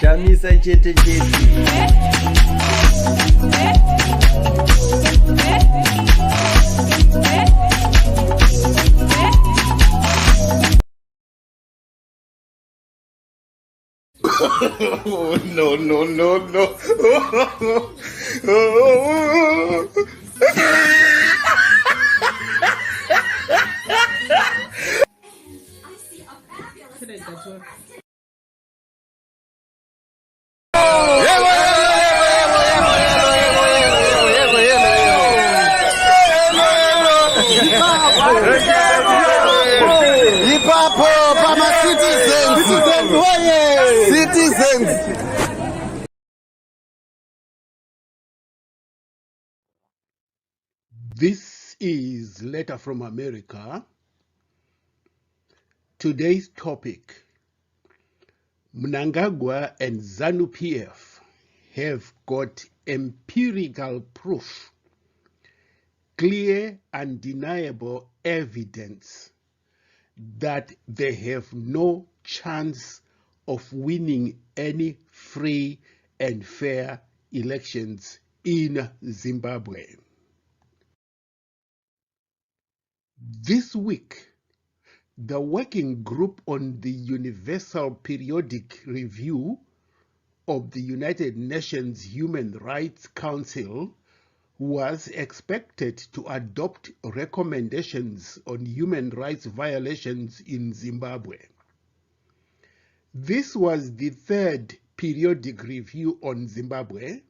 Chamisa chete chete. Oh, no, no, no, no. Citizens. This is Letter from America. Today's topic: Mnangagwa and ZANU PF have got empirical proof, clear, undeniable evidence that they have no chance of winning any free and fair elections in Zimbabwe. This week, the Working Group on the Universal Periodic Review of the United Nations Human Rights Council was expected to adopt recommendations on human rights violations in Zimbabwe. This was the third periodic review on Zimbabwe.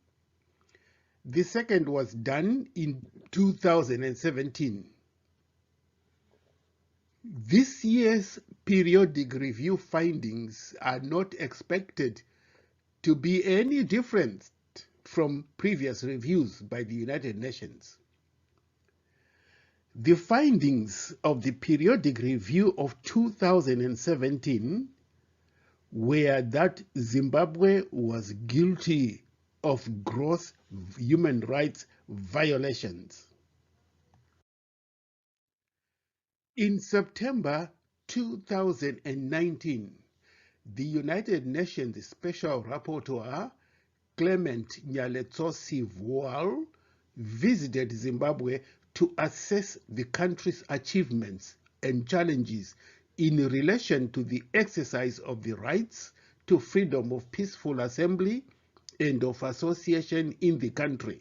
The second was done in 2017. This year's periodic review findings are not expected to be any different from previous reviews by the United Nations. The findings of the periodic review of 2017 were that Zimbabwe was guilty of gross human rights violations. In September 2019, the United Nations Special Rapporteur Clement Nyaletsosi Vual visited Zimbabwe to assess the country's achievements and challenges in relation to the exercise of the rights to freedom of peaceful assembly and of association in the country.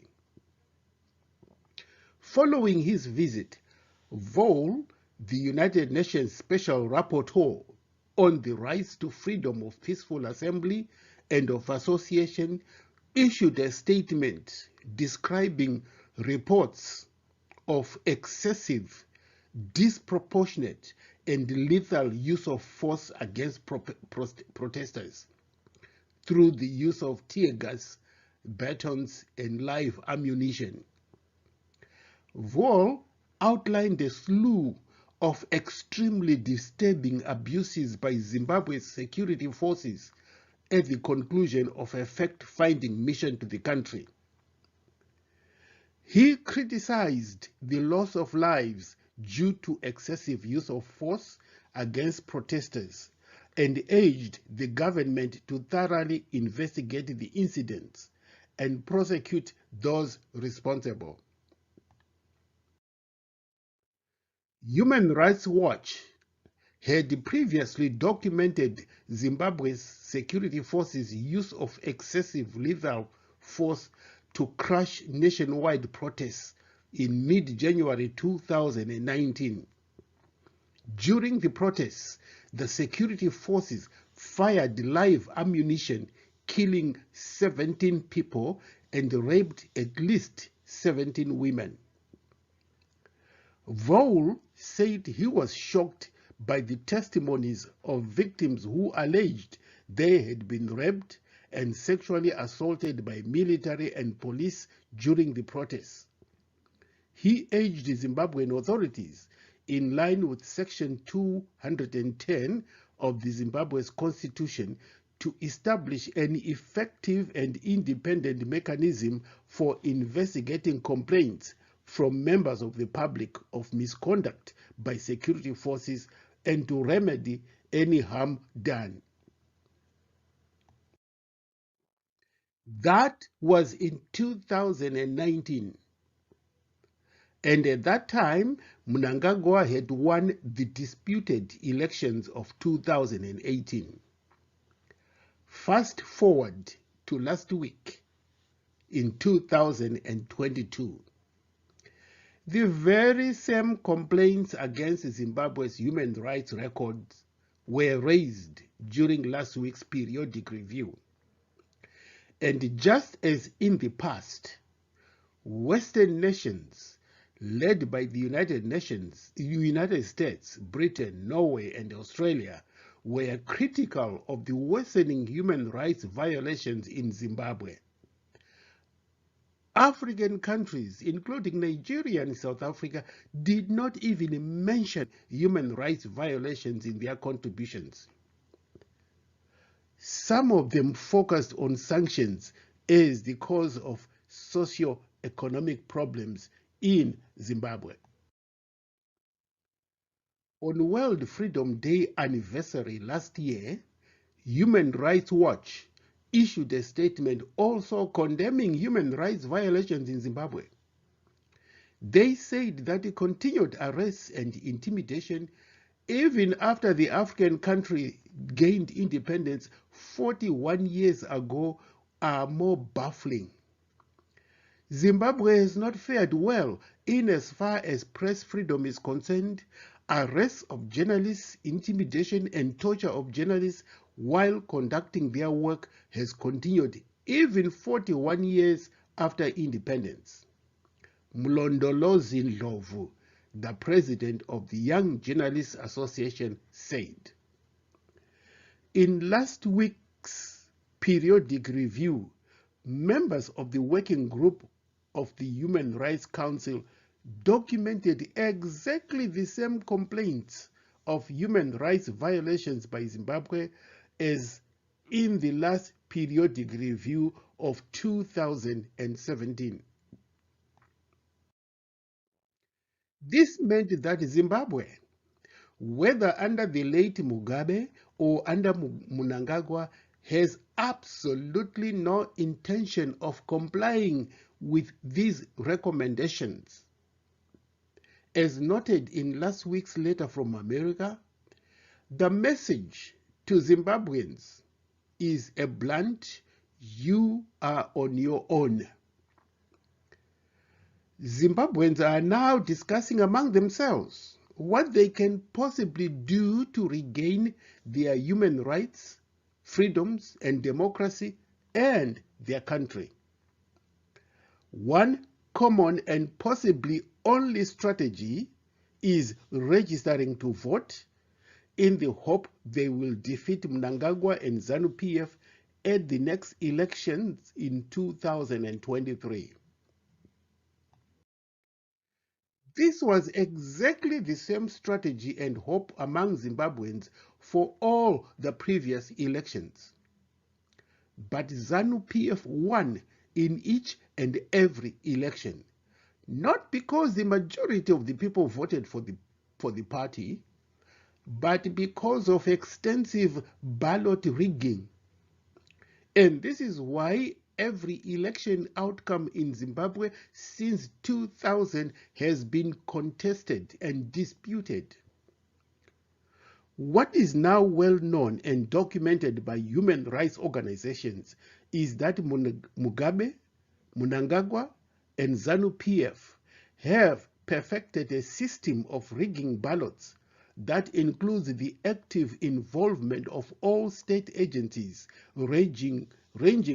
Following his visit, Vual, the United Nations Special Rapporteur on the rights to freedom of peaceful assembly and of association, issued a statement describing reports of excessive, disproportionate, and lethal use of force against protesters through the use of tear gas, batons, and live ammunition. Vual outlined a slew of extremely disturbing abuses by Zimbabwe's security forces at the conclusion of a fact-finding mission to the country. He criticized the loss of lives due to excessive use of force against protesters and urged the government to thoroughly investigate the incidents and prosecute those responsible. Human Rights Watch had previously documented Zimbabwe's security forces' use of excessive lethal force to crush nationwide protests in mid-January 2019. During the protests, the security forces fired live ammunition, killing 17 people and raped at least 17 women. Vual said he was shocked by the testimonies of victims who alleged they had been raped and sexually assaulted by military and police during the protests. He urged the Zimbabwean authorities, in line with Section 210 of the Zimbabwe's constitution, to establish an effective and independent mechanism for investigating complaints from members of the public of misconduct by security forces and to remedy any harm done. That was in 2019. And at that time, Mnangagwa had won the disputed elections of 2018. Fast forward to last week, in 2022. The very same complaints against Zimbabwe's human rights records were raised during last week's periodic review. And just as in the past, Western nations, led by the United States, Britain, Norway, and Australia, were critical of the worsening human rights violations in Zimbabwe. African countries, including Nigeria and South Africa, did not even mention human rights violations in their contributions. Some of them focused on sanctions as the cause of socio-economic problems in Zimbabwe. On World Freedom Day anniversary last year, Human Rights Watch issued a statement also condemning human rights violations in Zimbabwe. They said that the continued arrests and intimidation, even after the African country gained independence 41 years ago, are more baffling. Zimbabwe has not fared well in as far as press freedom is concerned. Arrests of journalists, intimidation and torture of journalists while conducting their work has continued even 41 years after independence. Mlondolozi Ndlovu, the president of the Young Journalists Association, said. In last week's periodic review, members of the working group of the Human Rights Council documented exactly the same complaints of human rights violations by Zimbabwe as in the last periodic review of 2017. This meant that Zimbabwe, whether under the late Mugabe or under Mnangagwa, has absolutely no intention of complying with these recommendations. As noted in last week's letter from America, the message to Zimbabweans is a blunt, you are on your own. Zimbabweans are now discussing among themselves what they can possibly do to regain their human rights, freedoms, and democracy and their country. One common and possibly only strategy is registering to vote in the hope they will defeat Mnangagwa and ZANU-PF at the next elections in 2023. This was exactly the same strategy and hope among Zimbabweans for all the previous elections. But ZANU-PF won in each and every election, not because the majority of the people voted for the party, but because of extensive ballot rigging. And this is why every election outcome in Zimbabwe since 2000 has been contested and disputed. What is now well known and documented by human rights organizations is that Mugabe, Mnangagwa, and ZANU-PF have perfected a system of rigging ballots that includes the active involvement of all state agencies ranging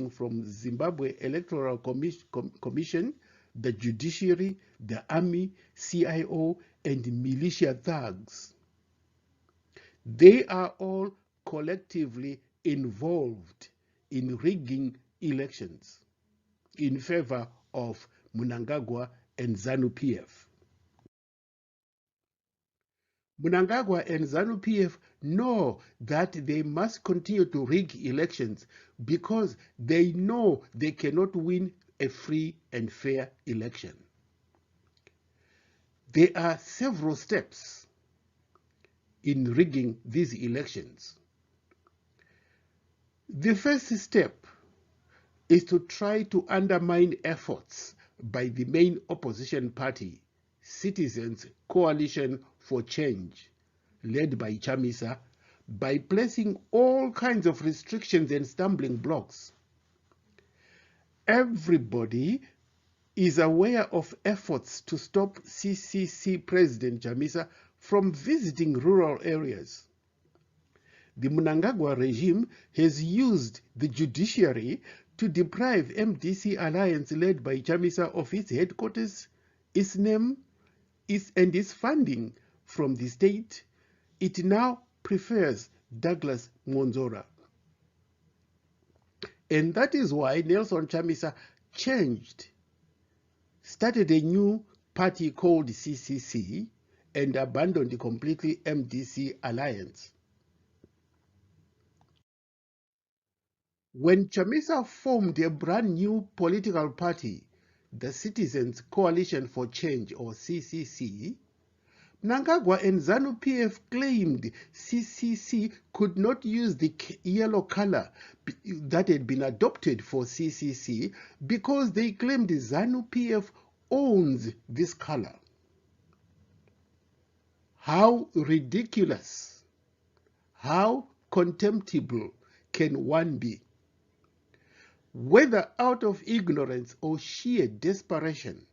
from Zimbabwe Electoral Commission, the judiciary, the army, CIO, and militia thugs. They are all collectively involved in rigging elections in favor of Mnangagwa and ZANU-PF. Mnangagwa and ZANU-PF know that they must continue to rig elections because they know they cannot win a free and fair election. There are several steps in rigging these elections. The first step is to try to undermine efforts by the main opposition party, Citizens Coalition for Change, led by Chamisa, by placing all kinds of restrictions and stumbling blocks. Everybody is aware of efforts to stop CCC President Chamisa from visiting rural areas. The Mnangagwa regime has used the judiciary to deprive MDC Alliance led by Chamisa of its headquarters, its name, and its funding from the state. It now prefers Douglas Monzora. And that is why Nelson Chamisa started a new party called CCC and abandoned completely MDC Alliance. When Chamisa formed a brand new political party, the Citizens Coalition for Change, or CCC, Mnangagwa and ZANU-PF claimed CCC could not use the yellow color that had been adopted for CCC because they claimed ZANU-PF owns this color. How ridiculous, how contemptible can one be? Whether out of ignorance or sheer desperation,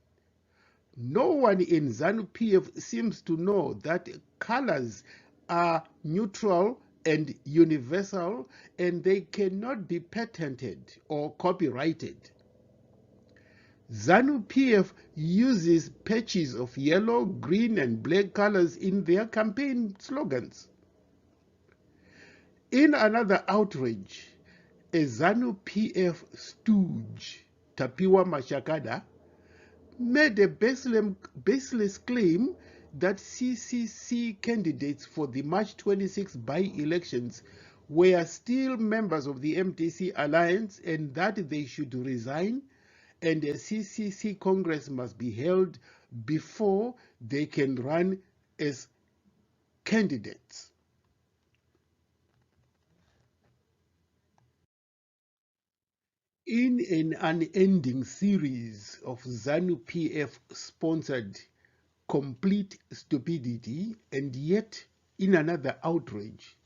no one in ZANU-PF seems to know that colors are neutral and universal, and they cannot be patented or copyrighted. ZANU-PF uses patches of yellow, green, and black colors in their campaign slogans. In another outrage, a ZANU-PF stooge, Tapiwa Mashakada, made a baseless claim that CCC candidates for the March 26 by-elections were still members of the MDC Alliance and that they should resign, and a CCC Congress must be held before they can run as candidates. In an unending series of ZANU-PF sponsored complete stupidity, and yet in another outrage,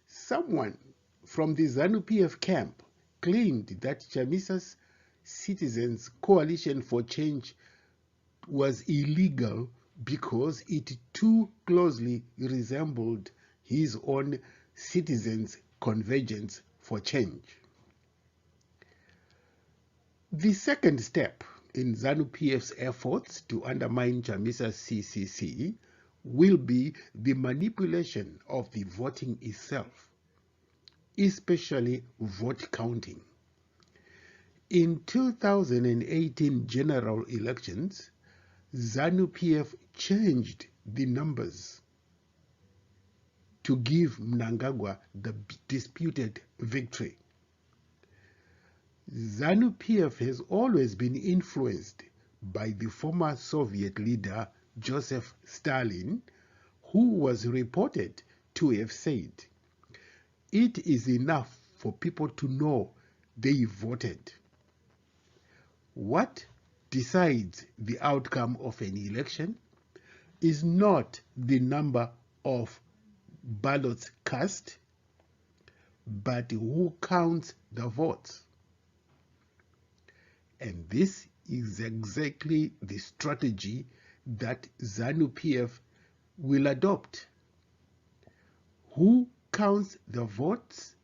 someone from the ZANU-PF camp claimed that Chamisa's Citizens Coalition for Change was illegal because it too closely resembled his own Citizens Convergence for Change. The second step in ZANU-PF's efforts to undermine Chamisa's CCC will be the manipulation of the voting itself, especially vote counting. In 2018 general elections, ZANU-PF changed the numbers to give Mnangagwa the disputed victory. ZANU-PF has always been influenced by the former Soviet leader Joseph Stalin, who was reported to have said, "It is enough for people to know they voted." What decides the outcome of an election is not the number of ballots cast, but who counts the votes. And this is exactly the strategy that ZANU-PF will adopt. Who counts the votes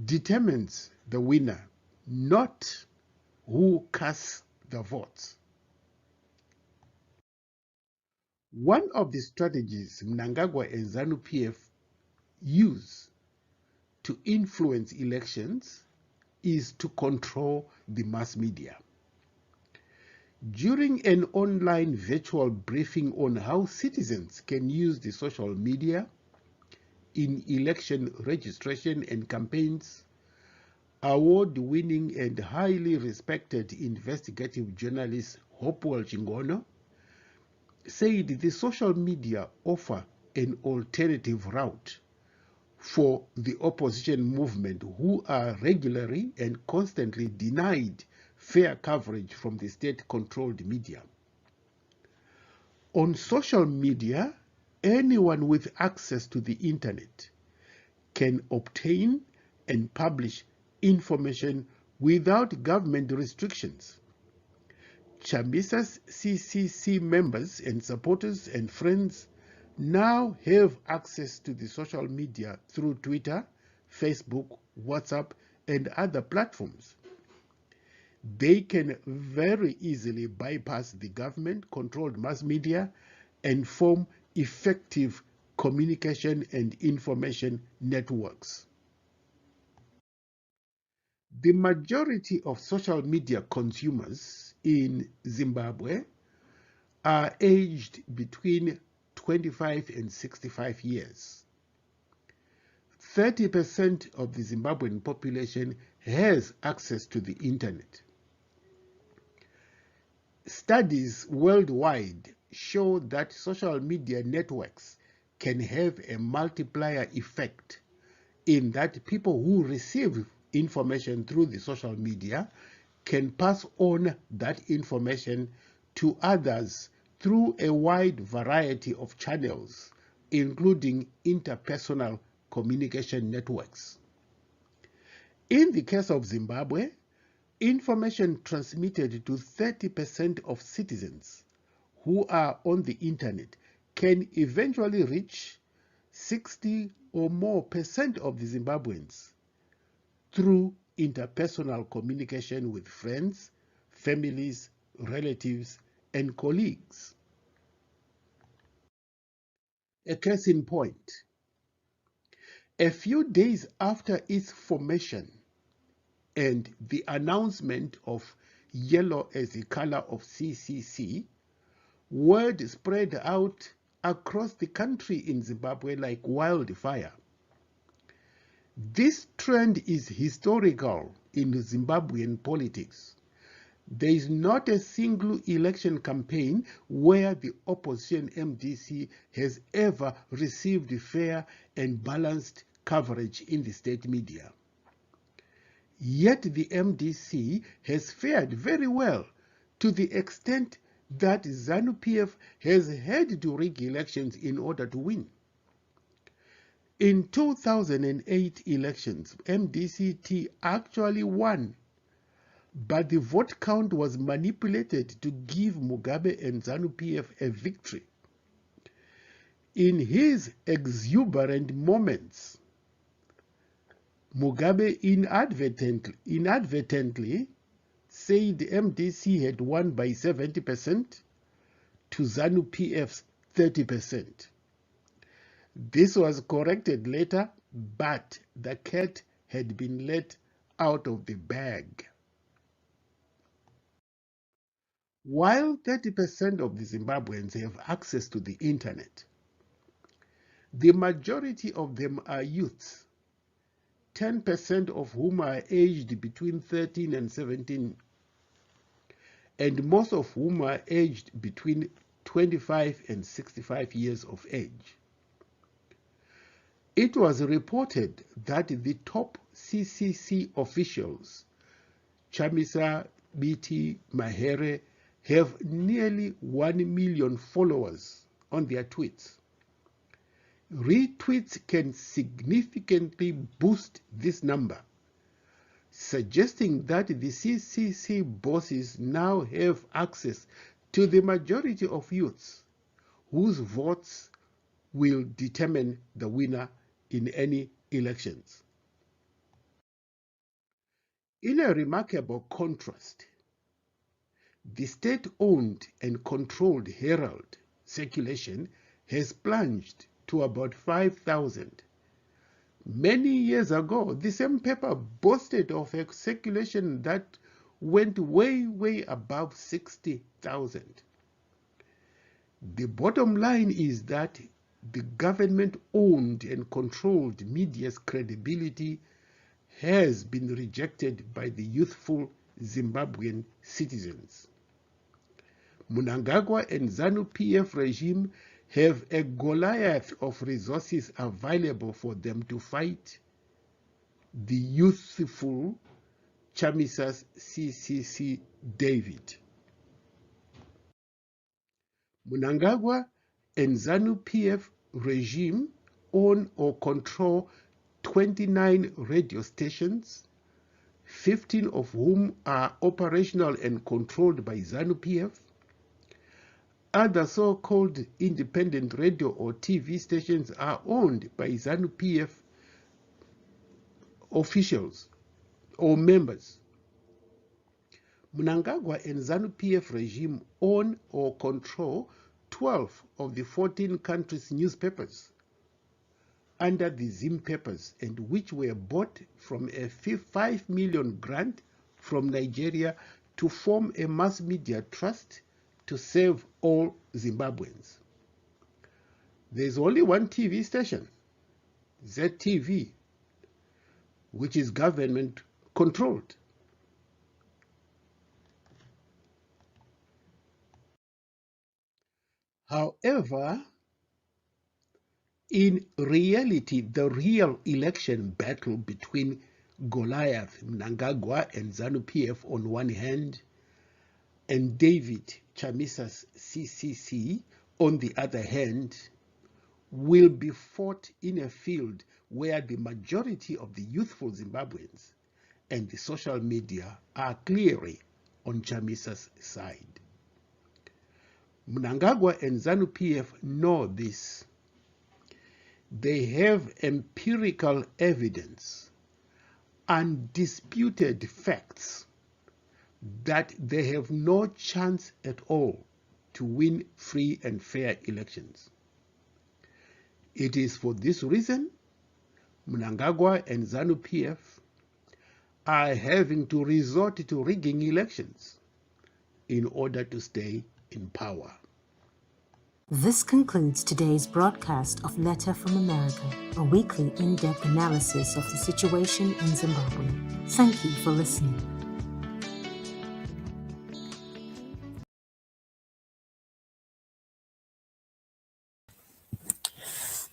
determines the winner, not who casts the votes. One of the strategies Mnangagwa and ZANU-PF use to influence elections is to control the mass media. During an online virtual briefing on how citizens can use the social media in election registration and campaigns, award-winning and highly respected investigative journalist Hopewell Chingono said the social media offer an alternative route for the opposition movement who are regularly and constantly denied fair coverage from the state-controlled media. On social media, anyone with access to the internet can obtain and publish information without government restrictions. Chamisa's CCC members and supporters and friends now have access to the social media through Twitter, Facebook, WhatsApp, and other platforms. They can very easily bypass the government-controlled mass media and form effective communication and information networks. The majority of social media consumers in Zimbabwe are aged between 25 and 65 years. 30% of the Zimbabwean population has access to the internet. Studies worldwide show that social media networks can have a multiplier effect in that people who receive information through the social media can pass on that information to others through a wide variety of channels, including interpersonal communication networks. In the case of Zimbabwe, information transmitted to 30% of citizens who are on the internet can eventually reach 60 or more % of the Zimbabweans through interpersonal communication with friends, families, relatives, and colleagues. A case in point, a few days after its formation and the announcement of yellow as the color of CCC, word spread out across the country in Zimbabwe like wildfire. This trend is historical in Zimbabwean politics. There is not a single election campaign where the opposition MDC has ever received fair and balanced coverage in the state media. Yet the MDC has fared very well to the extent that ZANU-PF has had to rig elections in order to win. In 2008 elections, MDC-T actually won, but the vote count was manipulated to give Mugabe and ZANU-PF a victory. In his exuberant moments, Mugabe inadvertently said the MDC had won by 70% to ZANU-PF's 30%. This was corrected later, but the cat had been let out of the bag. While 30% of the Zimbabweans have access to the internet, the majority of them are youths, 10% of whom are aged between 13 and 17, and most of whom are aged between 25 and 65 years of age. It was reported that the top CCC officials, Chamisa, Biti, Mahere, have nearly 1 million followers on their tweets. Retweets can significantly boost this number, suggesting that the CCC bosses now have access to the majority of youths, whose votes will determine the winner in any elections. In a remarkable contrast, the state-owned and controlled Herald circulation has plunged to about 5,000, Many years ago, the same paper boasted of a circulation that went way, way above 60,000. The bottom line is that the government-owned and controlled media's credibility has been rejected by the youthful Zimbabwean citizens. Mnangagwa and ZANU-PF regime have a Goliath of resources available for them to fight the youthful Chamisa's CCC David. Mnangagwa and ZANU-PF regime own or control 29 radio stations, 15 of whom are operational and controlled by ZANU-PF. Other so-called independent radio or TV stations are owned by ZANU-PF officials or members. Mnangagwa and ZANU-PF regime own or control 12 of the 14 countries' newspapers under the Zim papers, and which were bought from a 5 million grant from Nigeria to form a mass media trust to serve all Zimbabweans. There's only one TV station, ZTV, which is government controlled. However, in reality, the real election battle between Goliath, Mnangagwa, and ZANU-PF on one hand, and David Chamisa's CCC on the other hand, will be fought in a field where the majority of the youthful Zimbabweans and the social media are clearly on Chamisa's side. Mnangagwa and ZANU-PF know this. They have empirical evidence, undisputed facts, that they have no chance at all to win free and fair elections. It is for this reason Mnangagwa and ZANU-PF are having to resort to rigging elections in order to stay in power. This concludes today's broadcast of Letter from America, a weekly in-depth analysis of the situation in Zimbabwe. Thank you for listening.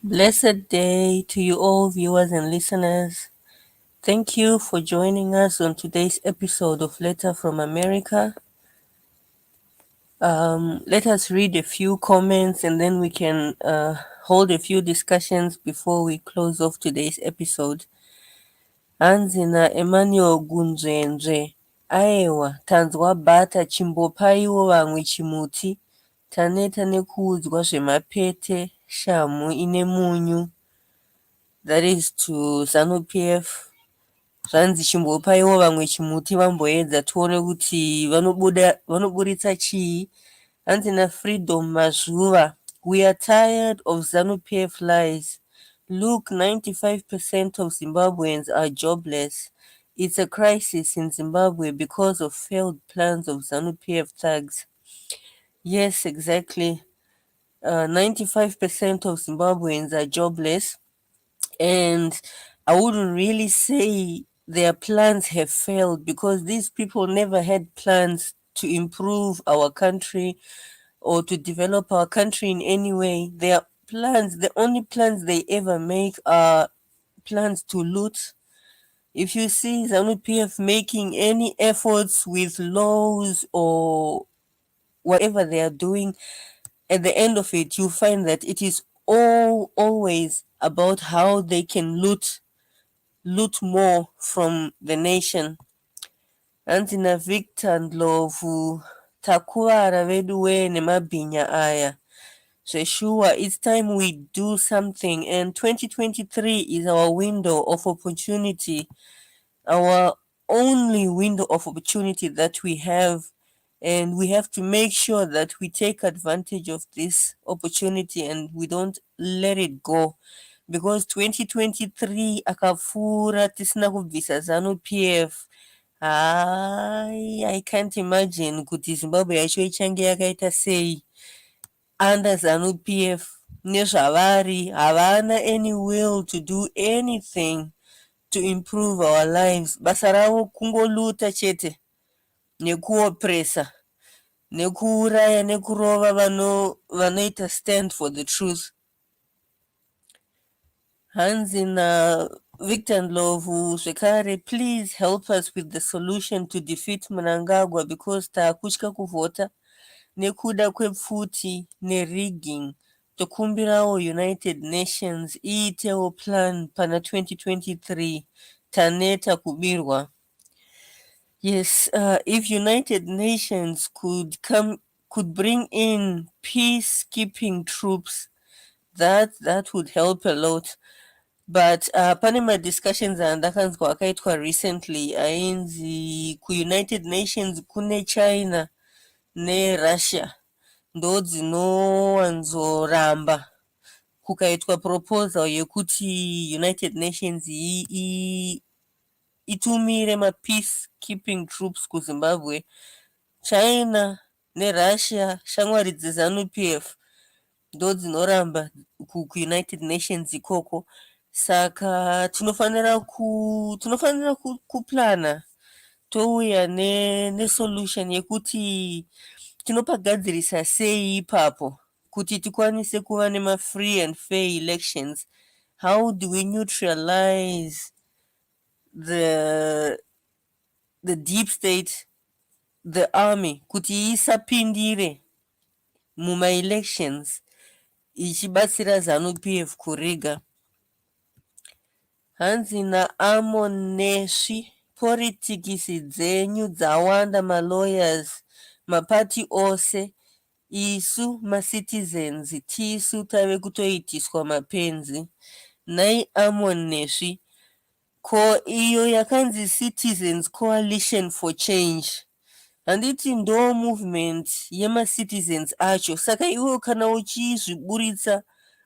Blessed day to you all, viewers and listeners. Thank you for joining us on today's episode of Letter from America. Let us read a few comments and then we can hold a few discussions before we close off today's episode. Anzina Emmanuel Gunzenze. Aiwa, tanzwa bata chimbopaiwo vamwe chimuti. Taneta nekuudzwa zvemapete, shamu ine munyu. That is to ZANU-PF. Zvanzi chimbopaiwo vamwe chimuti vamboedza tione kuti vanoburitsa chii. Antina Freedom Mazuva. We are tired of ZANU-PF lies. Look, 95% of Zimbabweans are jobless. It's a crisis in Zimbabwe because of failed plans of ZANU-PF thugs. Yes, exactly. 95% of Zimbabweans are jobless. And I wouldn't really say their plans have failed because these people never had plans to improve our country or to develop our country in any way. Their plans, the only plans they ever make are plans to loot. If you see ZANU-PF making any efforts with laws or whatever they are doing, at the end of it, you find that it is always about how they can loot more from the nation. Antina Victor Ndlovu takuvara vedu we nemabhinya aya. So sure, it's time we do something, and 2023 is our window of opportunity, our only window of opportunity that we have, and we have to make sure that we take advantage of this opportunity and we don't let it go. because 2023 akapfuura tisina kubvisa ZANU-PF. I can't imagine kuti Zimbabwe yacho ichange yakaita sei under ZANU-PF. Nezvavari havana any will to do anything to improve our lives. Basa ravo kungoluta chete nekuopresa nekuuraya nekurova vanoita stand for the truth. Hanzi Victor Ndlovu zvekare, please help us with the solution to defeat Mnangagwa because taakutya kuvhota nekuda kwepfuti nerigging. Tokumbirawo United Nations iitewo plan pana 2023. Taneta kubirwa. Yes, if United Nations could bring in peacekeeping troops, that would help a lot. But pane madiscussions andakanzwa akaitwa recently ainzi kuunited nations kune China neRussia ndo dzinowanzoramba kukaitwa proposal yekuti United Nations itumire mapeacekeeping troops kuZimbabwe. China neRussia shamwari dzeZANU-PF ndo dzinoramba kuUnited Nations ikoko. Saka tinofanira kuplana touya nesolution yekuti tinopagadzirisa sei ipapo kuti tikwanise kuva nema-free and fair elections. How do we neutralize the deep state, the army, kuti isapindire muma-elections ichibatsira ZANU-PF kuriga. Hanzi naAmon Nesvi, politikisi dzenyu dzawanda, malawyers, mapati ose, isu macitizens tisu tave kutoitiswa mapenzi. Nai Amon Nesvi, ko iyo yakanzi Citizens Coalition for Change. Handiti ndo movement yema-citizens acho. Saka iwo kana uchizviburitsa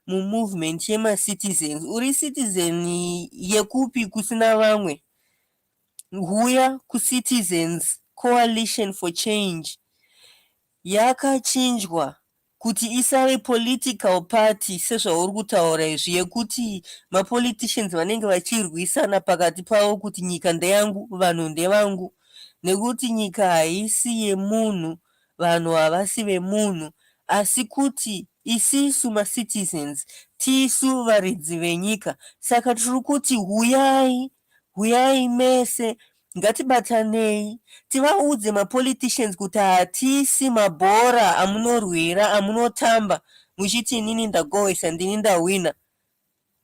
movement yema-citizens, uri citizen yekupi kusina vamwe? Huya kuCitizens Coalition for Change yakachinjwa kuti isave political party sezvauri kutaura izvi, yekuti mapoliticians vanenge vachirwisana pakati pavo kuti nyika ndeyangu, vanhu ndevangu, nekuti nyika haisi yemunhu, vanhu havasi vemunhu, asi kuti isisu macitizens tisu varidzi venyika. Saka tiri kuti huyai mese, ngatibatanei tivaudze mapoliticians kuti hatisi mabhora amunorwira amunotamba muchiti inini ndagohwesa ndini ndahwina.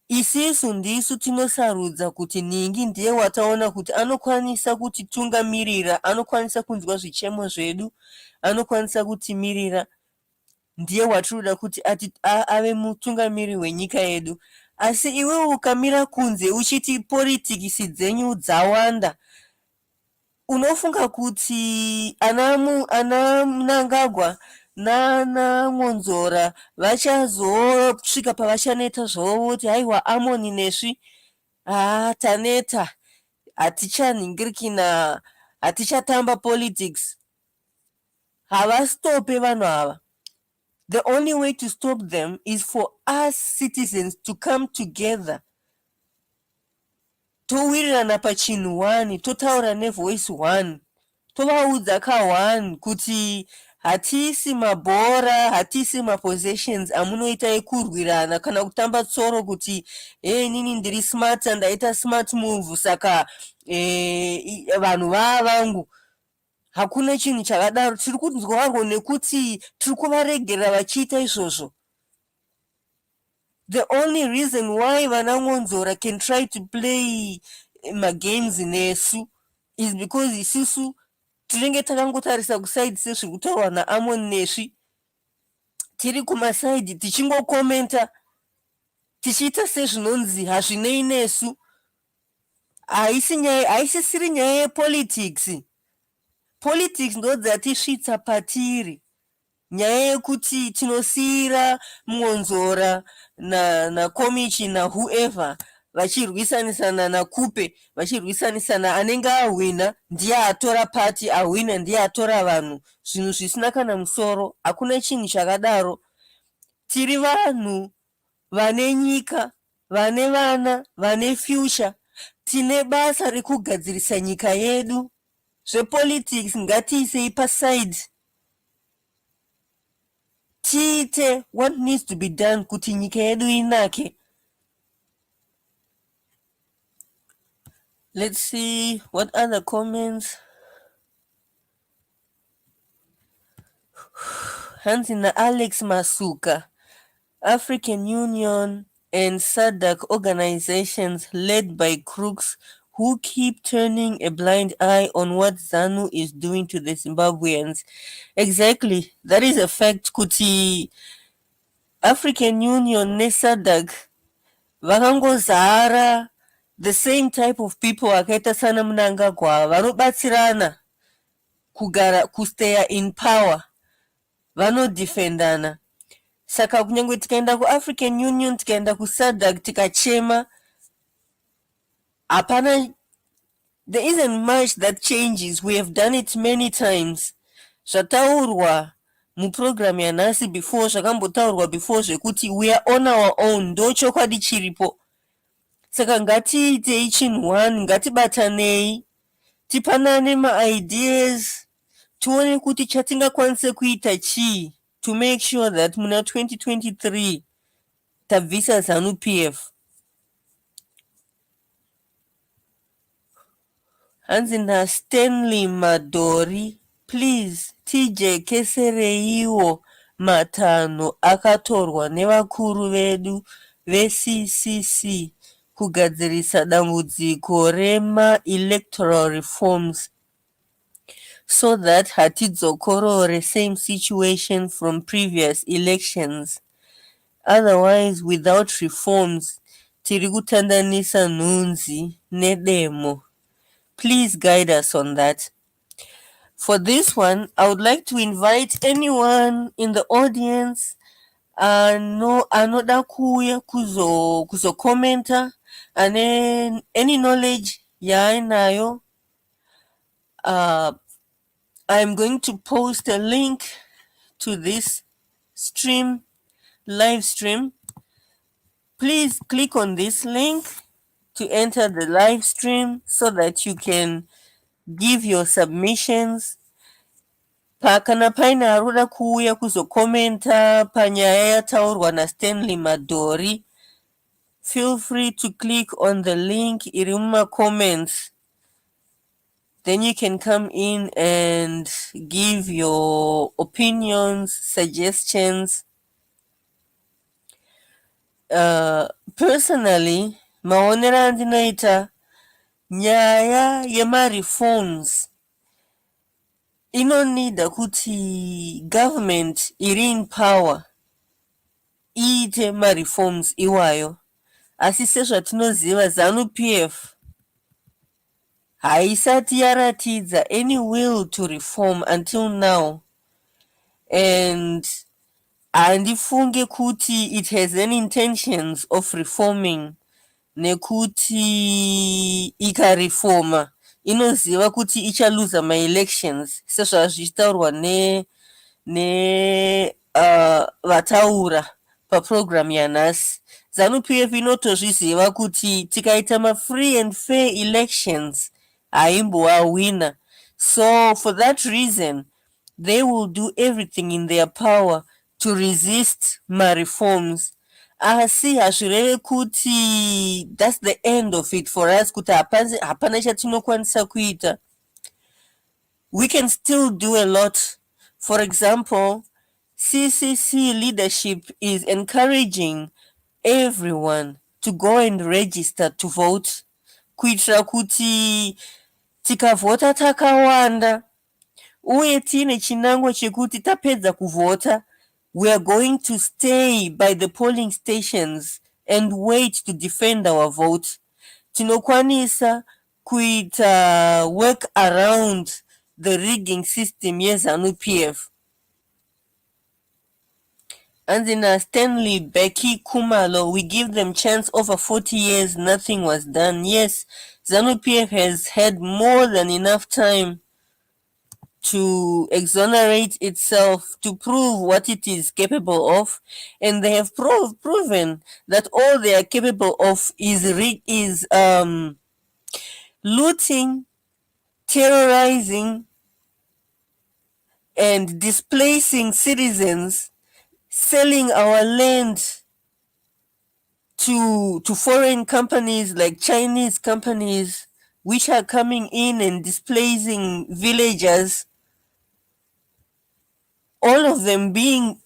Isisu ndisu tinosarudza kuti ningi ndiye wataona kuti anokwanisa kutitungamirira, anokwanisa kunzwa zvichemo zvedu, anokwanisa kutimirira, ndiye watinoda kuti ave mutungamiri wenyika yedu. Asi iwe ukamira kunze uchiti politikisi dzenyu dzawanda, unofunga kuti ana Mnangagwa nana Ngonzora vachazosvika pavachaneta zvavo voti haiwa Amon Nesvi taneta, hatichanhingirikina, hatichatamba politics. Havastope vanhu ava. The only way to stop them is for us citizens to come together. Towirirana pachinhu one, totaura nevoice one, tovaudza ka1 kuti hatisi mabhora, hatisi mapossessions amunoita ekurwirana kana kutamba tsoro kuti nini ndiri smart ndaita smart move saka vanhu vangu. Hakuna chinhu chakadaro. Tiri kunzwarwo nekuti tiri kuvaregera vachiita izvozvo. The only reason why vana Ngonzora can try to play magames nesu is because isusu tinenge takangotarisa kusaidi sezviri kutaurwa naAmon Nesvi, tiri kumasaidi tichingokomenta tichiita sezvinonzi hazvinei nesu. Haisisiri nyaya yepolitics. Politics ndo dzatisvitsa patiri. nyaya yekuti tinosiyira muonzora nakomichi whoever vachirwisanisana nakupe vachirwisanisana anenge ahwina ndiye atora pati ahwina ndiye atora vanhu zvinhu zvisina kana musoro. Hakuna chinhu chakadaro. Tiri vanhu vane nyika, vane vana, vane future. Tine basa rekugadzirisa nyika yedu. Zvepolitics ngatiisei paside. Tiite what needs to be done kuti nyika yedu inake. Let's see what other comments. Hansina Alex Masuka. African Union and SADC organizations led by crooks who keep turning a blind eye on what ZANU is doing to the Zimbabweans. Exactly. That is a fact. Kuti African Union ne SADC vakangozara the same type of people akaita sana Mnangagwa vanobatsirana kustay in power, vanodefendana. Saka kunyangwe tikaenda kuAfrican Union tikaenda kuSADC tikachema hapana, there isn't much that changes. We have done it many times. Zvataurwa muprogram yanhasi before, zvakambotaurwa before zvekuti we are on our own, ndo chokwadi chiripo. Saka ngatiitei chinhu one, ngatibatanei, tipanane maideas, tione kuti chatingakwanise kuita chii to make sure that muna 2023 tabvisa ZANU PF. Hanzi Stanley Madori, please tijekesereiwo matanho akatorwa nevakuru vedu veCCC kugadzirisa dambudziko rema-electoral reforms so that hatidzokorore same situation from previous elections. Otherwise, without reforms, tiri kutandanisa nhunzi nedemo. Please guide us on that. For this one, I would like to invite anyone in the audience anoda kuya kuzokomenta ane any knowledge yainayo. I'm going to post a link to this live stream. Please click on this link to enter the live stream so that you can give your submissions. Pakana paina aruda kuuya kuzokomenta panyaya yataurwa na Stanley Madori, feel free to click on the link iri muma comments. Then you can come in and give your opinions, suggestions. Personally, maonera andinoita nyaya yema-reforms inonida kuti government iri in power iite ma-reforms iwayo. Asi sezvatinoziva ZANU PF haisati yaratidza any will to reform until now, and handifunge kuti it has any intentions of reforming, nekuti ikareforma inoziva kuti ichaluza ma-elections sezvazvichitaurwa vataura paprogram yanhasi. ZANU PF inotozviziva kuti tikaita ma-free and fair elections haimbowawina. So for that reason, they will do everything in their power to resist ma-reforms. Asi hazvireve kuti that's the end of it for us, kuti hapana chatinokwanisa kuita. We can still do a lot. For example, CCC leadership is encouraging everyone to go and register to vote, kuitira kuti tikavhota takawanda uye tine chinangwa chekuti tapedza kuvhota, we are going to stay by the polling stations and wait to defend our vote. Tinokwanisa kuita work around the rigging system yeZANU PF. Anzina, Stanley, Becky, Kumalo, we give them chance over 40 years, nothing was done. Yes, ZANU-PF has had more than enough time to exonerate itself, to prove what it is capable of, and they have proven that all they are capable of is looting, terrorizing, and displacing citizens, selling our land to foreign companies like Chinese companies, which are coming in and displacing villagers, all of them being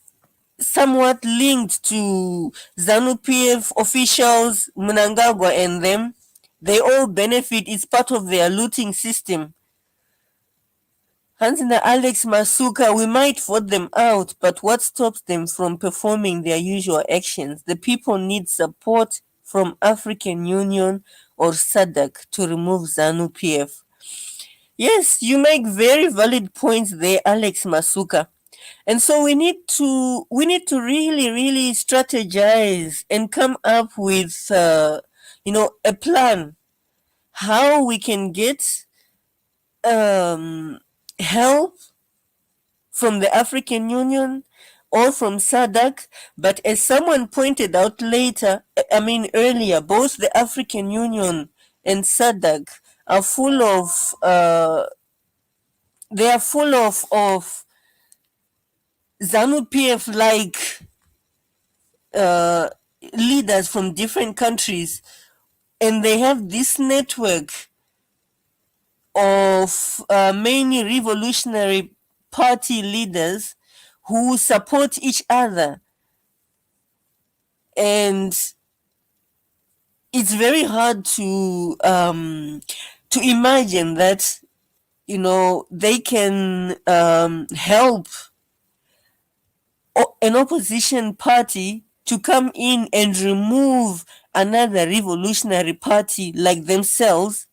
somewhat linked to ZANU-PF officials, Mnangagwa and them. They all benefit. It's part of their looting system. Hansina, Alex Masuka, we might vote them out, but what stops them from performing their usual actions? The people need support from African Union or SADC to remove ZANU-PF. Yes, you make very valid points there, Alex Masuka. And so we need to really strategize and come up with a plan how we can get help from the African Union or from SADC. But as someone pointed out earlier, both the African Union and SADC are full of ZANU-PF like leaders from different countries, and they have this network of many revolutionary party leaders who support each other, and it's very hard to imagine that they can help an opposition party to come in and remove another revolutionary party like themselves,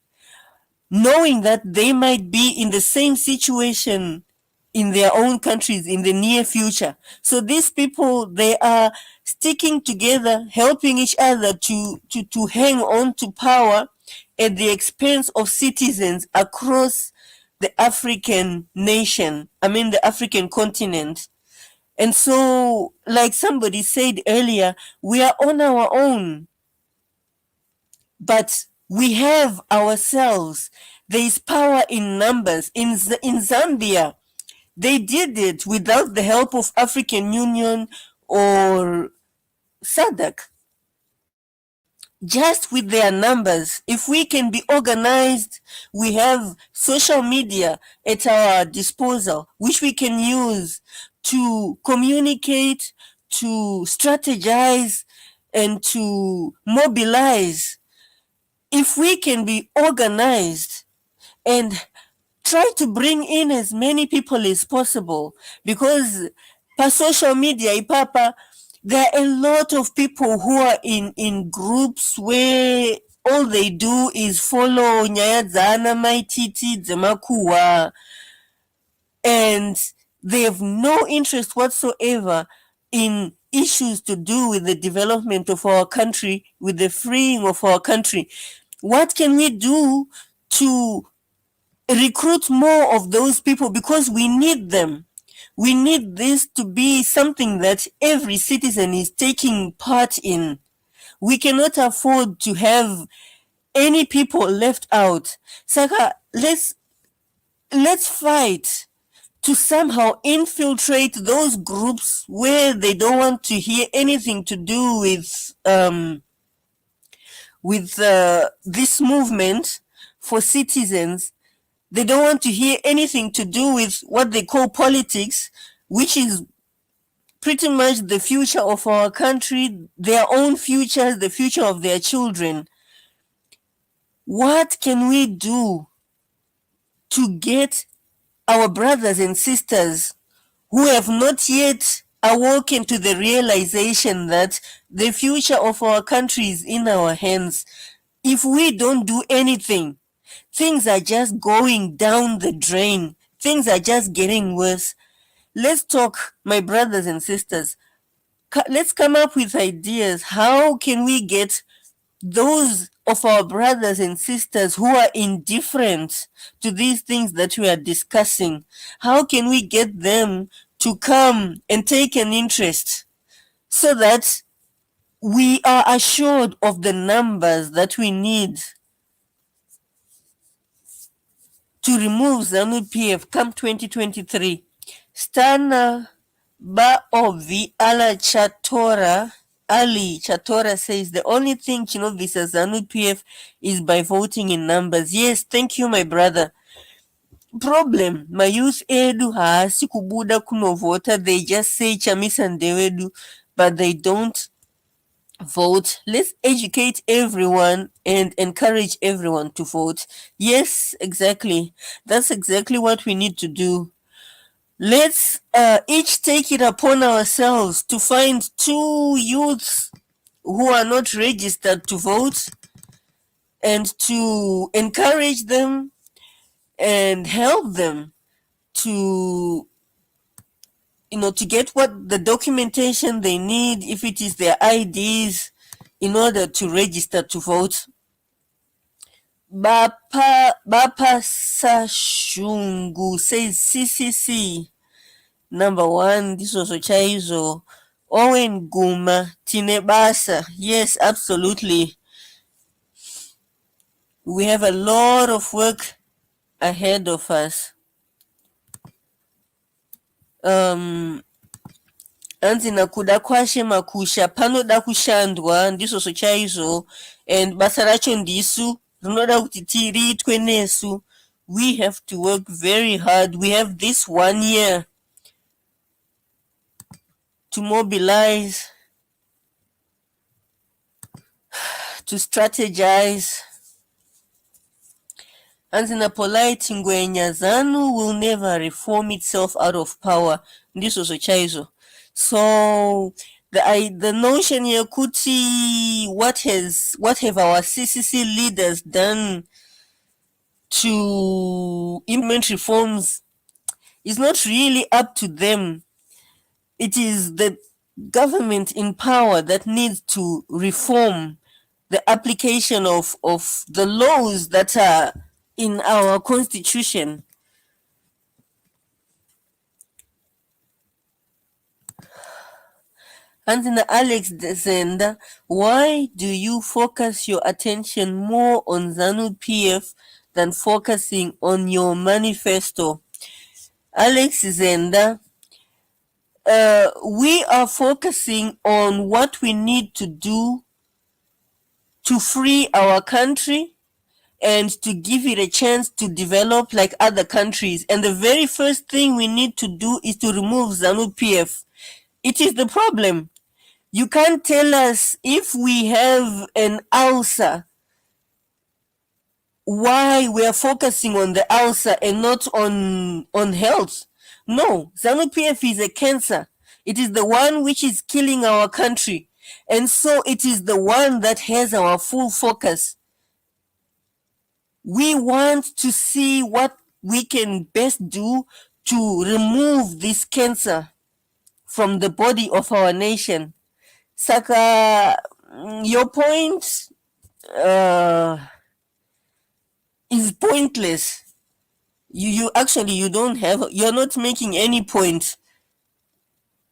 knowing that they might be in the same situation in their own countries in the near future. So these people, they are sticking together, helping each other to hang on to power at the expense of citizens across the African the African continent. And so, like somebody said earlier, we are on our own, but we have ourselves. There is power in numbers. In Zambia, they did it without the help of African Union or SADC. Just with their numbers, if we can be organized, we have social media at our disposal, which we can use to communicate, to strategize, and to mobilize. If we can be organized and try to bring in as many people as possible, because per social media, ipapa, there are a lot of people who are in groups where all they do is follow Nyaya Zana Maititi Zemakuwa, and they have no interest whatsoever in issues to do with the development of our country, with the freeing of our country. What can we do to recruit more of those people? Because we need them. We need this to be something that every citizen is taking part in. We cannot afford to have any people left out. Saka, let's fight to somehow infiltrate those groups where they don't want to hear anything to do with this movement for citizens. They don't want to hear anything to do with what they call politics, which is pretty much the future of our country, their own futures, the future of their children. What can we do to get our brothers and sisters who have not yet awoken to the realization that the future of our country is in our hands? If we don't do anything, things are just going down the drain. Things are just getting worse. Let's talk, my brothers and sisters. let's come up with ideas. How can we get those of our brothers and sisters who are indifferent to these things that we are discussing? How can we get them to come and take an interest so that we are assured of the numbers that we need to remove ZANU-PF come 2023? Stana Ba Ovi Ala Chatora Ali Chatora says the only thing Chinovisa ZANU-PF is by voting in numbers. Yes, thank you, my brother. Problem, my youth edu haasi kubuda kunovota. They just say Chamisa Ndewedu, but they don't vote. Let's educate everyone and encourage everyone to vote. Yes, exactly. That's exactly what we need to do. Let's each take it upon ourselves to find 2 youths who are not registered to vote and to encourage them and help them to to get what the documentation they need, if it is their IDs, in order to register to vote. Bapa Sashungu says CCC number 1. This was Ochaizo. Owen Guma Tinebasa. Yes, absolutely. We have a lot of work ahead of us. Anzi nakuda kwashe makusha panoda kushandwa ndiso Ochaizo, and basa racho ndisu rinoda kuti tiritwe nesu. We have to work very hard. We have this 1 year to mobilize, to strategize. And in a polite ngwenya, ZANU will never reform itself out of power. This was Ochaizo. So the notion here, Kuti, what have our CCC leaders done to implement reforms is not really up to them. It is the government in power that needs to reform the application of the laws that are in our constitution. And then Alex Zenda, why do you focus your attention more on ZANU-PF than focusing on your manifesto? Alex Zenda, we are focusing on what we need to do to free our country and to give it a chance to develop like other countries. And the very first thing we need to do is to remove ZANU-PF. It is the problem. You can't tell us if we have an ulcer why we are focusing on the ulcer and not on health. No, ZANU-PF is a cancer. It is the one which is killing our country. And so it is the one that has our full focus. We want to see what we can best do to remove this cancer from the body of our nation. Saka, your point is pointless. You're not making any point.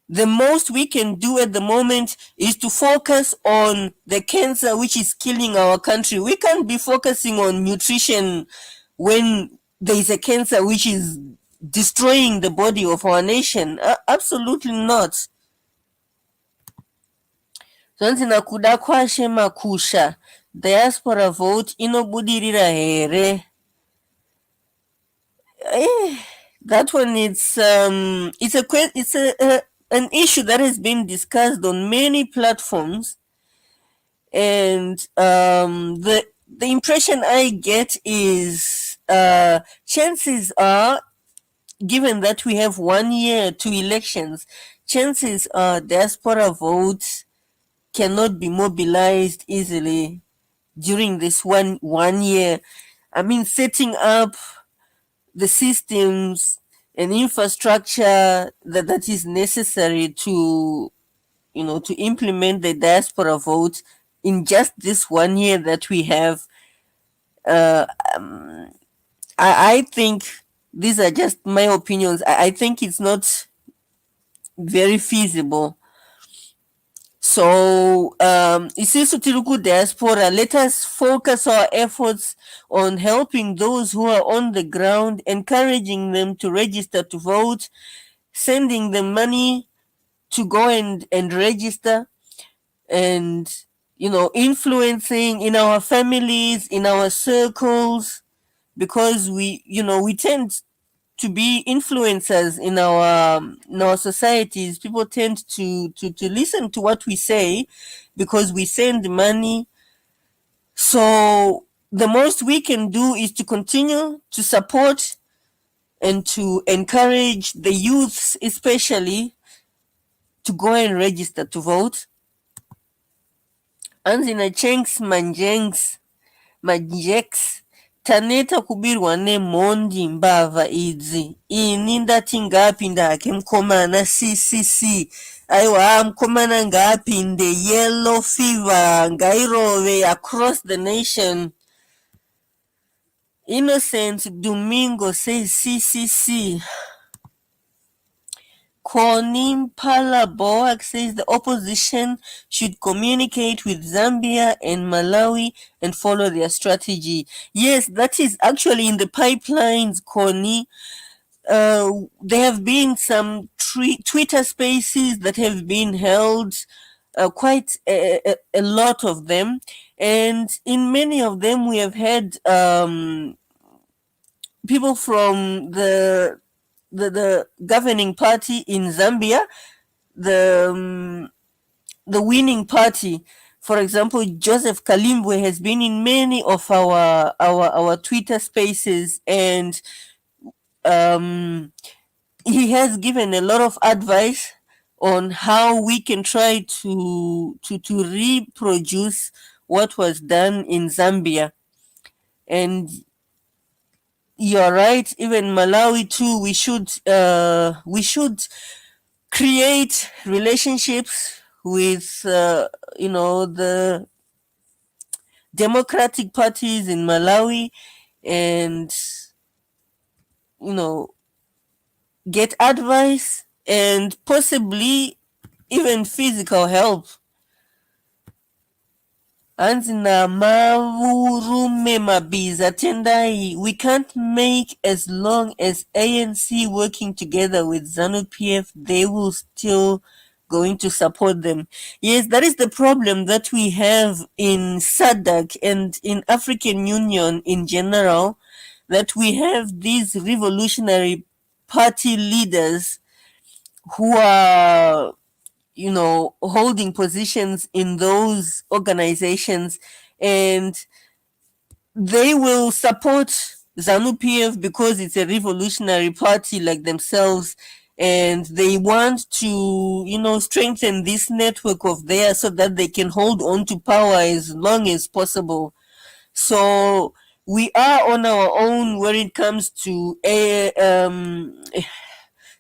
The most we can do at the moment is to focus on the cancer which is killing our country. We can't be focusing on nutrition when there is a cancer which is destroying the body of our nation. Absolutely not. Zonzina kuda kwashe makusha diaspora vote inobudirira here. That one, it's an issue that has been discussed on many platforms, and the impression I get is chances are, given that we have 1 year to elections, chances are diaspora votes cannot be mobilized easily during this one year. I mean, setting up the systems and infrastructure that is necessary to to implement the diaspora vote in just this 1 year that we have. uh, I think these are just my opinions. I think it's not very feasible. So, isisu tiri diaspora, let us focus our efforts on helping those who are on the ground, encouraging them to register to vote, sending them money to go and register, and influencing in our families, in our circles, because we tend to be influencers in our societies. People tend to listen to what we say because we send money. So the most we can do is to continue to support and to encourage the youths, especially, to go and register to vote. Anzina chenks manjeks taneta kubirwa nemondi mbava idzi ini ndati ngapi ndake mkomana ccc aiwa mkomana ngapi nde yellow fever ngairove across the nation. Innocent Domingo says ccc. Konim Palaboak says the opposition should communicate with Zambia and Malawi and follow their strategy. Yes, that is actually in the pipelines, Koni. There have been some Twitter spaces that have been held, quite a lot of them. And in many of them, we have had people from the governing party in Zambia, the winning party. For example, Joseph Kalimbwe has been in many of our Twitter spaces, and he has given a lot of advice on how we can try to reproduce what was done in Zambia. And you're right, even Malawi too, we should create relationships with the democratic parties in Malawi, and get advice and possibly even physical help. Anzina mavurume mabiza tendai. We can't make as long as ANC working together with ZANU PF, they will still going to support them. Yes, that is the problem that we have in SADC and in African Union in general, that we have these revolutionary party leaders who are holding positions in those organizations, and they will support ZANU PF because it's a revolutionary party like themselves, and they want to strengthen this network of theirs so that they can hold on to power as long as possible. So we are on our own when it comes to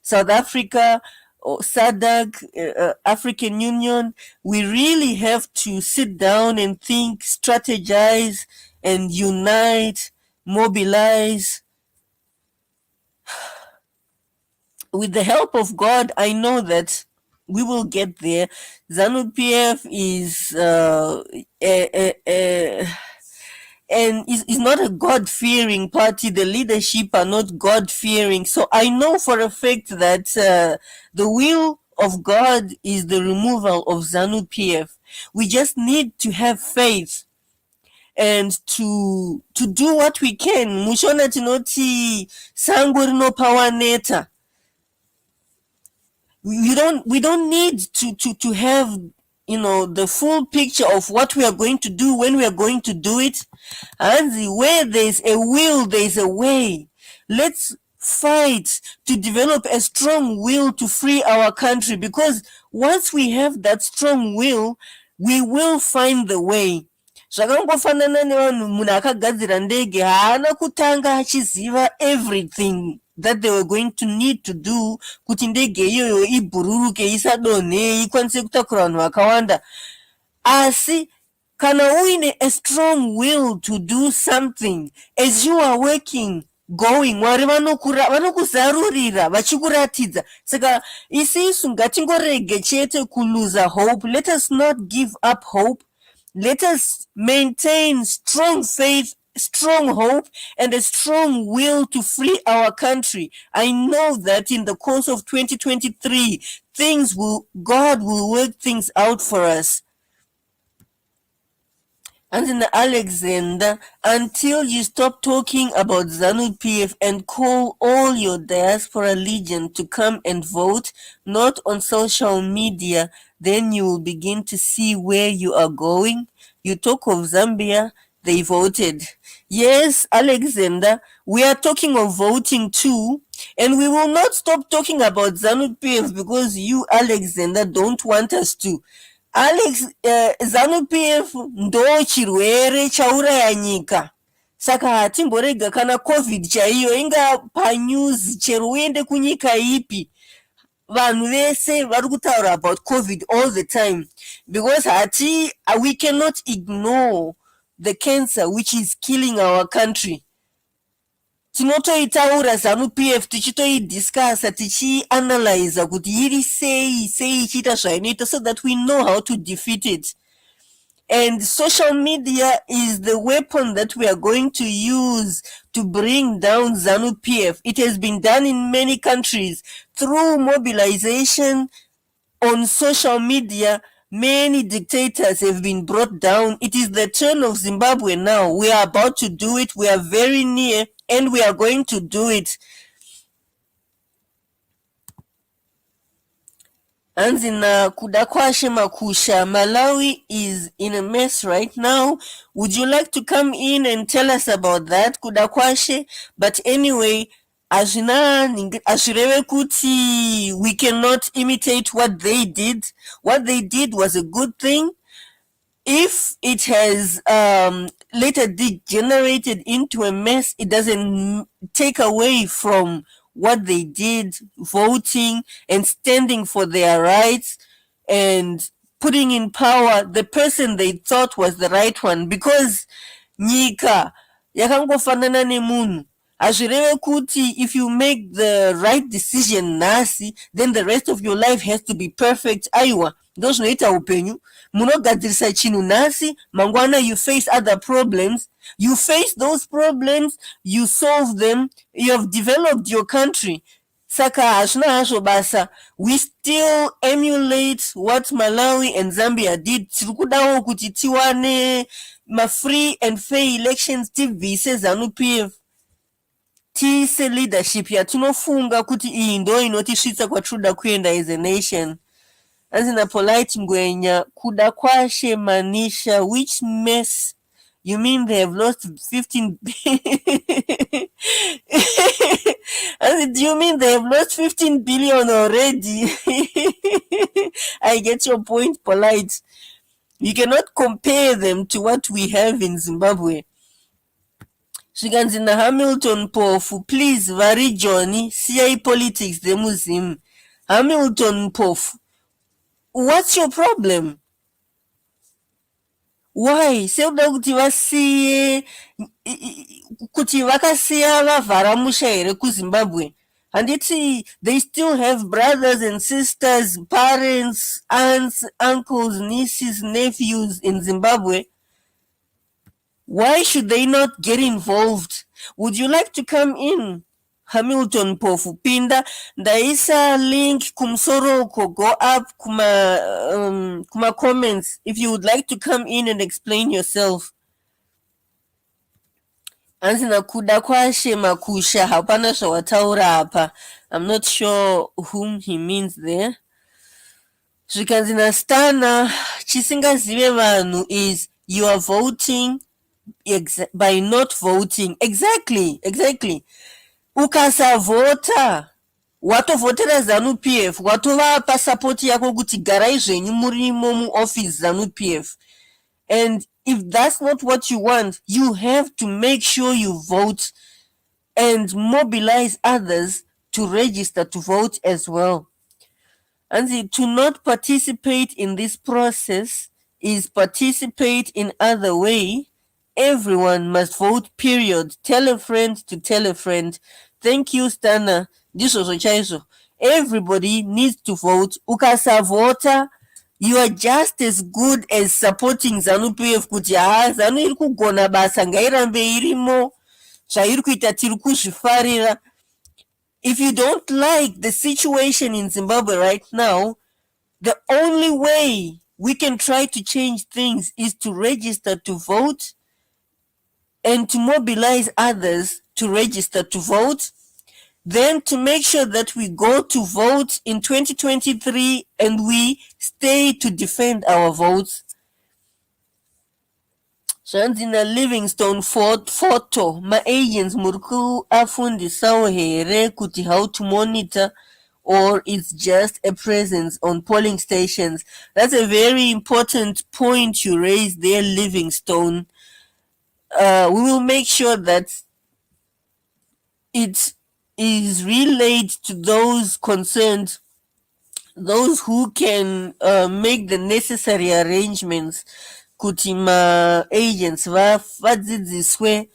South Africa or SADC, African Union. We really have to sit down and think, strategize, and unite, mobilize. With the help of God, I know that we will get there. ZANU PF is and is not a God-fearing party. The leadership are not God-fearing. So I know for a fact that the will of God is the removal of ZANU PF. We just need to have faith and to do what we can. Mushona tinoti sangu rino power neta. We don't need to have the full picture of what we are going to do when we are going to do it. And where there's a will, there's a way. Let's fight to develop a strong will to free our country, because once we have that strong will, we will find the way. Zvakangofanana nevanhu munhu akagadzira ndege haana kutanga achiziva everything that they were going to need to do kuti ndege iyoyo ibhururuke isadonhe ikwanise kutakura vanhu vakawanda. Asi kana uine a strong will to do something, as you are working going, Mwari vanokuzarurira vachikuratidza. Saka isisu ngatingorege chete kuluza hope. Let us not give up hope. Let us maintain strong faith, strong hope, and a strong will to free our country. I know that in the course of 2023, God will work things out for us. And in Alexander, until you stop talking about ZANU PF and call all your diaspora legion to come and vote, not on social media, then you will begin to see where you are going. You talk of Zambia, they voted. Yes, Alexander, we are talking of voting too, and we will not stop talking about ZANU PF because you, Alexander, don't want us to. ZANU PF ndo chirwere chauraya nyika. Saka hatimborega kana COVID chaiyo inga panews chero uende kunyika ipi. Vanhu vese vari kutaura about COVID all the time because we cannot ignore the cancer which is killing our country. Tinotoitaura ZANU PF tichitoidiscussa tichianalyza kuti iri sei ichiita zvainoita so that we know how to defeat it. And social media is the weapon that we are going to use to bring down ZANU PF. It has been done in many countries through mobilization on social media. Many dictators have been brought down. It is the turn of Zimbabwe now. We are about to do it. We are very near, and we are going to do it. Anzina kudakwashe makusha, Malawi is in a mess right now. Would you like to come in and tell us about that, kudakwashe? But anyway, ashirewe kuti we cannot imitate what they did. What they did was a good thing. If it has later degenerated into a mess, it doesn't take away from what they did, voting and standing for their rights and putting in power the person they thought was the right one. Because nyika yakangofanana nemunhu. Azvireve kuti if you make the right decision nasi, then the rest of your life has to be perfect. Aiwa, ndozvinoita upenyu. Munogadzirisa chinhu nasi, mangwana you face other problems. You face those problems, you solve them, you have developed your country. Saka hazvina hazvo basa. We still emulate what Malawi and Zambia did. Tirikudawo kuti tiwane ma-free and fair elections tivhise ZANU PF. Tise leadership yatinofunga kuti iyi ndo inotisvitsa kwatinoda kuenda as a nation. Azina Polite Ngwenya, kudakwashe manisha, which mess? You mean they have lost 15 do you mean they have lost 15 billion already? I get your point, Polite. You cannot compare them to what we have in Zimbabwe. Shiganzina Hamilton Pofu, please, Vari Johnny, CI politics, the Muslim. Hamilton Pofu, what's your problem? Why? Seuda kuti vakasiya vavharamusha here kuZimbabwe. And they still have brothers and sisters, parents, aunts, uncles, nieces, nephews in Zimbabwe. Why should they not get involved? Would you like to come in? Hamilton Pofu Pinda, ndaisa link kumsoroko, go up kuma comments if you would like to come in and explain yourself. Anzina kudakwashe makusha, hapana shawataura hapa. I'm not sure whom he means there. Zvikanzina stana, chisingazive vanhu is you are voting by not voting. Exactly. Ukasavota, watovotera ZANU PF, watovapa support yako kuti garai zvenyu murimo muoffice ZANU PF. And If that's not what you want, you have to make sure you vote and mobilize others to register to vote as well. And to not participate in this process is participate in other way. Everyone must vote, period. Tell a friend to tell a friend. Thank you, Stana. This was a chaiso. Everybody needs to vote. Ukasavota, you are just as good as supporting ZANU PF kuti ZANU iri kugona basa ngairambe irimo zvairi kuita tiri kuzvifarira. If you don't like the situation in Zimbabwe right now, the only way we can try to change things is to register to vote and to mobilize others to register to vote, then to make sure that we go to vote in 2023 and we stay to defend our votes. Shanzina Livingstone photo ma-agents muriku afundisawo here kuti how to monitor, or it's just a presence on polling stations. That's a very important point you raised there, Livingstone. We will make sure that it is relayed to those concerned, those who can make the necessary arrangements kuti ma-agents vadzidziswe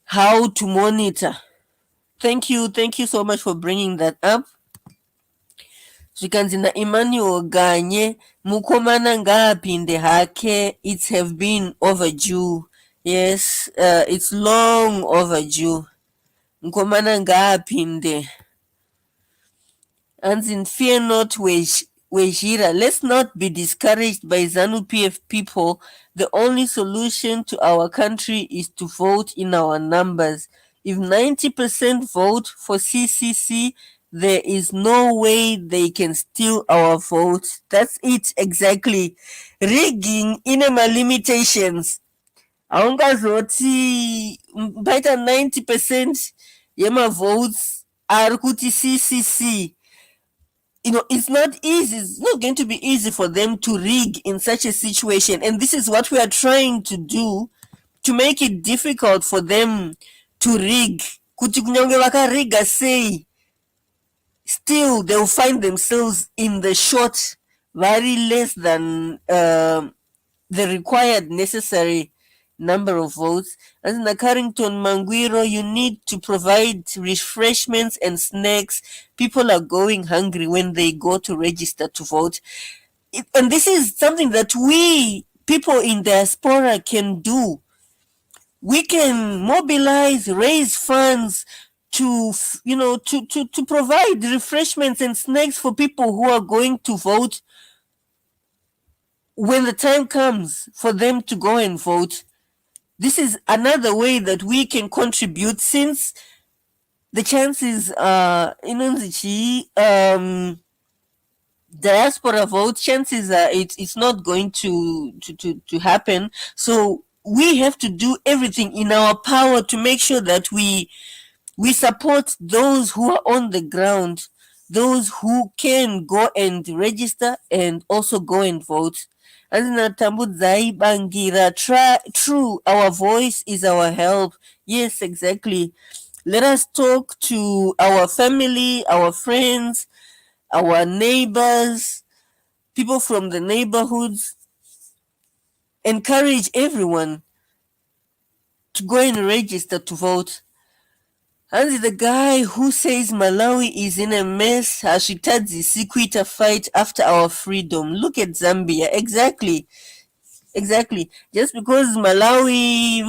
how to monitor. Thank you so much for bringing that up. Zvikanzi naEmmanuel Ganye, mukomana ngaapinde hake, it have been overdue. Yes, it's long overdue. Mukomana ngaapinde. And in fear not Wejira, let's not be discouraged by ZANU PF people. The only solution to our country is to vote in our numbers. If 90% vote for CCC, there is no way they can steal our vote. That's it, exactly. Rigging inema limitations. Aungazoti mpaita 90% yema votes are kuti CCC. It's not easy. It's not going to be easy for them to rig in such a situation. And this is what we are trying to do, to make it difficult for them to rig. Kuti kunyonge wakariga say, still they'll find themselves in the short, very less than the required necessary number of votes. As in the Carrington Mangwiro, you need to provide refreshments and snacks. People are going hungry when they go to register to vote. And this is something that we, people in diaspora, can do. We can mobilize, raise funds to provide refreshments and snacks for people who are going to vote when the time comes for them to go and vote. This is another way that we can contribute, since the chances are, diaspora vote, chances are it's not going to happen. So we have to do everything in our power to make sure that we support those who are on the ground, those who can go and register and also go and vote. True, our voice is our help. Yes, exactly. Let us talk to our family, our friends, our neighbors, people from the neighborhoods. Encourage everyone to go and register to vote. And the guy who says Malawi is in a mess, Hashitazi quit a fight after our freedom. Look at Zambia. Exactly. Just because Malawi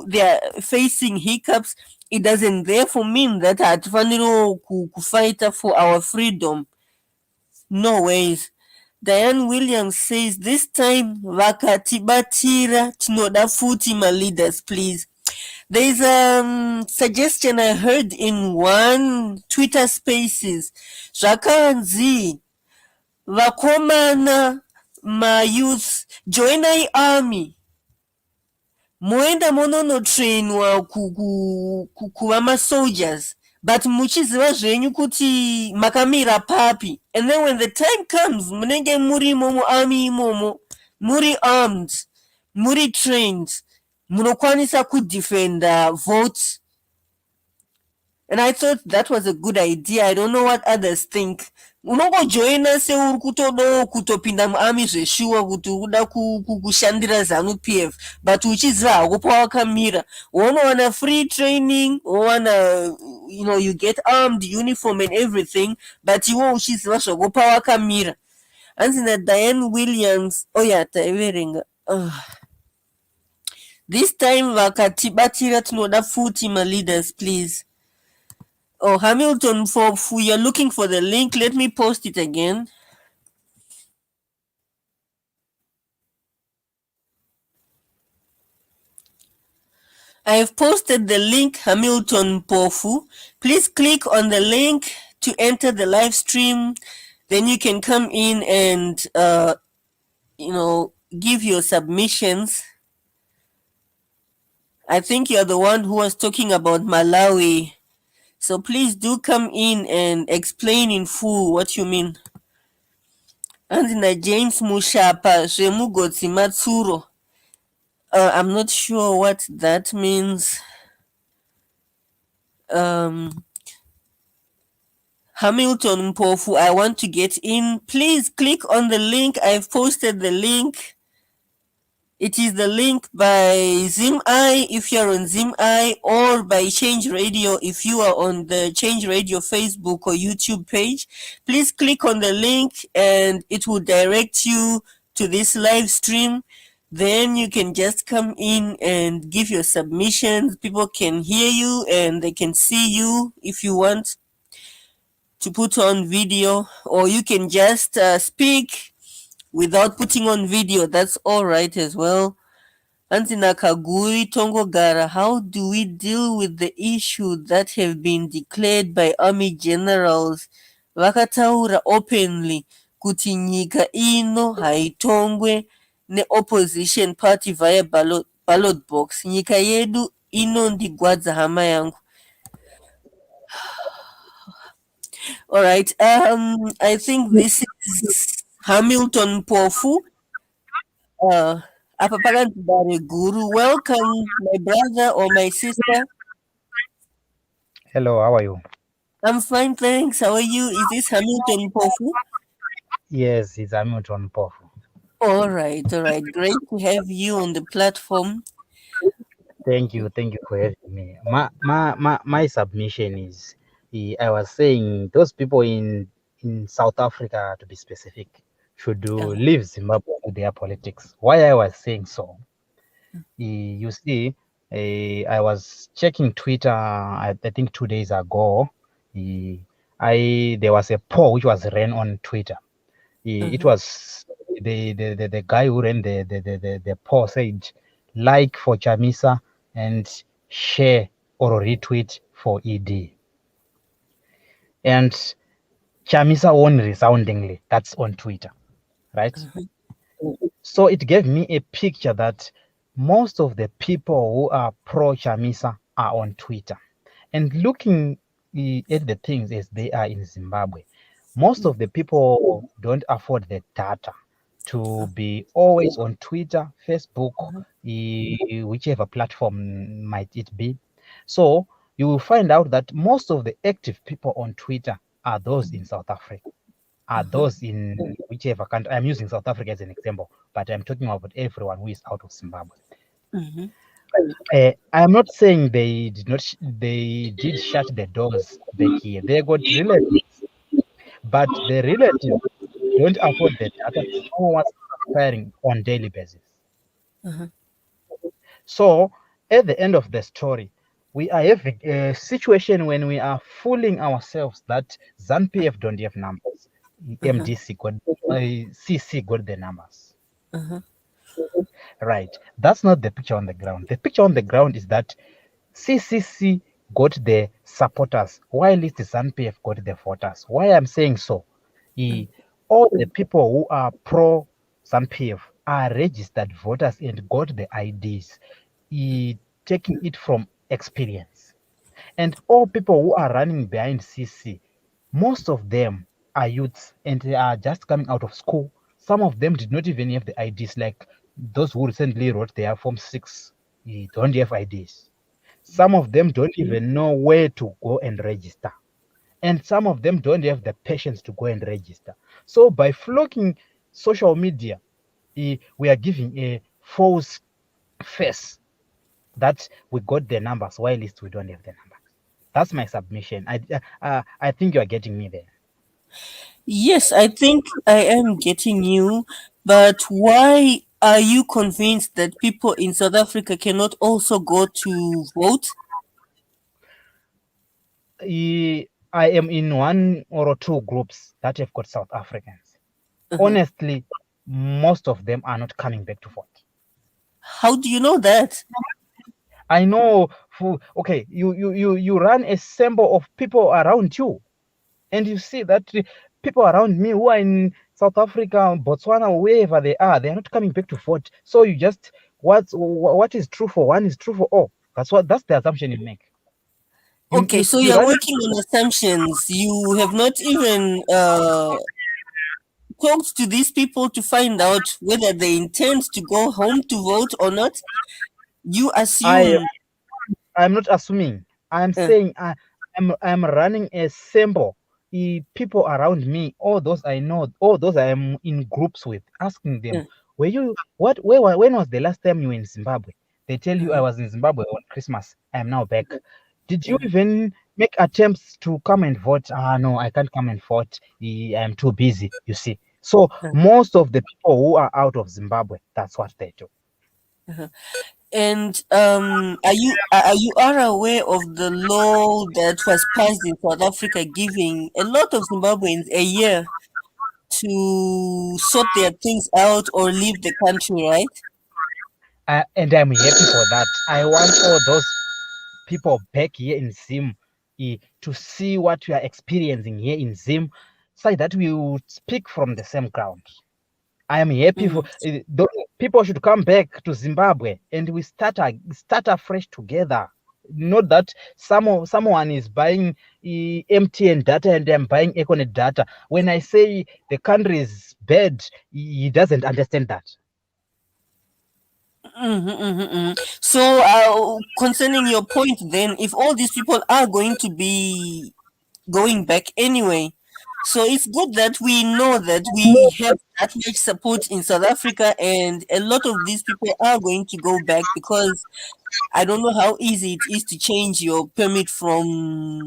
they are facing hiccups, it doesn't therefore mean that hatifaniro fight for our freedom. No ways. Diane Williams says, this time vakatibatira tinoda futi my leaders, please. There's a suggestion I heard in one Twitter Spaces. Zvakanzi vakomana ma youth join the army. Moenda monono trainwa kuva ma soldiers. But muchiziva zvenyu kuti makamira papi. And then when the time comes, munenge muri momo army momo, muri armed. muri trained munokwanisa kudefenda votes. And I thought that was a good idea. I don't know what others think. Unongojoina seuri kutodawo kutopinda muarmy zveshuwa kuti urikuda kushandira ZANU PF, but uchiziva hako pawakamira unowana free training, unowana you get armed, uniform and everything, but iwe uchiziva zvako pawakamira. Hanzi naDiane Williams taiverenga this time vakatibatira tinoda futi leaders, please. Hamilton Mpofu, you're looking for the link. Let me post it again. I have posted the link, Hamilton Mpofu. Please click on the link to enter the live stream. Then you can come in and, give your submissions. I think you're the one who was talking about Malawi. So please do come in and explain in full what you mean. And James Mushapa, Remugotsi Matsuro. I'm not sure what that means. Hamilton Mpofu, I want to get in. Please click on the link. I've posted the link. It is the link by ZimI if you're on ZimI, or by Change Radio if you are on the Change Radio Facebook or YouTube page. Please click on the link and it will direct you to this live stream. Then you can just come in and give your submissions. People can hear you and they can see you if you want to put on video, or you can just speak without putting on video. That's all right as well. Antina Kaguri Tongogara, how do we deal with the issue that have been declared by army generals vakataura openly kuti nyika ino haitongwe ne-opposition party via ballot box? Nyika yedu inondigwadza hama yangu. All right, I think this is Hamilton Mpofu. Guru, welcome, my brother or my sister. Hello, how are you? I'm fine, thanks. How are you? Is this Hamilton Mpofu? Yes, it's Hamilton Mpofu. All right. Great to have you on the platform. Thank you for having me. My submission is, I was saying those people in South Africa, to be specific, should leave Zimbabwe to their politics. Why I was saying so? You see, I was checking Twitter, I think 2 days ago. There was a poll which was ran on Twitter. It was the guy who ran the poll said, like for Chamisa and share or retweet for ED. And Chamisa won resoundingly. That's on Twitter, right? So it gave me a picture that most of the people who are pro-Chamisa are on Twitter. And looking at the things as they are in Zimbabwe, most of the people don't afford the data to be always on Twitter, Facebook, whichever platform might it be. So you will find out that most of the active people on Twitter are those in South Africa, are those in whichever country. I'm using South Africa as an example, but I'm talking about everyone who is out of Zimbabwe. I'm not saying they did shut the doors back here. They got relatives, but the relatives don't afford the data. Someone's expiring on daily basis. So at the end of the story, we are having a situation when we are fooling ourselves that ZANU-PF don't have numbers. MDC got, CC got the numbers. Right. That's not the picture on the ground. The picture on the ground is that CCC got the supporters, while the ZANU-PF got the voters. Why I'm saying so? All the people who are pro ZANU-PF are registered voters and got the IDs, taking it from experience. And all people who are running behind CC, most of them are youths and they are just coming out of school. Some of them did not even have the IDs, like those who recently wrote their Form 6 don't have IDs. Some of them don't even know where to go and register. And some of them don't have the patience to go and register. So by flocking social media, we are giving a false face that we got the numbers, while least we don't have the numbers. That's my submission. I think you are getting me there. Yes, I think I am getting you, but why are you convinced that people in South Africa cannot also go to vote? I am in one or two groups that have got South Africans. Honestly, most of them are not coming back to vote. How do you know that? I know. Okay, you run a sample of people around you, and you see that people around me who are in South Africa, Botswana, wherever they are not coming back to vote. So you just what is true for one is true for all. That's the assumption you make. Okay, so you you're run working on assumptions. You have not even talked to these people to find out whether they intend to go home to vote or not. You assume. I'm not assuming. I'm saying I'm running a sample. People around me, all those I know, all those I am in groups with, asking them, when was the last time you were in Zimbabwe? They tell you I was in Zimbabwe on Christmas. I am now back. Did you even make attempts to come and vote? No, I can't come and vote. I'm too busy, you see. So most of the people who are out of Zimbabwe, that's what they do. And are you aware of the law that was passed in South Africa, giving a lot of Zimbabweans a year to sort their things out or leave the country, right? And I'm happy for that. I want all those people back here in Zim to see what we are experiencing here in Zim, so that we will speak from the same ground. I am happy for people should come back to Zimbabwe and we start afresh together. Not that someone is buying MTN data and I'm buying Econet data. When I say the country is bad, he doesn't understand that. So, concerning your point, then, if all these people are going to be going back anyway, so it's good that we know that we have that much support in South Africa, and a lot of these people are going to go back, because I don't know how easy it is to change your permit from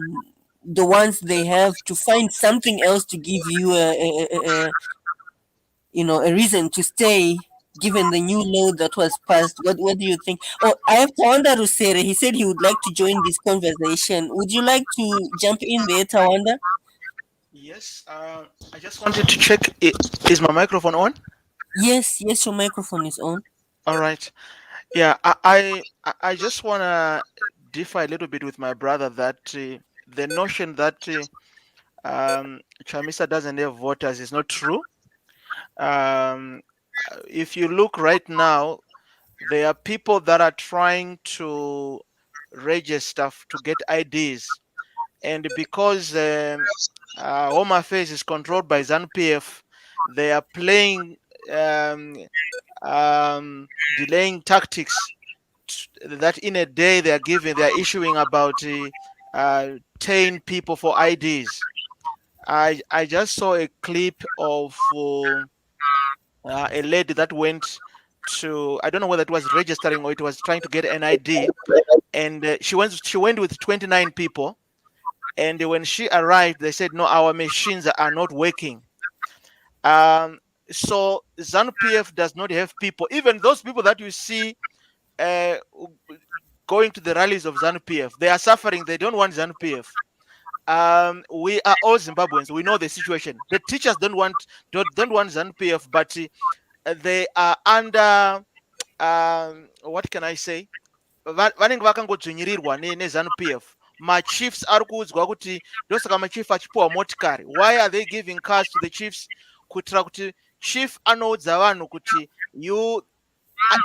the ones they have to find something else to give you a reason to stay, given the new law that was passed. What do you think? Oh, I have Tawanda Rusere. He said he would like to join this conversation. Would you like to jump in there, Tawanda? Yes, I just wanted to check, is my microphone on? Yes, your microphone is on. All right. Yeah, I just want to differ a little bit with my brother that the notion that Chamisa doesn't have voters is not true. If you look right now, there are people that are trying to register to get IDs, and because Home Affairs is controlled by ZANU-PF, they are playing delaying tactics that in a day they are issuing about 10 people for IDs. I just saw a clip of a lady that went to, I don't know whether it was registering or it was trying to get an ID, and she went with 29 people, and when she arrived they said, no, our machines are not working. So ZANU-PF does not have people. Even those people that you see going to the rallies of ZANU-PF, they are suffering. They don't want ZANU-PF. We are all Zimbabweans. We know the situation. The teachers don't want ZANU-PF, but they are under what can I say? Vanenge vakangodzvinyirirwa neZANU-PF. Machiefs ari kuudzwa kuti ndosaka machief achipiwa motikari. Why are they giving cars to the chiefs? Kuitira kuti chief anoudza vanhu kuti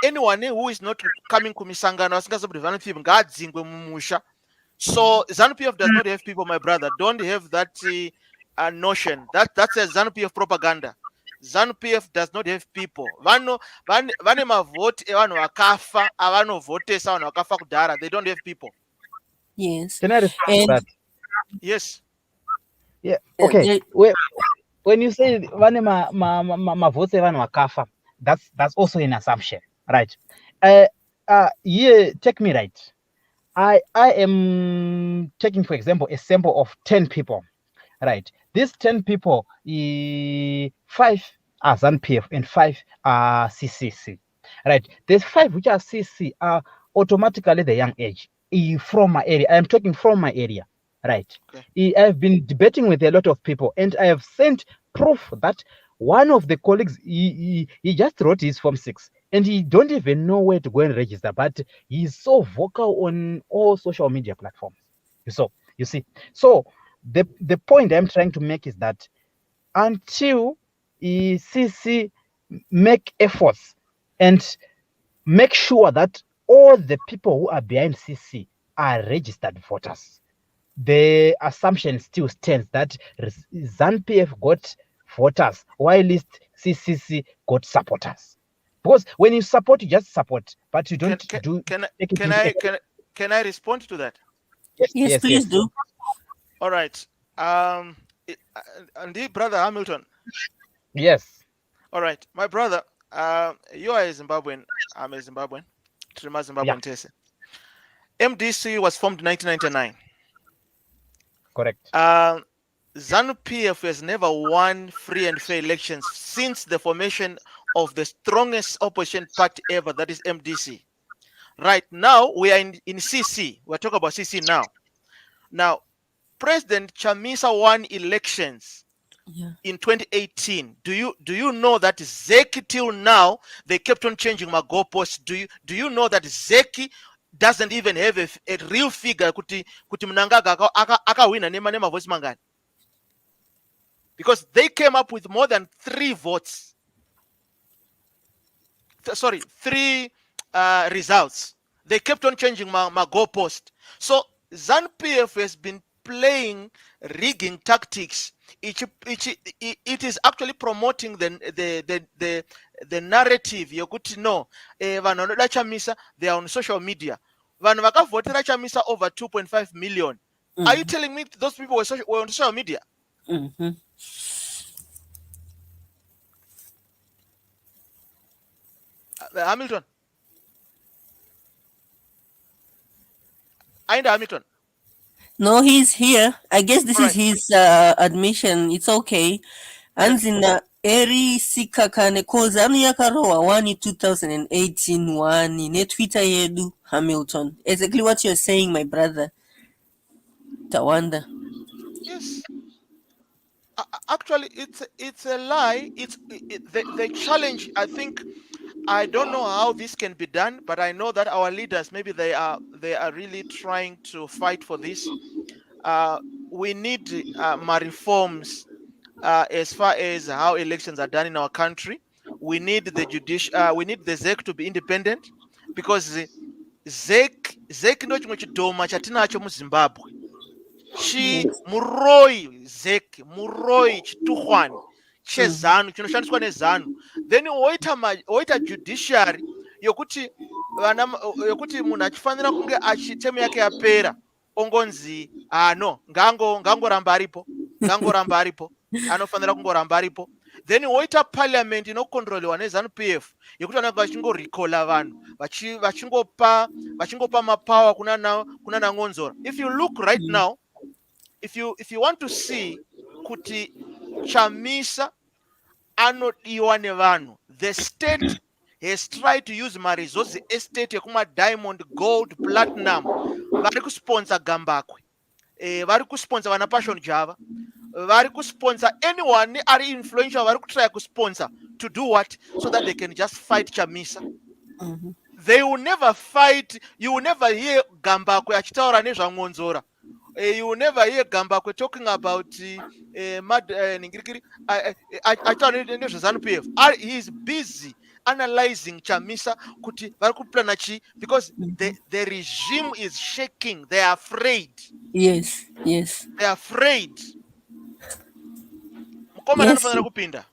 anyone who is not coming kumisangano asingazobudi ZANU-PF ngaadzingwe mumusha. So ZANU-PF does not have people, my brother. Don't have that notion. That's a ZANU-PF propaganda. ZANU PF does not have people. Vane mavhoti evanhu vakafa avanovhotesa vanhu vakafa kudhara. They don't have people. Yes. Can I respond to And that? Yes. Yeah. Okay. When you say vane mavhotsi evanhu vakafa, that's also an assumption, right? Yeah, take me right. I am taking, for example, a sample of 10 people, right? These 10 people, 5 are ZANU-PF and 5 are CCC, right? There's 5 which are CC are automatically the young age. From my area, I am talking from my area, right? Okay. I've been debating with a lot of people, and I have sent proof that one of the colleagues, he just wrote his Form 6, and he don't even know where to go and register, but he's so vocal on all social media platforms. You see. So the point I'm trying to make is that until CC make efforts and make sure that all the people who are behind CC are registered voters, the assumption still stands that ZANU-PF got voters, while CCC got supporters. Because when you support, you just support, but you don't do. Can I respond to that? Yes, please do. All right. And brother Hamilton. Yes. All right, my brother. You are a Zimbabwean. I'm a Zimbabwean. Trima Zimbabwean Tese. MDC was formed in 1999. Correct. ZANU-PF has never won free and fair elections since the formation of the strongest opposition party ever, that is MDC. Right now, we are in CC. We're talking about CC now. Now, President Chamisa won elections in 2018. Do you know that Zeki till now, they kept on changing my goalposts? Do you know that Zeki doesn't even have a real figure kuti Mnangagwa akawina nema voice mangani? Because they came up with more than 3 votes. Sorry, 3 results. They kept on changing my goalpost. So ZANU-PF has been playing rigging tactics. It is actually promoting the narrative yokuti no vanhu vanoda Chamisa, they are on social media. Vanhu vakavhotera Chamisa over 2.5 million. Are you telling me those people were on social media? Hamilton. Ainda Hamilton. No, he's here. I guess this is his admission. It's okay. Anzina eri sikakane koza anu yakarowa 1 2018 1 ne Twitter yedu Hamilton. Exactly what you're saying, my brother. Tawanda. Yes. Actually, it's a lie. The challenge. I think I don't know how this can be done, but I know that our leaders maybe they are really trying to fight for this. We need more reforms as far as how elections are done in our country. We need the we need the ZEC to be independent, because ZEC ndo chimwe chidhoma chatinacho muZimbabwe. Muroi ZEC, muroi chituhwani chezanu chinoshandiswa nezanu. Then oita judiciary yokuti munhu achifanira kunge achitemu yake yapera ongonzi no ngangoramba aripo anofanira kungoramba aripo. Then woita parliament inokontroliwa neZANU-PF yekuti vanenge vachingorecola vanhu vachingopa mapower kuna Nang'onzora. If you look right now, if you want to see kuti Chamisa anodiwa nevanhu, the state has tried to use marizozi estate yekuma diamond, gold, platinum. Vari kusponsor Gambakwe, vari kusponsor vana Passion Java, vari kusponsor anyone ari influential, vari kutry kusponsor to do what? So that they can just fight Chamisa. They will never fight. You will never hear Gambakwe achitaura nezvaNg'onzora. You will never hear Gambakwe talking about Ningirikiri. He is busy analyzing Chamisa kuti vari because the regime is shaking. They are afraid. Yes. They are afraid. Mukoma anofanira kupinda.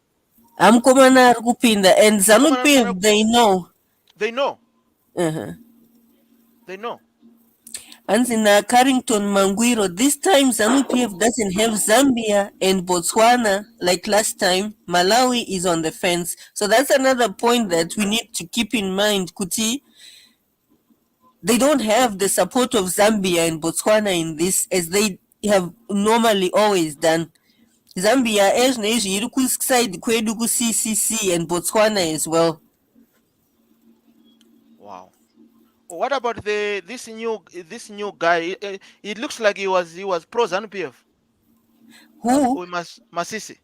Amkomana ari kupinda, and ZANU-PF, they know. They know. Uh-huh. They know. And in Carrington Mangwiro, this time ZANU-PF doesn't have Zambia and Botswana like last time. Malawi is on the fence. So that's another point that we need to keep in mind, Kuti. They don't have the support of Zambia and Botswana in this, as they have normally always done. Zambia is side kwedu ku CCC and Botswana as well. Wow. What about this new guy? It looks like he was pro ZANU-PF. Who? Masisi.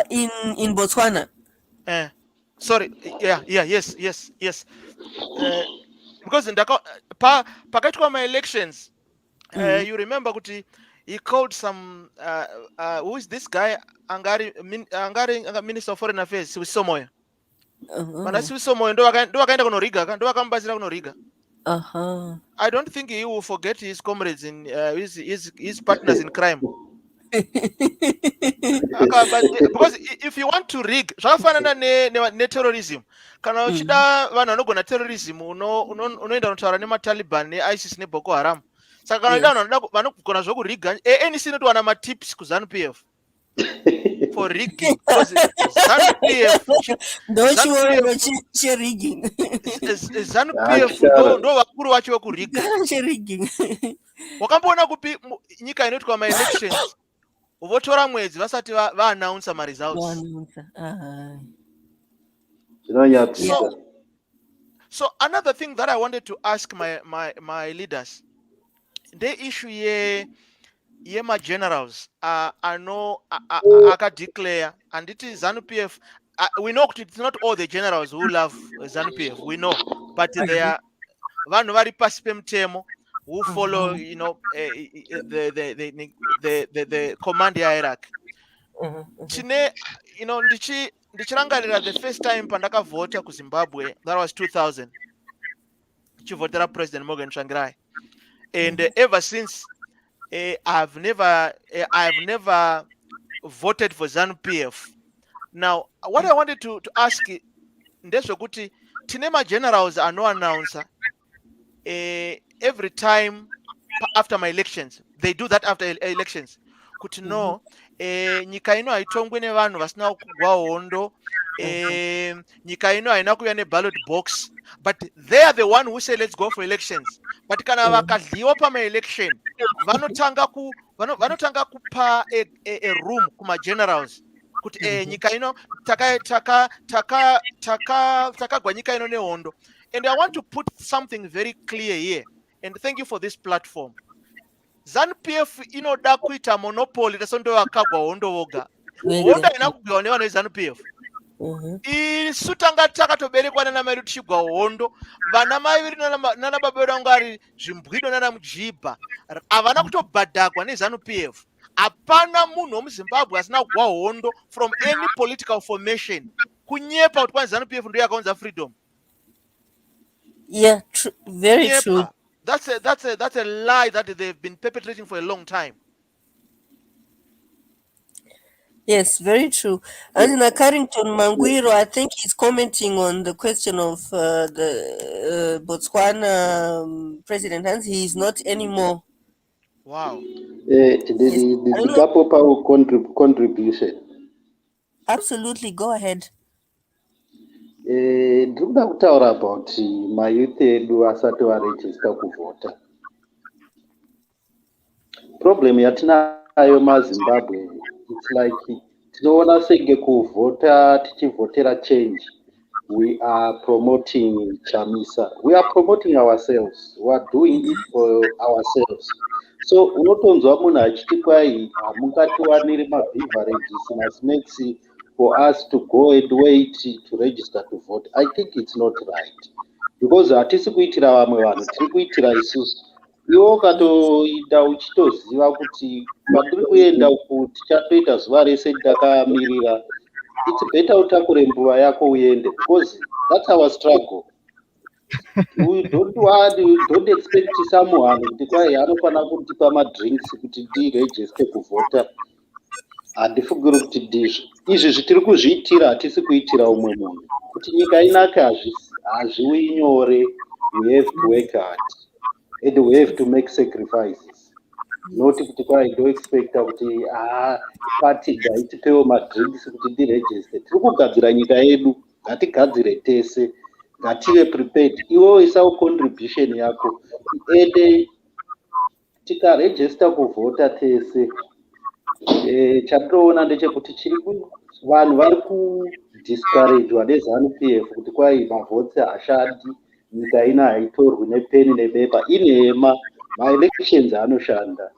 In Botswana. Sorry. Yes. Because in pakati kwa my elections, you remember kuti he called some who is this guy? Angari Minister of Foreign Affairs, Sibusiso Moyo. Mana Sibusiso Moyo ndo wakaenda kunoriga, ndo wakambatsira kunoriga. I don't think he will forget his comrades in his partners in crime. Because if you want to rig, zvakafanana ne terrorism. Kana uchida vanhu vanogona terrorism unoenda kutaura nemataliban neISIS neBoko Haram. Saka kana vanhu vanogona zvokuriga, ANC inotowana matips kuZANU-PF for rigging. Because ZANU-PF ndo vakuru vacho vokuriga. Wakamboona kupi nyika inoitwa ma-elections votora mwedzi vasati vaannounce ma-results. So another thing that I wanted to ask my leaders, the issue ye ma-generals declare, and it is ZANU-PF. We know it's not all the generals who love ZANU-PF, we know, but they are vanhu vari pasi pemutemo who follow, you know, the command hierarchy. Chine, you know, ndichirangarira the first time pandakavhota kuZimbabwe, that was 2000. Chivhotera President Morgan Tsvangirai, and ever since I've never voted for ZANU-PF. Now, what I wanted to ask ndezvokuti tine ma-generals ano-announcer every time after my elections. They do that after elections. Kuti no, nyika ino haitongwe nevanhu vasina kugwa hondo, nyika ino haina kuuya neballot box, but they are the one who say let's go for elections. But kana vakadliwa pama-election, vanotanga kupa a room kuma-generals kuti nyika ino takagwa nyika ino nehondo. And I want to put something very clear here, and thank you for this platform. ZANU-PF inoda kuita monopoly tasondo vakagwa hondo voga. Hondo haina kugwa nevanhu veZANU-PF. Isu tanga takatoberekwa nana mai vedu tichigwa hondo, vana mai vedu nana baba vedu vanga ari Zvimbwido nana Mujibha havana kutobhadhagwa neZANU-PF. Hapana munhu womuZimbabwe asina kugwa hondo from any political formation kunyepa kuti kwani ZANU-PF ndo yakaunza freedom. Yeah, very true. That's a lie that they've been perpetrating for a long time. Yes, very true. And in Carrington Mangwiro, I think he's commenting on the question of the Botswana president, and he is not anymore. Wow. The gap power contribution. Absolutely, go ahead. Ndikuda kutaura about mayouth edu asati varejista kuvhota. Problem yatinayo maZimbabwe, it's like tinoona senge kuvhota tichivhotera change. We are promoting Chamisa. We are promoting ourselves. We are doing it for ourselves. So unotonzwa munhu achiti kwai hamungatiwaniri mabeverages masnacks for us to go and wait to register to vote. I think it's not right, because hatisi kuitira vamwe vanhu, tiri kuitira isusu. Iwo ukatoita uchitoziva kuti kwandiri kuenda uku tichatoita zuva rese ndakamirira, it's better utakure mbuva yako uende, because that's our struggle. We don't expect someone kuti kwai anofana kutipa madrinks kuti ndiregister kuvhota. handifungiri kuti ndizvo izvi zvitiri kuzviitira hatisi kuitira umwe munhu kuti nyika inake hazviwi nyore. We have to work hard and we have to make sacrifices, not kuti kwai ndoexpecta kuti pati gaitipewo madrinks kuti ndiregister. Tiri kugadzira nyika yedu, ngatigadzire tese, ngative prepared. Iwewo isawo contribution yako ende tikaregister kuvhota tese. Chatinoona ndechekuti vanhu vari kudiscouragewa neZANU PF kuti kwai mavhotsi hashandi, nyika ina haitorwi nepeni nebepa. Inhema, maelections anoshanda.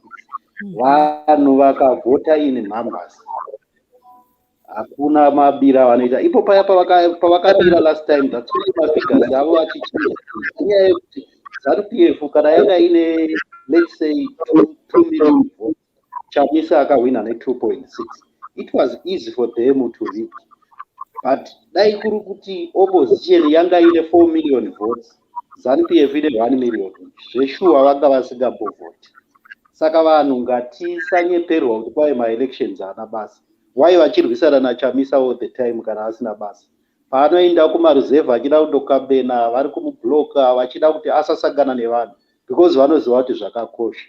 Vanhu vakavhota in numbers, hakuna mabira vanoita. Ipo paya pavakabira last time, that's why mafigures avo vachichinja. Inyaya yekuti ZANU PF kana yanga ine let's say 2 million votes, Chamisa akawina ne 2.6. It was easy for them to read. But dai kuri kuti opposition yanga ine 4 million votes, ZANU PF ine 1 million. Zveshuwa vanga vasingambovhoti. Saka vanhu ngatisanyeperwa kuti kwai maelections haana basa. Why vachirwisana naChamisa all the time kana asina basa? Paanoenda kumareserve achida kundokambena, vari kumubloka vachida kuti asasangana nevanhu because vanoziva kuti zvakakosha.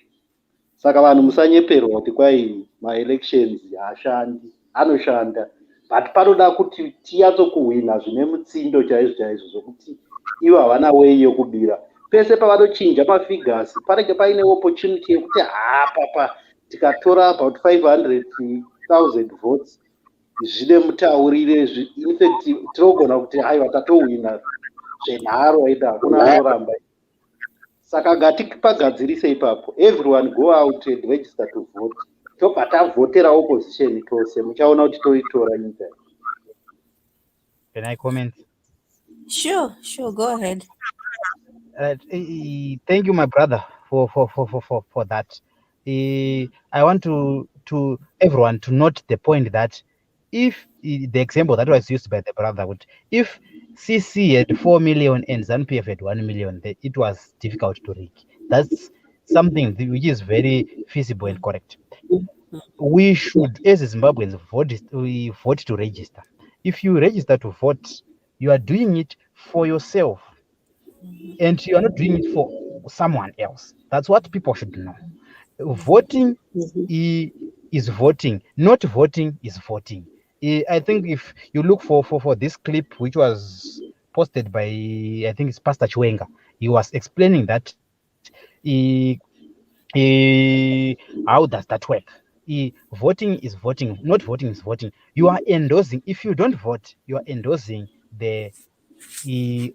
Saka vanhu musanyeperwa kuti kwai maelections haashandi, anoshanda. But panoda kuti tiyatsokuhwina zvine mutsindo chaizvo zvokuti ivo havana way yokubira. Pese pavanochinja mafigures panenge paine opportunity yekuti papa tikatora about 500,000 votes zvine mutaurire. In fact tinogona kuti aiwa tatohwina zvenharo aida hakuna anoramba. Saka ngatipagadzirise ipapo. Everyone go out and register to vote. Tobva tavhotera opposition tose, muchaona kuti toitora nyika. Can I comment? Sure, go ahead. Thank you, my brother, for that. I want to everyone to note the point that if the example that was used by the brother, if CC had 4 million and ZANU PF had 1 million, it was difficult to rig. That's something which is very feasible and correct. We should, as Zimbabweans, vote to register. If you register to vote, you are doing it for yourself, and you are not doing it for someone else. That's what people should know. Voting is voting, not voting is voting. I think if you look for this clip, which was posted by, I think it's Pastor Chwenga, he was explaining that how does that work? Voting is voting, not voting is voting. You are endorsing. If you don't vote, you are endorsing the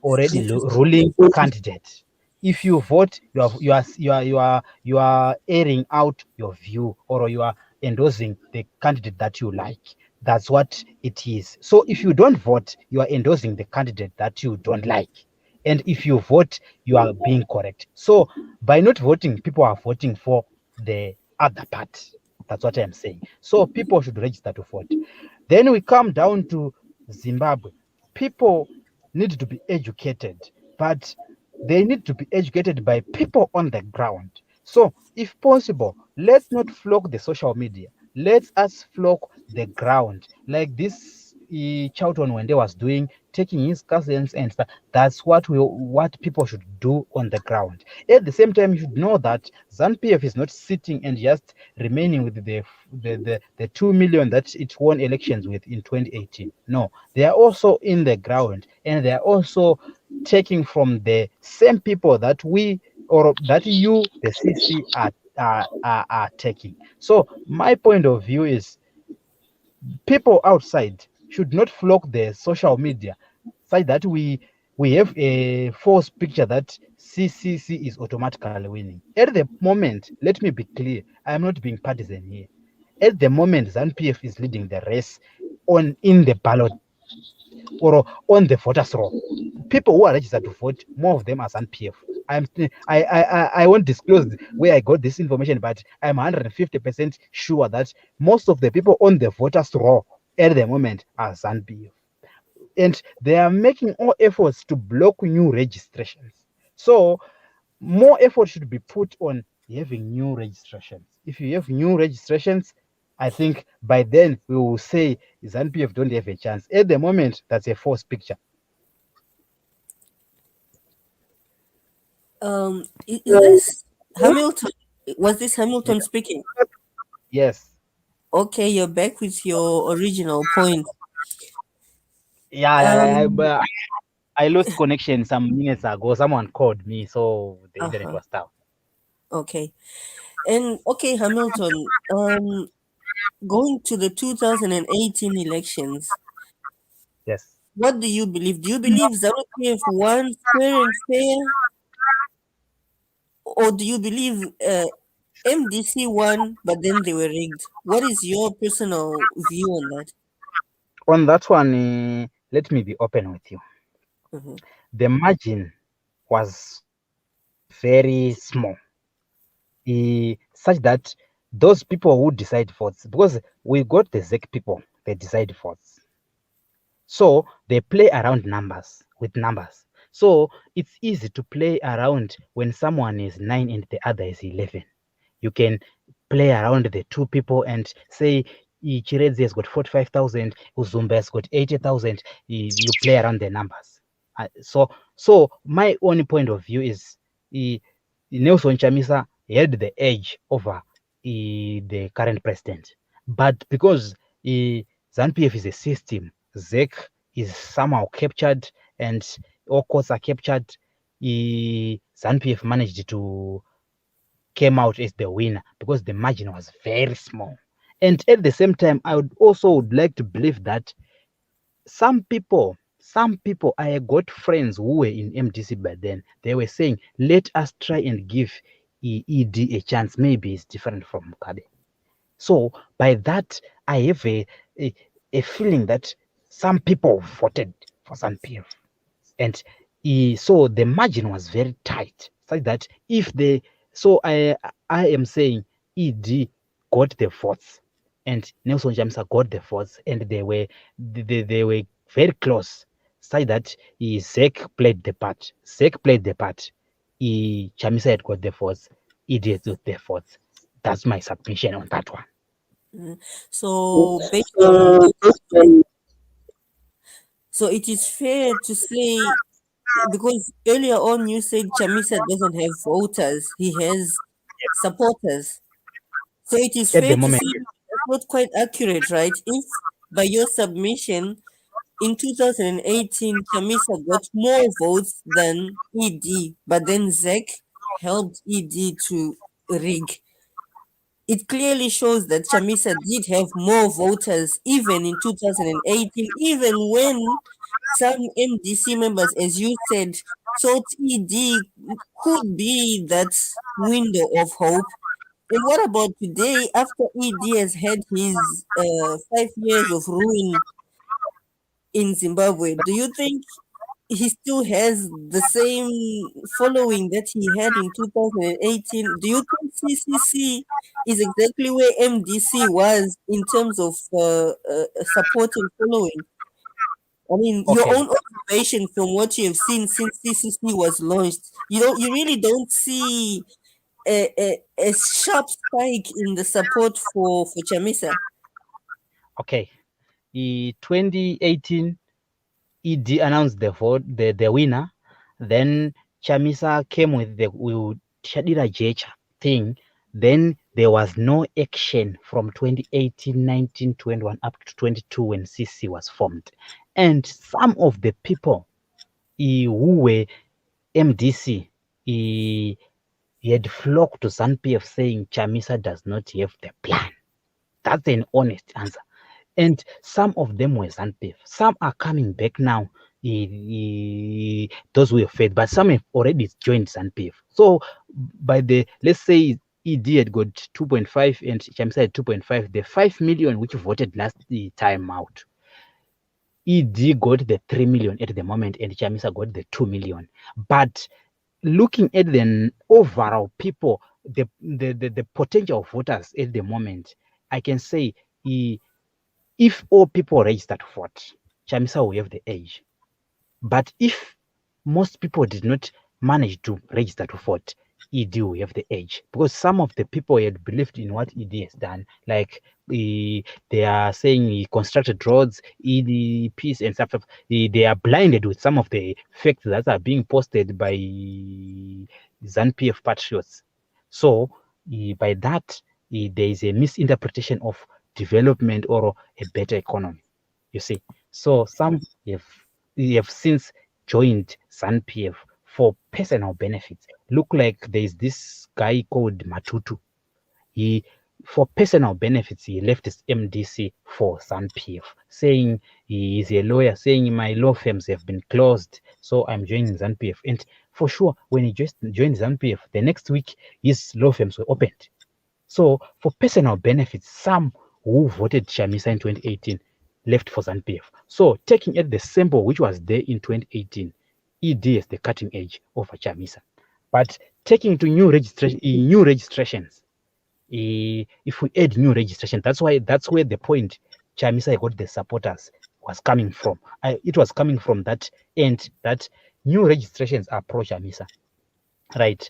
already ruling candidate. If you vote, you are airing out your view, or you are endorsing the candidate that you like. That's what it is. So if you don't vote, you are endorsing the candidate that you don't like. And if you vote, you are being correct. So by not voting, people are voting for the other part. That's what I'm saying. So people should register to vote. Then we come down to Zimbabwe. People need to be educated, but they need to be educated by people on the ground. So if possible, let's not flock the social media. Let us flock the ground, like this Charlton when they was doing, taking his cousins and stuff. That's what people should do on the ground. At the same time, you should know that ZANU PF is not sitting and just remaining with the 2 million that it won elections with in 2018. No, they are also in the ground, and they are also taking from the same people that we, or that you, the CC, are taking. So my point of view is people outside should not flock the social media, such that we have a false picture that CCC is automatically winning. At the moment, let me be clear, I am not being partisan here. At the moment, ZANU PF is leading the race in the ballot or on the voters roll. People who are registered to vote, more of them are ZANU PF. I won't disclose where I got this information, but I'm 150% sure that most of the people on the voters roll at the moment are ZANU PF. And they are making all efforts to block new registrations. So more effort should be put on having new registrations. If you have new registrations, I think by then we will say ZANU-PF don't have a chance. At the moment, that's a false picture. Is this Hamilton? Was this Hamilton speaking? Yes. Okay, you're back with your original point. Yeah, Um, but I lost connection some minutes ago. Someone called me, so the internet uh-huh. was down. Okay. And okay, Hamilton, going to the 2018 elections, Yes. what do you believe? Do you believe ZANU-PF won fair and fair? Or do you believe MDC won, but then they were rigged? What is your personal view on that? On that one, let me be open with you. Mm-hmm. The margin was very small, such that those people who decide votes, because we got the ZEC people, they decide votes. So they play around numbers with numbers. So it's easy to play around when someone is 9 and the other is 11. You can play around the two people and say Chiredzi has got 45,000, Uzumba has got 80,000. You play around the numbers. So my only point of view is Nelson Chamisa had the edge over the current president. But because ZANU-PF is a system, ZEC is somehow captured and all courts are captured, ZANU-PF managed to came out as the winner because the margin was very small. And at the same time, I would like to believe that some people, I got friends who were in MDC by then. They were saying, let us try and give ED a chance. Maybe it's different from Mugabe. So by that, I have a feeling that some people voted for ZANU-PF. And so the margin was very tight, such that if they, so I am saying ED got the votes and Nelson Chamisa got the votes, and they were very close, such that ZEC played the part. ZEC played the part. Chamisa had got the votes. ED had got the votes. That's my submission on that one. Mm. So based on so it is fair to say, because earlier on you said Chamisa doesn't have voters, he has supporters. So it is At the fair to moment, say that's not quite accurate, right? If by your submission in 2018 Chamisa got more votes than ED, but then ZEC helped ED to rig. It clearly shows that Chamisa did have more voters even in 2018, even when some MDC members, as you said, thought ED could be that window of hope. And what about today, after ED has had his 5 years of ruin in Zimbabwe? Do you think he still has the same following that he had in 2018? Do you think CCC is exactly where MDC was in terms of support and following? I mean, your okay. own observation from what you have seen since CCC was launched, you really don't see a sharp spike in the support for Chamisa. Okay. 2018, ED announced the winner. Then Chamisa came with the Shadira Jecha thing. Then there was no action from 2018, 19, 21 up to 22 when CC was formed. And some of the people who were MDC had flocked to ZANU-PF saying Chamisa does not have the plan. That's an honest answer. And some of them were ZANU-PF. Some are coming back now, those who have failed, but some have already joined ZANU-PF. So by let's say ED had got 2.5 and Chamisa had 2.5, the 5 million which voted last time out, ED got the 3 million at the moment and Chamisa got the 2 million. But looking at the overall people, the potential voters at the moment, I can say if all people register to vote, Chamisa will have the edge. But if most people did not manage to register to vote, ED will have the edge, because some of the people had believed in what ED has done, like they are saying he constructed roads, ED peace and stuff. They are blinded with some of the facts that are being posted by ZANU-PF patriots. So by that, there is a misinterpretation of development or a better economy. You see, so some have since joined ZANU-PF for personal benefits. Look like there is this guy called Matutu. He, for personal benefits, he left his MDC for ZANU-PF, saying he is a lawyer, saying my law firms have been closed, so I'm joining ZANU-PF. And for sure, when he just joined ZANU-PF, the next week his law firms were opened. So for personal benefits, some who voted Chamisa in 2018 left for ZANU-PF. So taking at the sample which was there in 2018, ED is the cutting edge of Chamisa. But taking to new registrations, if we add new registration, that's where the point Chamisa got the supporters was coming from. It was coming from that end, that new registrations are pro Chamisa, right?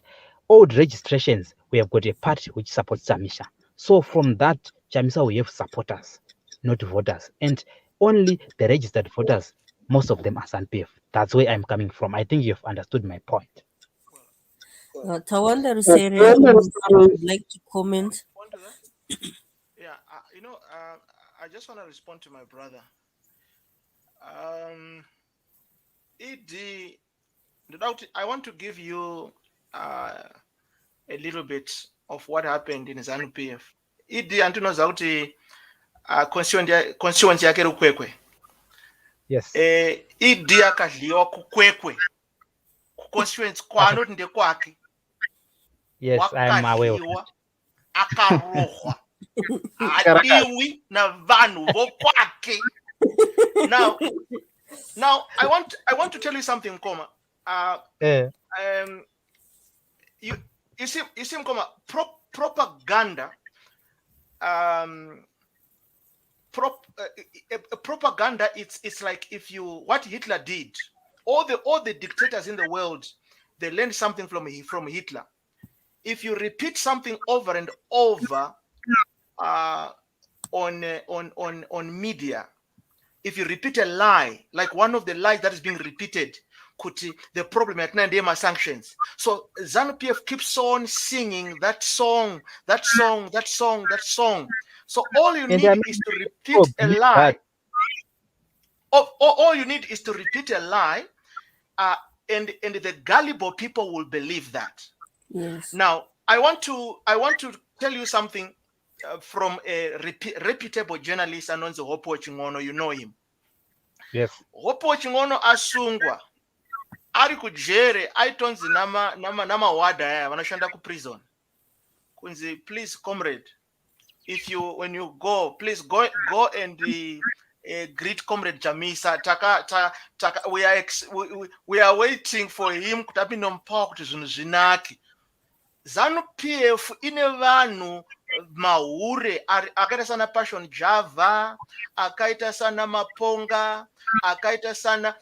Old registrations, we have got a party which supports Chamisa. So from that, Chamisa we have supporters, not voters, and only the registered voters, most of them are ZANU-PF. That's where I'm coming from. I think you've understood my point. Tawanda Rusere would like to comment. Yeah, I just want to respond to my brother. ED, I want to give you a little bit of what happened in ZANU-PF. ED antinoza kuti constituency yake Rukwekwe. Yes. ED akadliwa kukwekwe. Constituency kwanoti ndekwake. Yes, I'm aware of it. Akarohwa. Adiwi na vanhu vokwake. Now I want to tell you something, Mkoma. You see, Mkoma, propaganda. Propaganda. It's like what Hitler did. All the dictators in the world, they learned something from Hitler. If you repeat something over and over on media, if you repeat a lie, like one of the lies that is being repeated, the problem at Nandema sanctions. So ZANU-PF keeps on singing that song. So all you need is to repeat a lie. All you need is to repeat a lie, and the gullible people will believe that. Yes. Now, I want to tell you something from a reputable journalist, Anonzo Hopo Chingono. You know him. Yes. Hopo Chingono asungwa. Ari kujere aitonzi nama wada ya wanashanda ku prison. Kunzi, please, comrade, when you go, please go and greet comrade Chamisa. Taka we are waiting for him kutapi nompa kuti zvinhu zvinaki. ZANU-PF ine vanhu mahure akaita sana Passion Java, akaita sana Maponga, akaita sana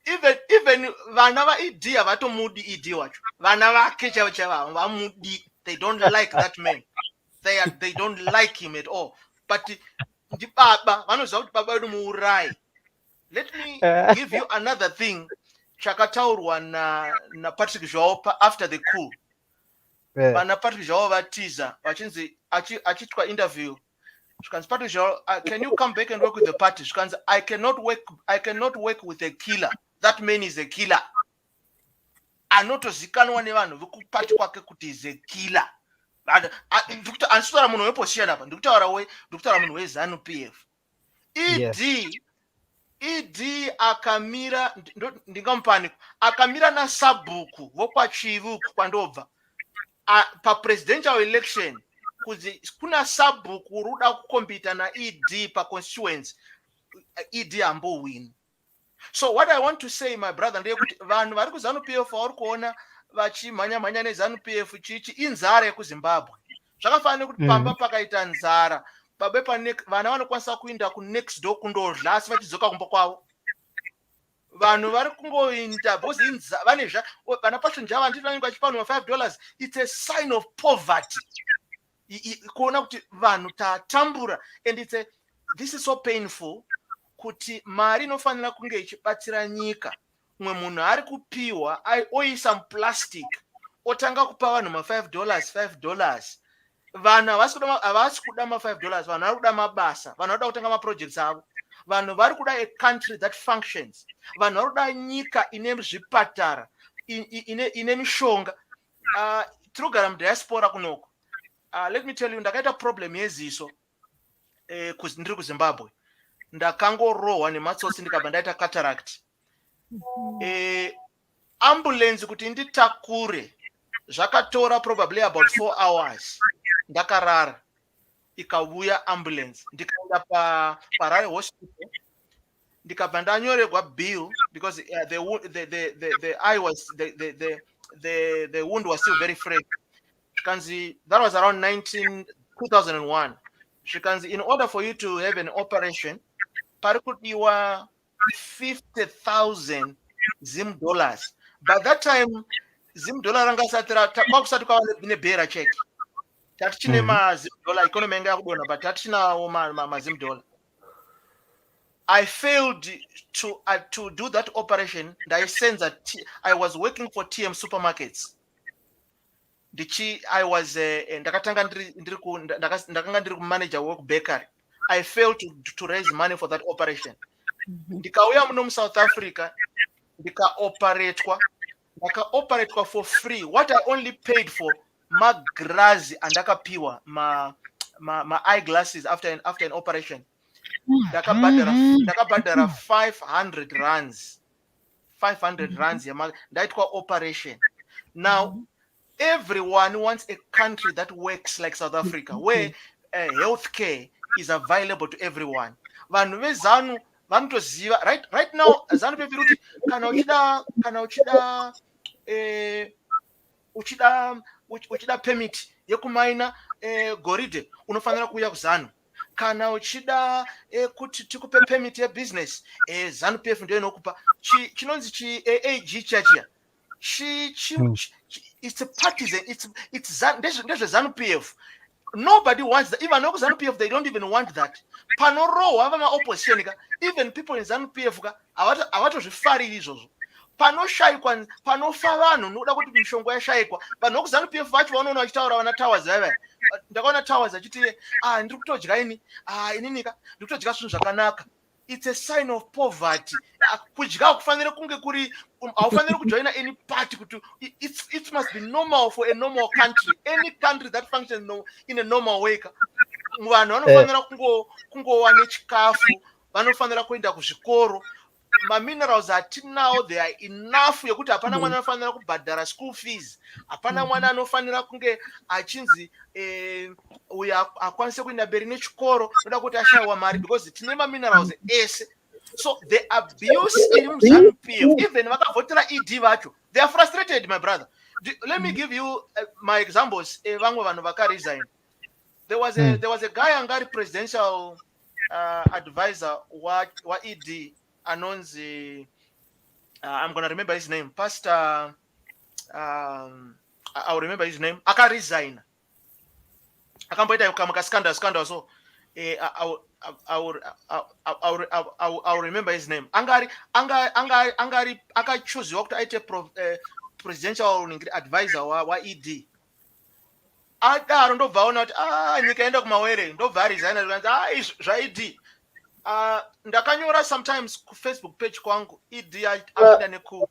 even vana va ED avatomudi ED wacho. Vana vake chavo vamudi. They don't like that man. They don't like him at all. But baba vanoziva kuti baba vedu muurai. Let me give you another thing chakataurwa na Patrick Joao after the coup. Vana Patrick Joao vatiza vachinzi achitwa interview. Patrick Joao, can you come back and work with the party? I cannot work with a killer. That man is a killer. Anotozikanwa nevanhu vekupati kwake kuti is a killer. Anditaura munhu weposition apa, ndikutaura munhu weZANU-PF. ED akamira ndingamupani akamira naSabhuku vokwachivuku kwandobva papresidential election kuzi kuna Sabhuku ruda kukompita na ED pa constituency, ED ambo win. So what I want to say, my brother, ndekuti vanhu vari kuZANU-PF vari kuona vachimhanya neZANU-PF chichi inzara yekuZimbabwe. Zvakafanira kuti pamba pakaita nzara, vana vanokwanisa kuinda ku next door kundodla asi vachidzoka kumba kwavo. vanhu vari kungoinda because vane vana pacho njava ndinange vachipanwa $5. It's a sign of poverty kuona kuti vanhu tatambura, and this is so painful kuti mari inofanira kunge ichibatsira nyika. Mwe munhu ari kupiwa oisa muplastic otanga kupa vanhu $5. Vanhu havasi kuda $5, vanhu vari kuda mabasa, vanhu vari kuda kutanga maprojects avo, vanhu vari kuda a country that functions, vanhu vari kuda nyika ine zvipatara, ine mishonga. Tirogara mudiaspora kunoko. Let me tell you, ndakaita problem yeziso ndiri kuZimbabwe. Ndakangorohwa nematsotsi ndikabva ndaita cataract. Ambulance kuti nditakure zvakatora probably about 4 hours. Ndakarara, ikauya ambulance, ndikaenda paRare hospital, ndikabva ndanyorerwa bill because the eye was the wound was still very fresh. That was around 2001. In order for you to have an operation, parikudiwa 50,000 Zim dollars. By that time, Zim dollar rangasatira kwakusati kwawane nebera check. Tatichine ma Zim dollar economy yanga yakudona, but tatichinawo ma Zim dollar. I failed to do that operation. I was working for TM supermarkets. I was ndakanga ndiri manager work bakery. I failed to raise money for that operation. Ndikauya muno mu South Africa, ndikaoperatwa for free. What I only paid for magrazi andakapiwa ma eyeglasses after an operation. Ndakabhadhara 500 rands. 500 rands ndaitwa operation. Now everyone wants a country that works like South Africa, where healthcare is available to everyone. Vanhu veZANU vanotoziva right now. ZANU peviruti kana uchida permit yekumaina goridhe unofanira kuuya kuZANU. Kana uchida kuti tikupe permit yebusiness, ZANU PF ndio inokupa. Chinonzi AG chachiya. It's a partisan. It's ZANU PF. Nobody wants that. Even ZANU PF, they don't even want that. Panoro hava ma opposition ka. Even people in ZANU PF ka awato zvifari izvozvo. Panoshaikwa, panofa vanhu noda kuti mishongo yashaikwa. Vanhu kuZANU PF vacho vanoona vachitaura vana towers vava. Ndakaona towers achiti ndiri kutodya ini ininika ndiri kutodya zvinhu zvakanaka. It's a sign of poverty. Kudya kufanire kunge kuri haufaniri kujoina any party kuti it must be normal for a normal country. Any country that functions in a normal way. Vanhu vanofanira kungowane chikafu, vanofanira kuenda kuzvikoro. Minerals atinawo, they are enough yekuti hapana mwana anofanira kubhadhara school fees. Hapana mwana anofanira kunge achinzi uya akwanise kuenda mberi nechikoro noda kuti ashayiwa mari, because tine minerals ese. So the abuse iri muZANU PF, even vakavhotera ED vacho, they are frustrated, my brother. Let me give you my examples. Vamwe vanhu vakaresign. There was a guy angari presidential advisor wa ED anonzi I'm gonna remember his name, Pastor I'll remember his name. Akaresign. Akamboita kama scandal so I'll remember his name. Angari akachoose kuti aite presidential advisor wa ED. Adaro ndobva ona kuti nyika enda kumawere, ndobva aresign zvanzi zvaED. Ndakanyora sometimes ku Facebook page kwangu ED apinda neku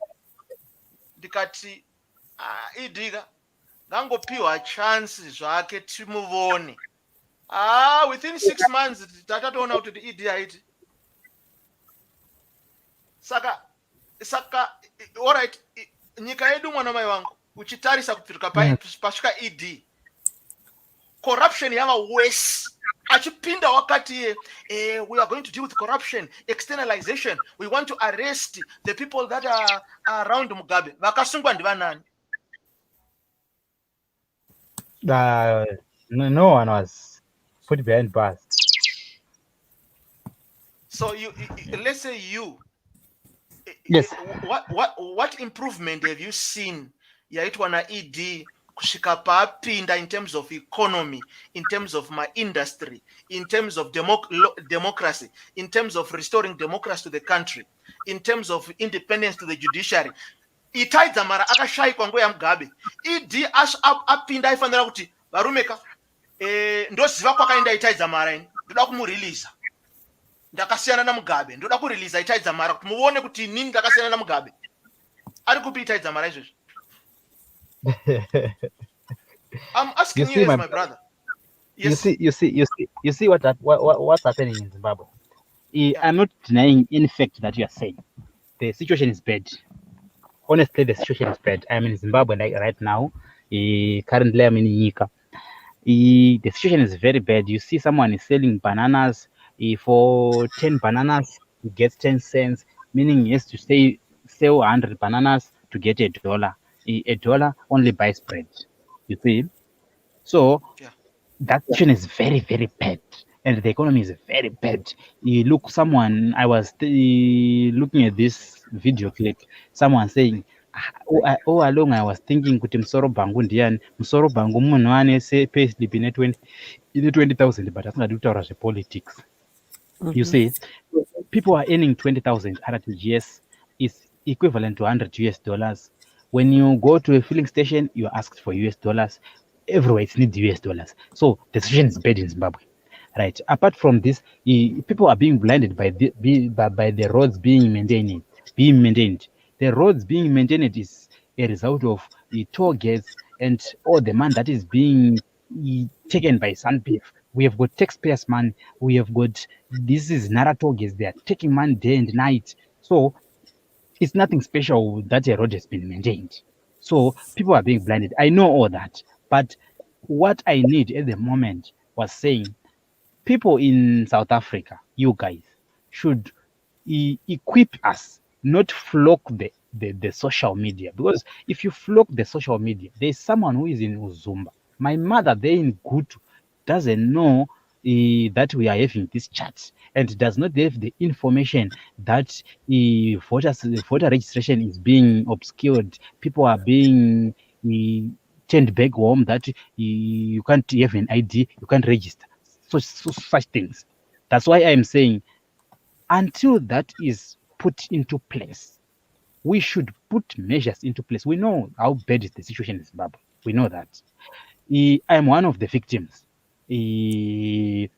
ndikati ED ngangopiwa chance zvake timuvone. Within 6 months tatatoona kuti ED aiti. Saka all right, nyika yedu mwana mai wangu uchitarisa kupfirika pasvika ED, corruption yava worse. Achipinda wakati we are going to deal with corruption, externalization, we want to arrest the people that are around Mugabe. Vakasungwa ndivanani? No one was put behind bars. So let's say Yes. What improvement have you seen yaitwa na ED kusvika paapinda in terms of economy, in terms of my industry, in terms of democracy, in terms of restoring democracy to the country, in terms of independence to the judiciary? Itaidza mara akashayikwa nguva yaMugabe. ED apinda aifanira kuti varumeka ndoziva kwakaenda itaidza mara ini ndoda kumureleasa, ndakasiyana naMugabe, ndoda kureleasa itaidza mara kuti muone kuti inini ndakasiyana naMugabe. Ari kupi itaidza mara izvezvi? I'm asking you as my brother. Yes. You see what's happening in Zimbabwe. I'm not denying any fact that you are saying. The situation is bad. Honestly, the situation is bad. I'm in Zimbabwe right now. Currently, I'm in Nyika. The situation is very bad. You see someone is selling bananas. For 10 bananas, he gets 10 cents, meaning he has to sell 100 bananas to get $1. $1 only buys bread. You see? So that situation is very, very bad. And the economy is very bad. Look, I was looking at this video clip, someone saying, all along I was thinking kuti musoro bhangu ndiani. Musoro bhangu munhu ane payslip ine 20,000 but asingadi kutaura zvepolitics. You see, people are earning 20,000 RTGS is equivalent to $100. When you go to a filling station, you are asked for $. Everywhere it's need $. So the situation is bad in Zimbabwe. Right. Apart from this, people are being blinded by the roads being maintained. The roads being maintained is a result of the toll gates and all the money that is being taken by SANPF. We have got taxpayers' money. We have got, this is Nara toll gates. They are taking money day and night. So it's nothing special that a road has been maintained. So people are being blinded. I know all that. But what I need at the moment was saying, people in South Africa, you guys, should equip us, not flock the social media. Because if you flock the social media, there's someone who is in Uzumba. My mother there in Gutu doesn't know that we are having this chat and does not have the information that voter registration is being obscured. People are being turned back home, that you can't have an ID, you can't register. Such things. That's why I'm saying, until that is put into place, we should put measures into place. We know how bad is the situation in Zimbabwe. We know that. I'm one of the victims. I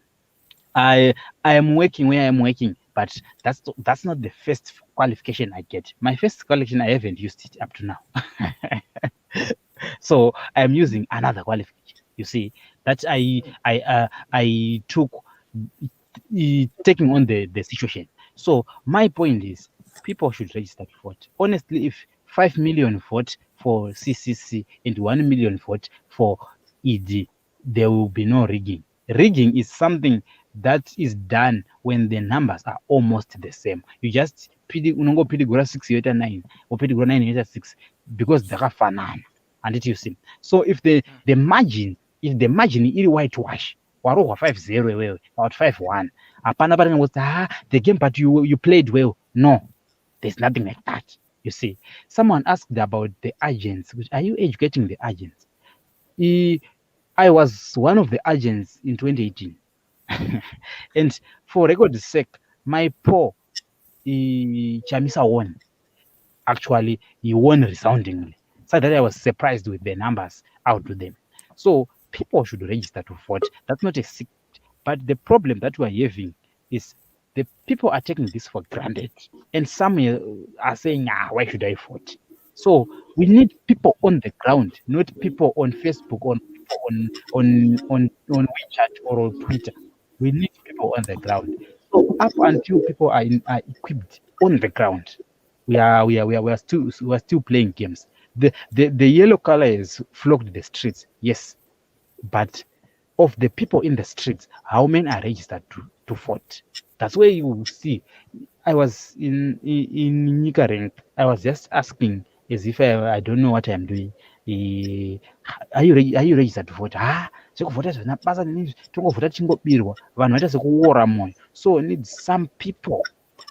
am working where I am working, but that's not the first qualification I get. My first qualification, I haven't used it up to now. So I'm using another qualification. You see, that I took taking on the situation. So my point is, people should register to vote. Honestly, if 5 million vote for CCC and 1 million vote for ED, there will be no rigging. Rigging is something that is done when the numbers are almost the same. You just unongo pidigura 6 yoita 9 or pidigura 9 yoita 6 because dzakafanana. And it you see. So if the margin is whitewash, warohwa 5-0 wewe, about 5-1. Apana pari ngoti the game but you played well. No. There's nothing like that. You see. Someone asked about the agents. Are you educating the agents? I was one of the agents in 2018. And for record's sake, my poor Chamisa won. Actually, he won resoundingly. So that I was surprised with the numbers out to them. So people should register to vote. That's not a secret. But the problem that we're having is the people are taking this for granted. And some are saying, why should I vote? So we need people on the ground, not people on Facebook, on WeChat or on Twitter. We need people on the ground. So up until people are equipped on the ground, we are still playing games. The yellow color is flocked the streets, yes, but of the people in the streets, how many are registered to vote? That's where you will see. I was in Nika. I was just asking as if I don't know what I'm doing. Are you registered to vote? Sekuvhota zvinapasa tongovhota tichingobirwa vanhu vaita sekuora moyo. So need some people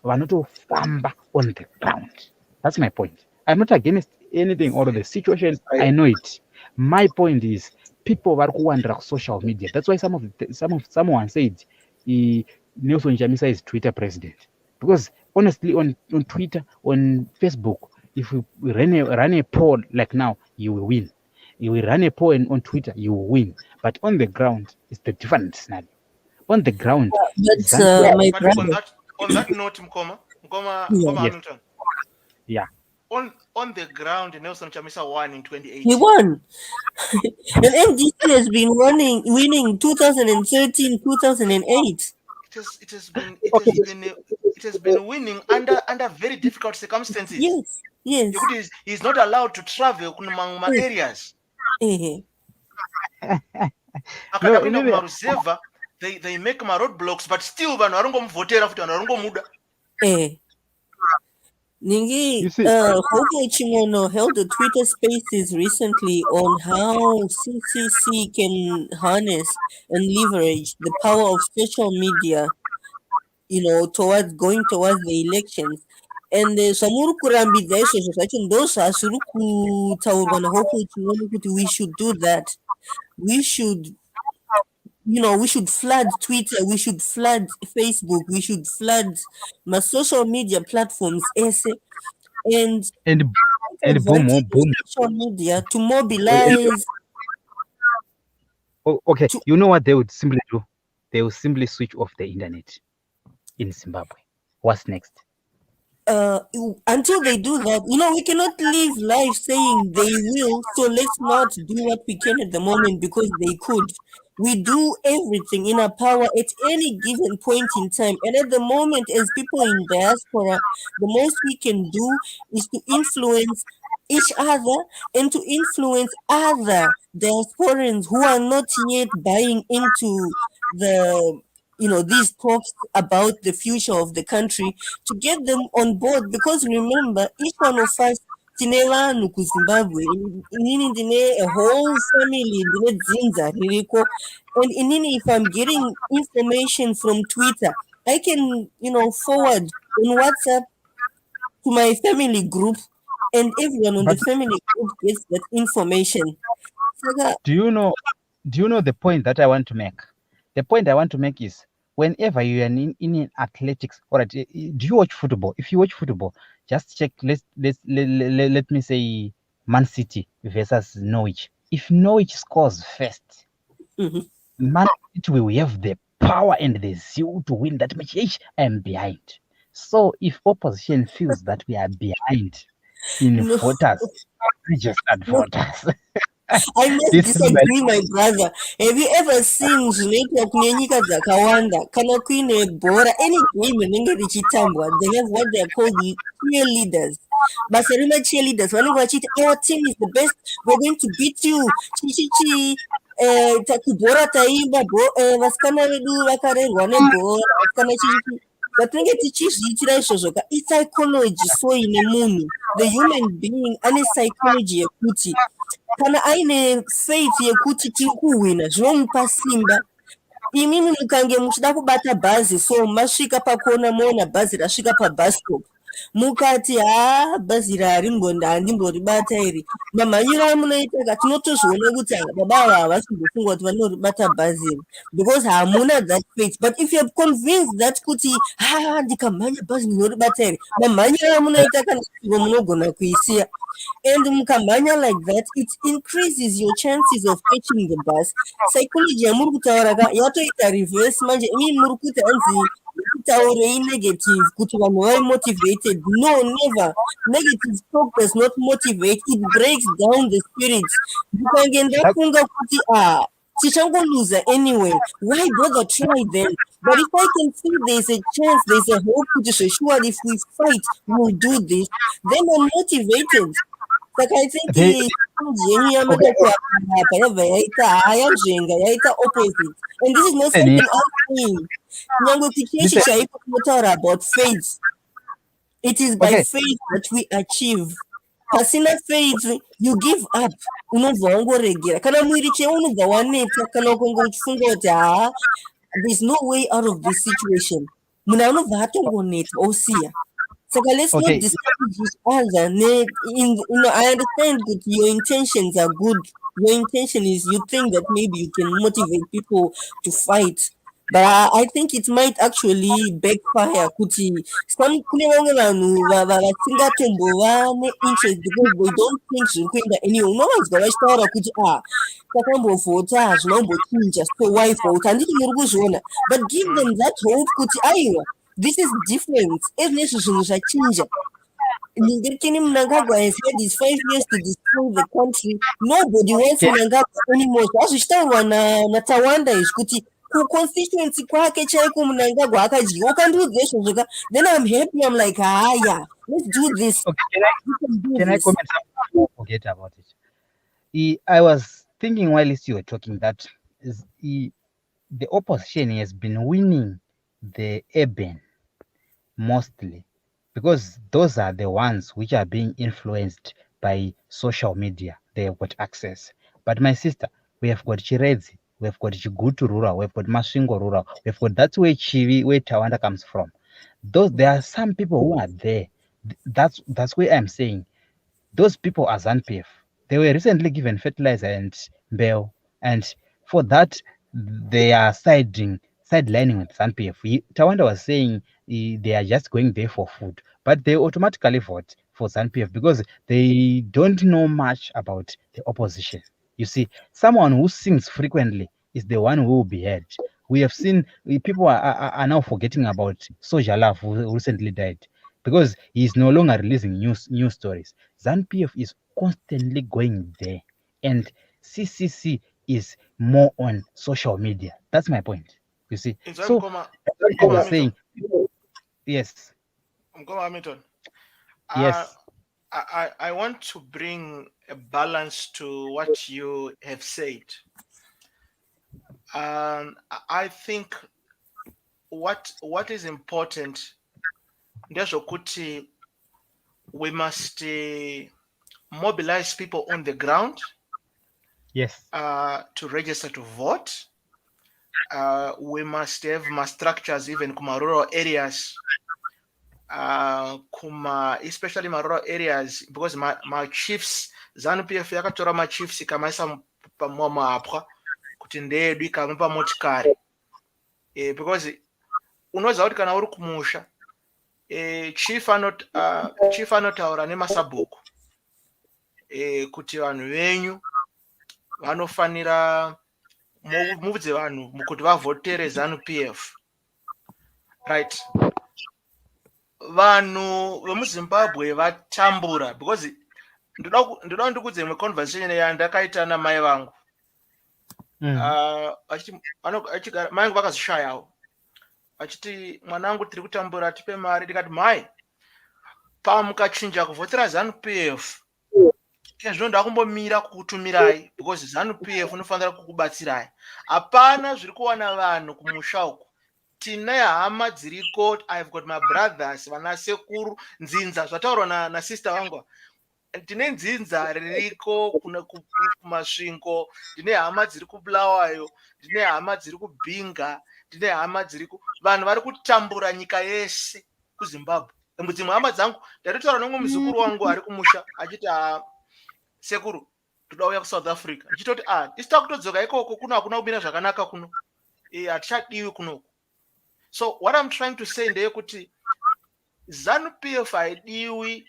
vanotofamba on the ground. That's my point. I'm not against anything or the situation. I know it. My point is people vari kuwandira social media. That's why someone said Nelson Chamisa is Twitter president. Because honestly, on Twitter, on Facebook, if you run a poll like now, you will win. You will run a poll on Twitter, you will win. But on the ground, it's the different scenario. On the ground, but my But brother, on that note, Mkoma Yeah. Hamilton. Yeah. On the ground, Nelson Chamisa won in 2018. he won. And MDC has been winning 2013, 2008. It has been winning under very difficult circumstances. Yes. He's not allowed to travel kuma areas. Akadapinda kuma Ruseva, they make ma roadblocks, but still vanhu varongomuvhotera futi vanhu varongomuda. Ningi Hope Chimono held a Twitter Spaces recently on how CCC can harness and leverage the power of social media, towards the elections. And samuri kurambidza izvozvo zvacho ndo zvasiri kutaurwa naHope Chimono kuti we should do that. We should flood Twitter, we should flood Facebook, we should flood my social media platforms and boom. social media to mobilize. Okay, you know what they would simply do? They will simply switch off the internet in Zimbabwe. What's next? Until they do that, we cannot live life saying they will, so let's not do what we can at the moment because they could. We do everything in our power at any given point in time. And at the moment, as people in diaspora, the most we can do is to influence each other and to influence other diasporans who are not yet buying into these talks about the future of the country, to get them on board. Because remember, each one of us, Zimbabwe, a whole family, Dzinza, and if I'm getting information from Twitter, I can, forward on WhatsApp to my family group, and everyone on the family group gets that information. Do you know the point that I want to make? The point I want to make is whenever you are in athletics, all right, do you watch football? If you watch football, just check, let me say Man City versus Norwich. If Norwich scores first, Man City will have the power and the zeal to win that match. I am behind. So if opposition feels that we are behind in voters, registered voters. I must disagree, my brother. Have you ever seen network nenyika dzakawanda kana kuine bhora any game rinenge richitambwa, they have what they are called cheerleaders. Basa rema-cheerleaders vanenge vachiti our team is the best, we're going to beat you chichichi. Kubhora taimba vasikana vedu vakarerwa nebhora vasikana chichichi vatinenge tichizviitira izvozvo ka ipsychology. So ine munhu, the human being ane psychology yekuti kana aine faith yekuti tiri kuhwina zvinomupa simba. Imimi mukange muchida kubata bhazi, so masvika pakona moona bhazi rasvika pabus stop, mukati bhazi handimboribata iri, mamhanyiro amunoita ka tinotozviona kuti baba ava havasi kumbofunga kuti vanoribata bhazi iri because hamuna that faith. But if you're convinced that kuti ndikamhanya bhazi ndinoribata iri, mamhanyiro amunoita kana munogona kuisiya. And mukamhanya like that, it increases your chances of catching the bus. Psychology yamuri kutaura yatoita reverse manje. Imini muri kuti hanzi kutaurei negative kuti vanhu vave motivated. No, never. Negative talk does not motivate. It breaks down the spirits. Mukange ndafunga kuti tichangoluza anyway, why bother try then? But if I can see there's a chance, there's a hope to sure if we fight, we'll do this, then I'm motivated. Like I think the opposite. And this is not something I'm saying. About faith. It is by faith that we achieve. Pasina faith, you give up. There's no way out of this situation. munhu anobva atongoneta osiya. Saka let's not Okay. discourage each other. I understand that your intentions are good. Your intention is you think that maybe you can motivate people to fight. But I think it might actually backfire kuti some kune vamwe vanhu vasingatombova interest because they don't think zviri kuenda anywhere. Unovanzwa vachitaura kuti takambovhota hazvina kumbochinja so why vote, handiti muri kuzviona, but give them that hope kuti aiwa this is different. Ezvinezvi zvinhu zvachinja. Ngirikini Mnangagwa has had his 5 years to destroy the country. Nobody wants Mnangagwa anymore. Zvazvichitaurwa naTawanda izvi kuti kuconstituency kwake chaiko Mnangagwa akadyiwa. Ukandiudza izvo zvoga, then I'm happy. I'm like, yeah, let's do this. Okay, can I comment something? Forget about it. I was thinking while you were talking that the opposition has been winning the urban mostly because those are the ones which are being influenced by social media. They have got access. But my sister, we have got Chiredzi, we have got Chigutu rural, we have got Masvingo rural, we have got that's where Chivi, where Tawanda comes from. There are some people who are there. That's where I'm saying those people are ZANU-PF. They were recently given fertilizer and bail, and for that they are sidelining with ZANU-PF. Tawanda was saying they are just going there for food, but they automatically vote for ZANU-PF because they don't know much about the opposition. You see, someone who sings frequently is the one who will be heard. We have seen people are now forgetting about Soja Love, who recently died, because he is no longer releasing news stories. ZANU-PF is constantly going there, and CCC is more on social media. That's my point. You see, so I was saying, yes. Hamilton. Yes. I want to bring a balance to what you have said. I think what is important, we must mobilize people on the ground. Yes. To register to vote. We must have mass structures even kuma rural areas. Especially my rural areas, because my chiefs, ZANU-PF yakatora my chiefs ikamaisa pamwamapwa kuti ndedu ikamupa motikari, because unoziva kuti kana uri kumusha chief anotaura nemasabhuku kuti vanhu venyu vanofanira mubvudze vanhu kuti vavhotere ZANU-PF, right? Vanhu vemuZimbabwe vatambura, because ndoda ndikudze imwe conversation yandakaita namai vangu. Mai vangu vakazvishayawo vachiti mwanangu tiri kutambura tipe mari. Ndikati mai, pamukachinja kuvhotera ZANU-PF izvo ndakumbomira kukutumirai because ZANU-PF unofanira kukubatsirai. Hapana zviri kuwana vanhu kumusha uku. Tine hama dziriko, I've got my brothers, vana sekuru, nzinza zvataurwa na sister vangu. Tine nzinza ririko kumasvingo, tine hama dziri kuBulawayo, tine hama dziri kuBinga, tine hama dziri vanhu vari kutambura nyika yese kuZimbabwe. Dzimwe hama dzangu ndatotaura nomwe muzukuru wangu ari kumusha achiti sekuru toda uya kuSouth Africa. Ndichitoti isita kutodzoka ikoko kuno hakuna kumira zvakanaka kuno. Hatichadiwi kunoku. So what I'm trying to say ndeyekuti ZANU-PF haidiwi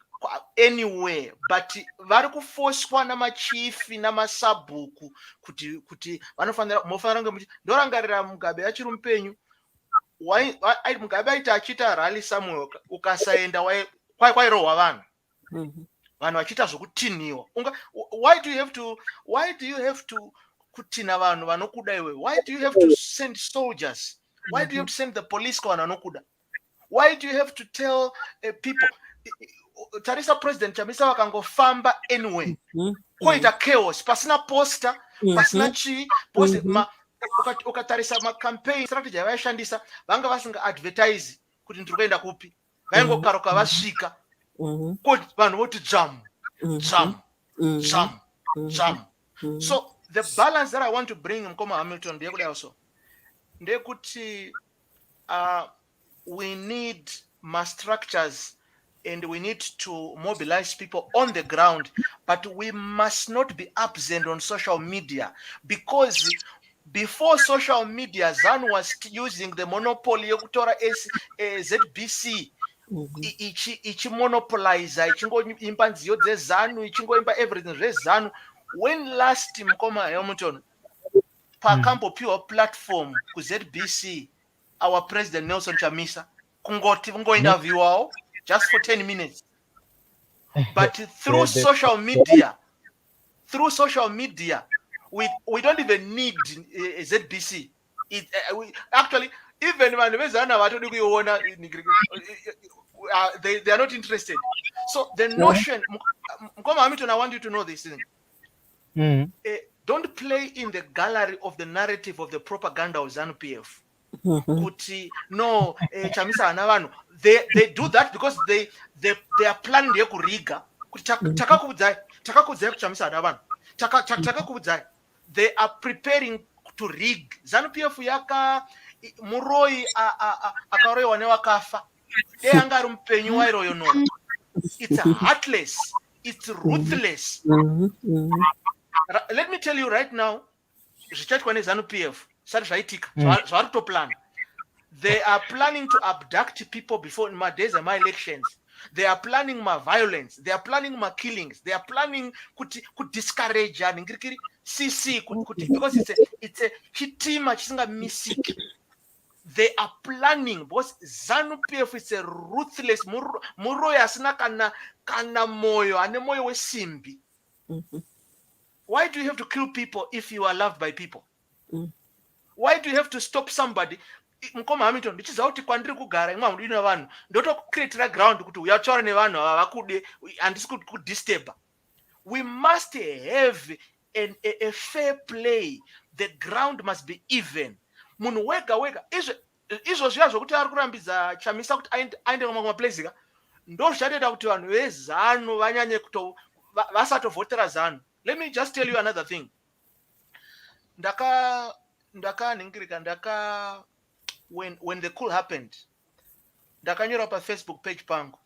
anywhere, but vari kufoswa namachifi namasabhuku kuti mofanira kunge ndorangarira Mugabe achiri mupenyu. Mugabe aita achita rally somewhere, ukasaenda kwairohwa vanhu. Vanhu vachiita zvokutiniwa. Why do you have to kutina vanhu vanokuda iwe? Why do you have to send soldiers? Why do you have to send the police kwa vanokuda? Why do you have to tell people? Tarisa President Chamisa wakangofamba anyway. Koita chaos, pasina poster, pasina chi, ukatarisa campaign strategy yavaishandisa, vanga vasinga advertise kuti ndiri kuenda kupi. Vaingokaruka vasvika. Kuti vanhu voti jam. So the balance that I want to bring Mkoma Hamilton ndeyekuti we need mass structures and we need to mobilize people on the ground, but we must not be absent on social media, because before social media, ZANU was using the monopoly yokutora ZBC ichimonopoliza ichingoimba nziyo dzezanu ichingoimba everything zvezanu. When last Mkoma Hamilton pakambopiwa platform kuZBC our president Nelson Chamisa kungoti ngointerviewawo just for 10 minutes, but through social media we don't even need ZBC. Actually, even vanhu vezana vatodi kuiona, they are not interested. So the notion, Mkoma Hamilton, I want you to know this thing. Don't play in the gallery of the narrative of the propaganda of ZANU-PF. Kuti no, Chamisa anavanu. They do that because they are planning to kuriga. Takakudzai Chamisa anavanu. Takakudzai. They are preparing to rig. ZANU-PF yaka muroi akaroiwa newakafa. Deangari mpenyu wairo yono. It's heartless. It's ruthless. Let me tell you right now, ZANU-PF, they are planning to abduct people before my days of my elections. They are planning my violence. They are planning my killings. They are planning could discourage and CC because it's a hitima chisinga missing. They are planning because ZANU-PF is a ruthless muro yasina kana moyo ane moyo we simbi. Why do you have to kill people if you are loved by people? Why do you have to stop somebody? Mkoma Hamilton, ndichizauti kwandiri kugara imwa mundu ina vanhu ndoto create ground kuti uyachora nevanhu vakude and this could disturb. We must have a fair play. The ground must be even. Munhu wega izvo zviya zvokuti ari kurambidza Chamisa kuti aende kumwe place ka ndo zvatenda kuti vanhu vezanu vanyanye kuto vasatovhotera ZANU. Let me just tell you another thing. When the coup happened, ndakanyora pa Facebook page pangu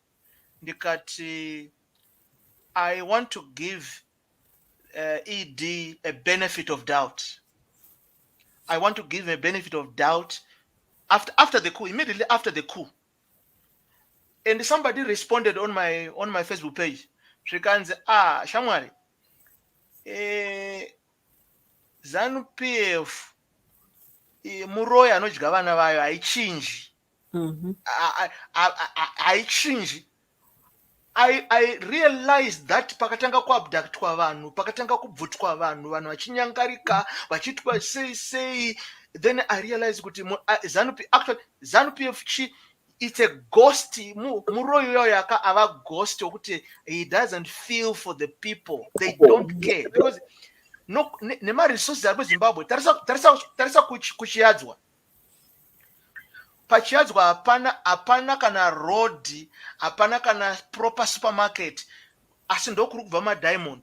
ndikati I want to give ED a benefit of doubt. I want to give a benefit of doubt after the coup, immediately after the coup. And somebody responded on my Facebook page. Shikanze, Shamwari, ZANU-PF muroya anodya vana vayo haichinji. Haichinji. I realized that pakatanga kuabductwa vanhu, pakatanga kubvutwa vanhu vachinyangarika, vachitwa sei. Then I realized kuti ZANU-PF it's a ghost. Muroyo yaka ava ghost okuti he doesn't feel for the people. They don't care because no nema resources ari Zimbabwe. Tarisa kuchiadzwa. Pachiadzwa hapana kana road, hapana kana proper supermarket. Asi ndokuri kubva ma diamond.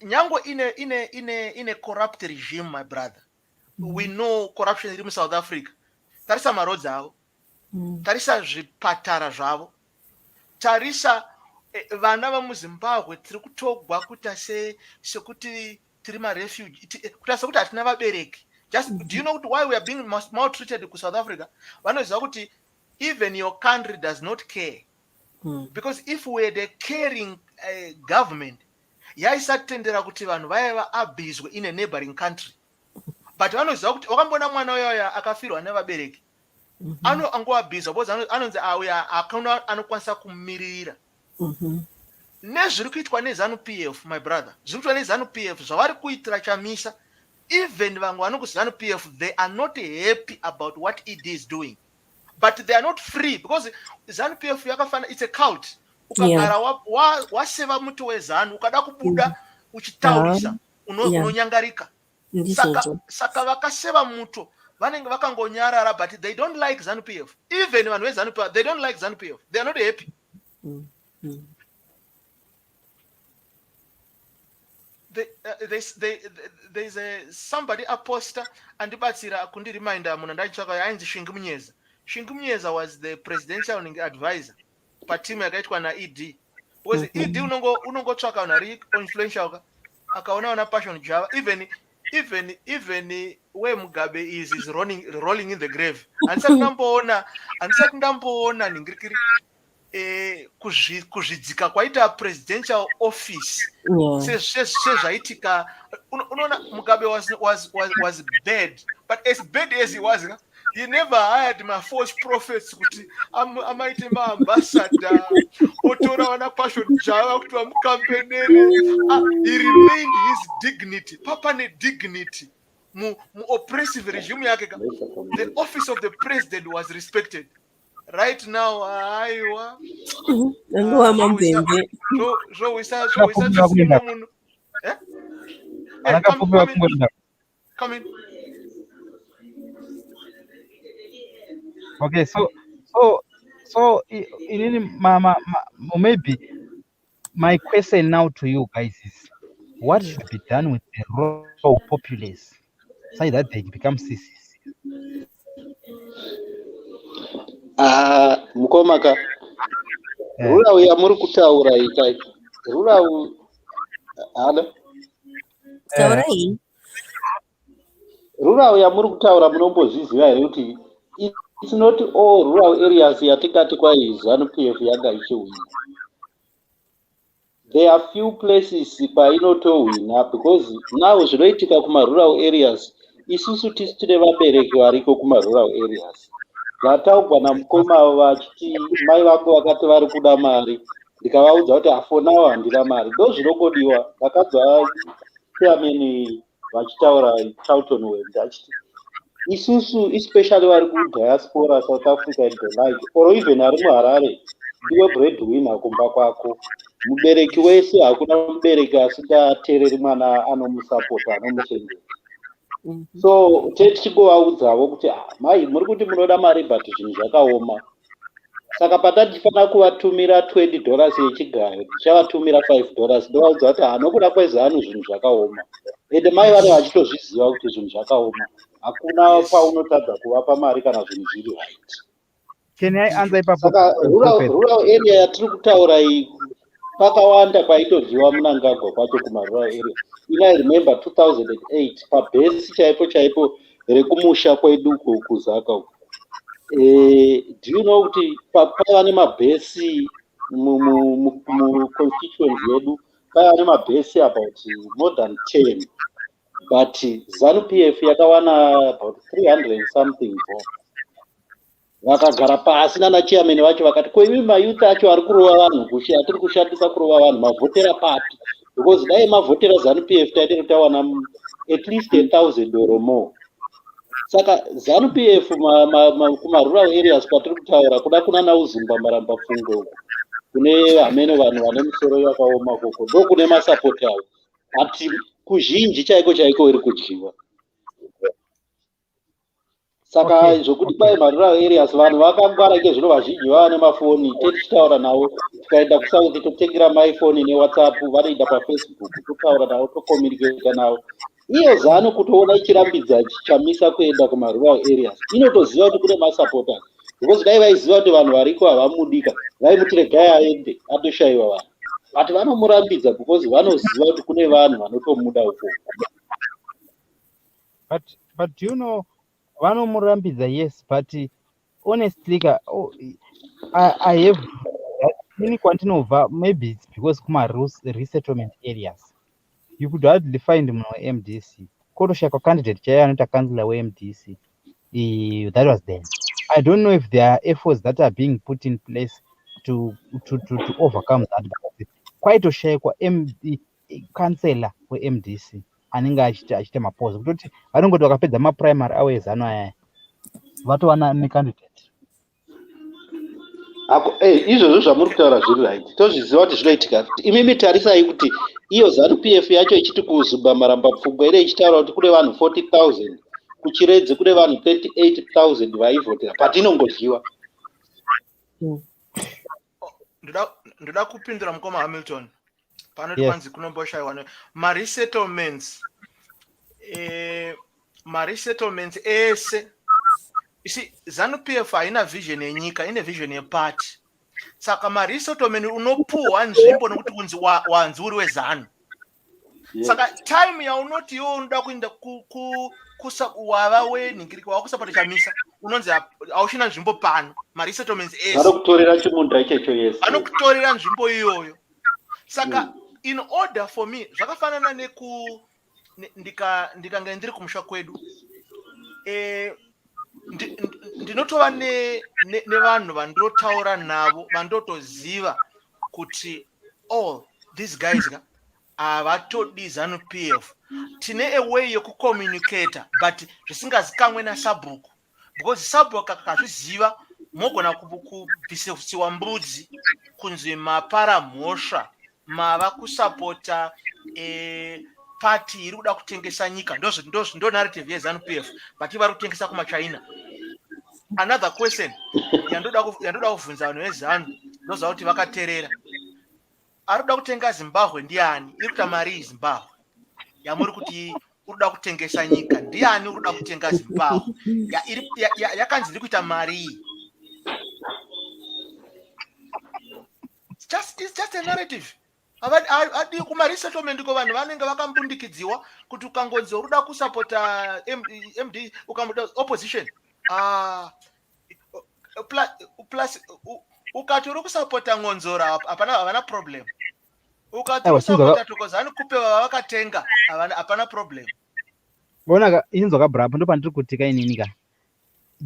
Nyango in a corrupt regime, my brother. We know corruption in South Africa. Tarisa maroads avo. Tarisa zvipatara zvavo. Tarisa vana vamuZimbabwe tiri kutogwa kuita sekuti tiri marefuge. Kutasa kuti hatina vabereki. Just do you know why we are being maltreated in South Africa? Vanoziva kuti even your country does not care. Because if we had a caring government, yaisatendera kuti vanhu vaiva abhizwe in a neighboring country. But vanoziva kuti wakambona mwana uyoya akafirwa nevabereki. Angoabhiza because anonzi akuna anokwanisa kumirira. Nezviri kuitwa neZANU-PF, my brother. Zviri kuitwa neZANU-PF zvavari kuitira Chamisa. Even vanhu vanoku ZANU-PF, they are not happy about what it is doing. But they are not free because ZANU-PF yakafana, it's a cult. Ukagara waseva mutu weZANU, ukada kubuda uchitaurisa, unonyangarika. Saka vakaseva mutu. Vanenge vakangonyarara, but they don't like ZANU-PF. Even vanhu veZANU-PF, they don't like ZANU-PF. They are not happy. There's somebody a poster and batsira kundi reminder munhu ndachaka yainzi Shingi Munyeza. Shingumyeza was the presidential advisor patimu yakaitwa na ED. Because ED unongotsvaka unari influential akaona una passion Java, even where Mugabe is rolling in the grave. Andisati ndamboona ningirikiri kuzvidzika kwaita presidential office sezvaitika. Unoona Mugabe was bad, but as bad as he was, he never hired my false prophets kuti amaite maambassador otora wana passion Java kuti vamukampenere. He remained his dignity. Papa ne dignity mu oppressive regime yake. The office of the president was respected. Right now, aiwa. Come in. Okay, so maybe my question now to you guys is, what should be done with the raw populace so that they become CCC? Mukomaka, rural yamuri kutaura ikai. Rural rural yamuri kutaura munombozviziva here kuti it's not all rural areas yatikati kwai ZANU-PF yanga ichiwina. There are few places painotowina because now zvinoitika kuma-rural areas isusu tisi tine vabereki variko kuma-rural areas. Zvataugwa namukoma vachiti mai vako vakati vari kuda mari, ndikavaudza kuti for now handina mari. Ndo zvinongodiwa. Ndakabva chairman vachitaura Charlton Wend achiti isusu especially vari kudiaspora South Africa and the like, or even ari muHarare, ndiwe breadwinner kumba kwako. Mubereki wese hakuna mubereki asingateereri mwana anomusapota anomuchengeta. So tichigovaudzawo kuti mai muri kuti munoda mari but zvinhu zvakaoma. Saka patatifanira kuvatumira $20 yechigayo, tichavatumira $5. Ndovaudza kuti nokuda kwezanu zvinhu zvakaoma. Ende mai vari vachitozviziva kuti zvinhu zvakaoma. Hakuna paunotadza kuvapa mari kana zvinhu zviri right. Can I answer ipapo? Saka rural area yatiri kutaura iyi pakawanda kwaitodyiwa munangagwa kwacho kuma-rural area. I remember 2008 pabhesi chaipo rekumusha kwedu kuzaka uko. Do you know kuti paiva nemabhesi mu-constituents yedu, paiva nemabhesi about more than 10, but ZANU-PF yakawana about 300 and something more. Vakagara pasi nana chairman vacho vakati koimi mayuth acho ari kurova vanhu atiri kushandisa kurova vanhu, mavhotera papi? Because dai mavhotera ZANU-PF taidei tawana at least 1,000 or more. Saka ZANU-PF kuma-rural areas kwatiri kutaura kuda kuna uzimba maramba fungo kune hameno vanhu vane misoro yakaoma koko ndo kune masapoti avo, ati kuzhinji chaiko iri kudyiwa. Saka zvokuti kwai ma-rural areas vanhu vakangwara ike zvino vazhinji vava nemafoni, tichitaura navo tikaenda kusauthi totengera maifoni neWhatsApp, vanoenda paFacebook totaura navo tokomunicata navo. Iyo ZANU kutoona ichirambidza chamisa kuenda kuma-rural areas inotoziva kuti kune masupporters, because dai vaiziva kuti vanhu variko havamudika vaimutirega aende atoshayiwa vanhu, but vanomurambidza because vanoziva kuti kune vanhu vanotomuda uko. But you know, vanomurambidza, yes, but honestly I have many kwantinobva, maybe it's because kuma-resettlement areas you could hardly find MDC. Kotoshakwa candidate chaiya anoita councillor weMDC. That was then. I don't know if there are efforts that are being put in place to overcome that. Kwaitoshayikwa councillor weMDC anenge achita mapoza kutoti vanongoti vakapedza maprimary awo ezano aya vatowana necandidate. Izvozvo zvamuri kutaura zviri right, tozviziva kuti zvinoitika. Imimi tarisai kuti iyo ZANU-PF yacho ichiti kuzumba maramba pfungwa ine ichitaura kuti kune vanhu 40,000 kuchiredze kune vanhu 38,000 vaivhotera, but inongodyiwa. Ndoda kupindura mukoma Hamilton panoti kwanzi kunomboshayiwa ma-resettlements ese You see, ZANU-PF haina vision yenyika, ine vision yeparty. Saka maresettlement unopuwa nzvimbo nokuti kunzi wanzi uri weZANU. Saka time yaunoti iwo unoda kuenda wava wenhingirika wakusapota chamisa unonzi hauchina nzvimbo pano maresettlements ese vanokutorera chimunda ichecho yese vanokutorera nzvimbo iyoyo. Saka in order for me zvakafanana ndikanga ndiri kumusha kwedu ndinotova nevanhu vandotaura navo vandotoziva kuti these guys havatodi ZANU-PF. Tine a way yekucommunicata but zvisingazikamwe nasabhuku because sabhuku akazviziva mogona kubvisiwa mbudzi kunzi mapara mhosva mava kusapota party iri kuda kutengesa nyika. Ndo narrative yeZANU-PF but vari kutengesa kumachina. Another question yandoda kuvhunza vanhu veZANU ndoziva kuti vakateerera. Ari kuda kutenga Zimbabwe ndiani? Iri kuita mari Zimbabwe yamuri kuti uri kuda kutengesa nyika. Ndiani uri kuda kutenga Zimbabwe yakanzi iri kuita mari? It's just a narrative. Adi kumaresettlement ko vanhu vanenge vakambundikidziwa kuti ukangonzi uri kuda kusapota MD ukamuda opposition plus ukati uri kusapota Ngonzora hapana problem. Ukati usapota Thokozani kupewa vakatenga hapana problem. Bona inzoka brabo ndo pandiri kutika ininika.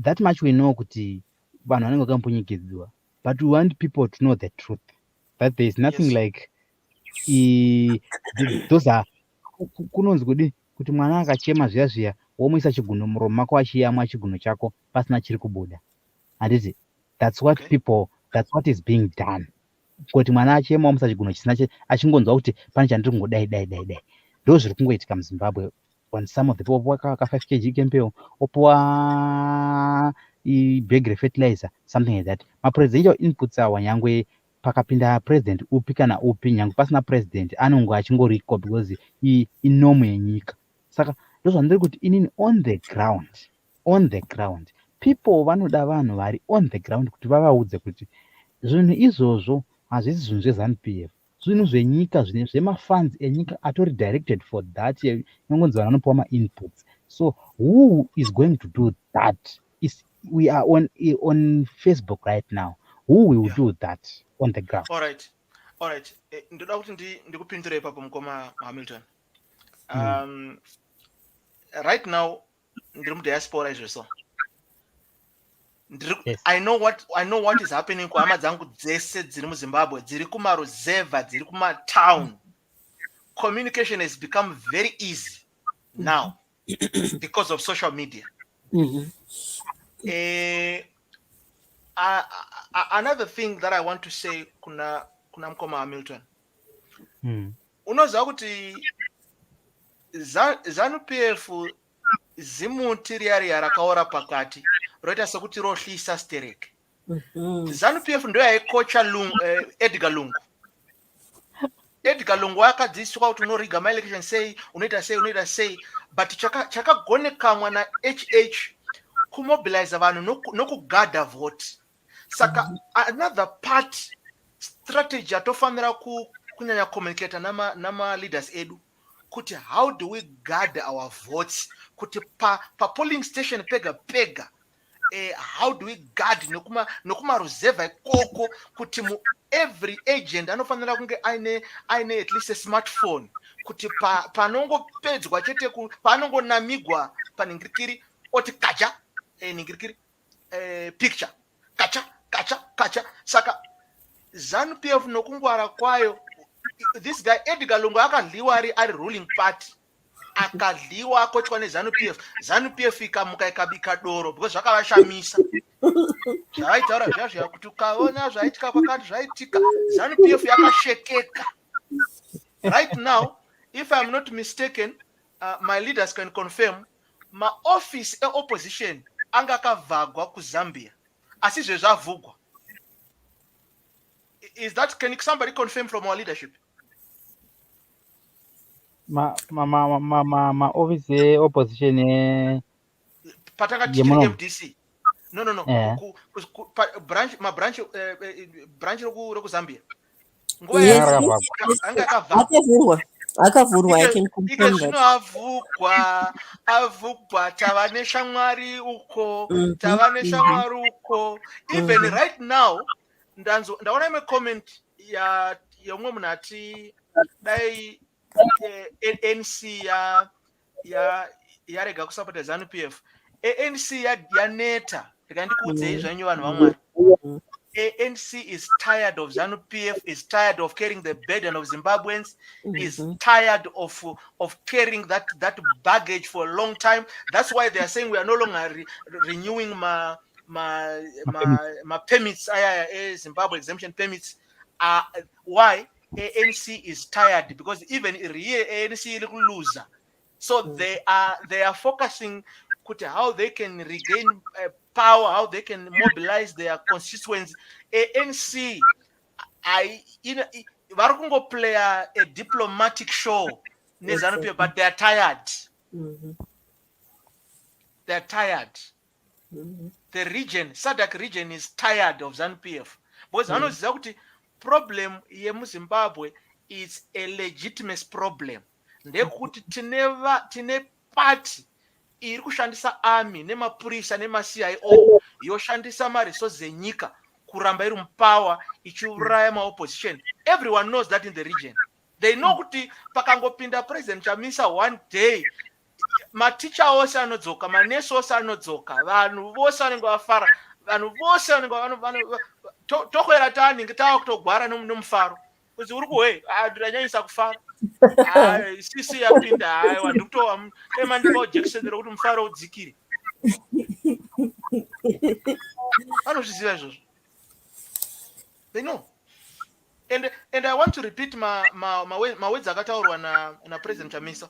That much we know kuti vanhu vanenge vakampunyikidziwa, but we want people to know the truth that there is nothing like those are kunonzi kudi kuti mwana akachema zviya womuisa chigunho muromo mako achiyamwa chigunho chako pasina chiri kubuda. Handiti that's what people, that's what is being done. Kuti mwana achema womuisa chigunho chisina achingonzwa kuti pane chandiri kungodai. Ndo zviri kungoitika muZimbabwe. When some of the people waka 5 kg kempeo opowa bag fertilizer something like that. Mapresidential inputs awa nyangwe pakapinda president upi kana upi nyangwe pasina president anongo achingoriko because inomo yenyika. Saka ndozvo ndiri kuti inini on the ground people vanoda vanhu vari on the ground kuti vavaudze kuti zvinhu izvozvo hazvisi zvinhu zveZANU-PF, zvinhu zvenyika zvemafunds enyika atori directed for that. Inongonzi vanhu vanopiwa ma-inputs. So who is going to do that? We are on Facebook right now. Who will do that on the ground? All right. Ndoda kuti ndikupindure ipapo mukoma Hamilton. Right now ndiri mudiaspora izvozvo. Yes. I know what is happening kuhama dzangu dzese dziri muZimbabwe, dziri kumaruzevha, dziri kumatown. Communication has become very easy now because of social media. Another thing that I want to say kuna mkoma Hamilton. Unoziva kuti ZANU-PF zimuti riya rakaora pakati roita sekuti rohlisa stereke. ZANU-PF ndo yaikocha Edgar Lungu. Edgar Lungu akadzidziswa kuti unoriga my-election sei, unoita sei, but chakagonekamwa na HH kumobilize vanhu nokugadha vote. Saka another part strategy atofanira kunyanya communicate nama leaders edu kuti how do we guard our votes, kuti pa polling station pega how do we guard nokuma ruzeva ikoko kuti every agent anofanira kunge aine at least a smartphone kuti panongopedzwa chete panongonamigwa paningirikiri oti kacha ningirikiri picture kacha. Saka ZANU-PF nokungwara kwayo, this guy Edgar Lungu akadliwa ari ruling party, akadliwa akochwa neZANU-PF. ZANU-PF ikamuka ikabika doro because zvakavashamisa. Zvavaitaura zvazvo kuti ukaona zvaitika kwakati zvaitika, ZANU-PF yakashekeka. Right now, if I'm not mistaken, my leaders can confirm, my office opposition anga kavhagwa kuZambia. Asi zvezvavhugwa. Is that, can somebody confirm from our leadership? Ma office opposition patanga tiri MDC. No. Eh. Branch roku Zambia. Yes, Anga akavhagwa. akavhurwa. I can Ike confirm zvino that. avhugwa tava neshamwari uko, tava neshamwari uko. Even right now ndaona imwe comment yomwe munhu ati dai ANC yarega kusapota ZANU PF. ANC yaneta. Ndikandikuudzei zvanyu vanhu vamwari. ANC is tired of ZANU PF, is tired of carrying the burden of Zimbabweans, is tired of carrying that baggage for a long time. That's why they are saying we are no longer renewing my permits, Zimbabwe exemption permits. Why? ANC is tired because even here ANC is loser. So they are focusing how they can regain power, how they can mobilize their constituents. ANC vari kungoplay a diplomatic show neZANU PF, but they are tired. They are tired. The region, SADC region, is tired of ZANU PF because vanoziva kuti problem yemuZimbabwe is a legitimate problem. Ndekuti tine party iri kushandisa army nemapurisa nemaCIO yoshandisa maresources enyika kuramba iri mupower ichiuraya maopposition. Everyone knows that in the region. They know kuti pakangopinda President Chamisa one day, maticha ose anodzoka, manesi ose anodzoka, vanhu vose vanenge vafara, vanhu vose vanenge tokwera taninge taakutogwara nomufaro. Kuzi uri kuwe ndanyanyisa kufara. Sisi yapinda haiwa ndikutowa emandipawo jekiseni rokuti mufaro udzikire. Vanozviziva izvozvo. They know. And I want to repeat mawords akataurwa na President Chamisa.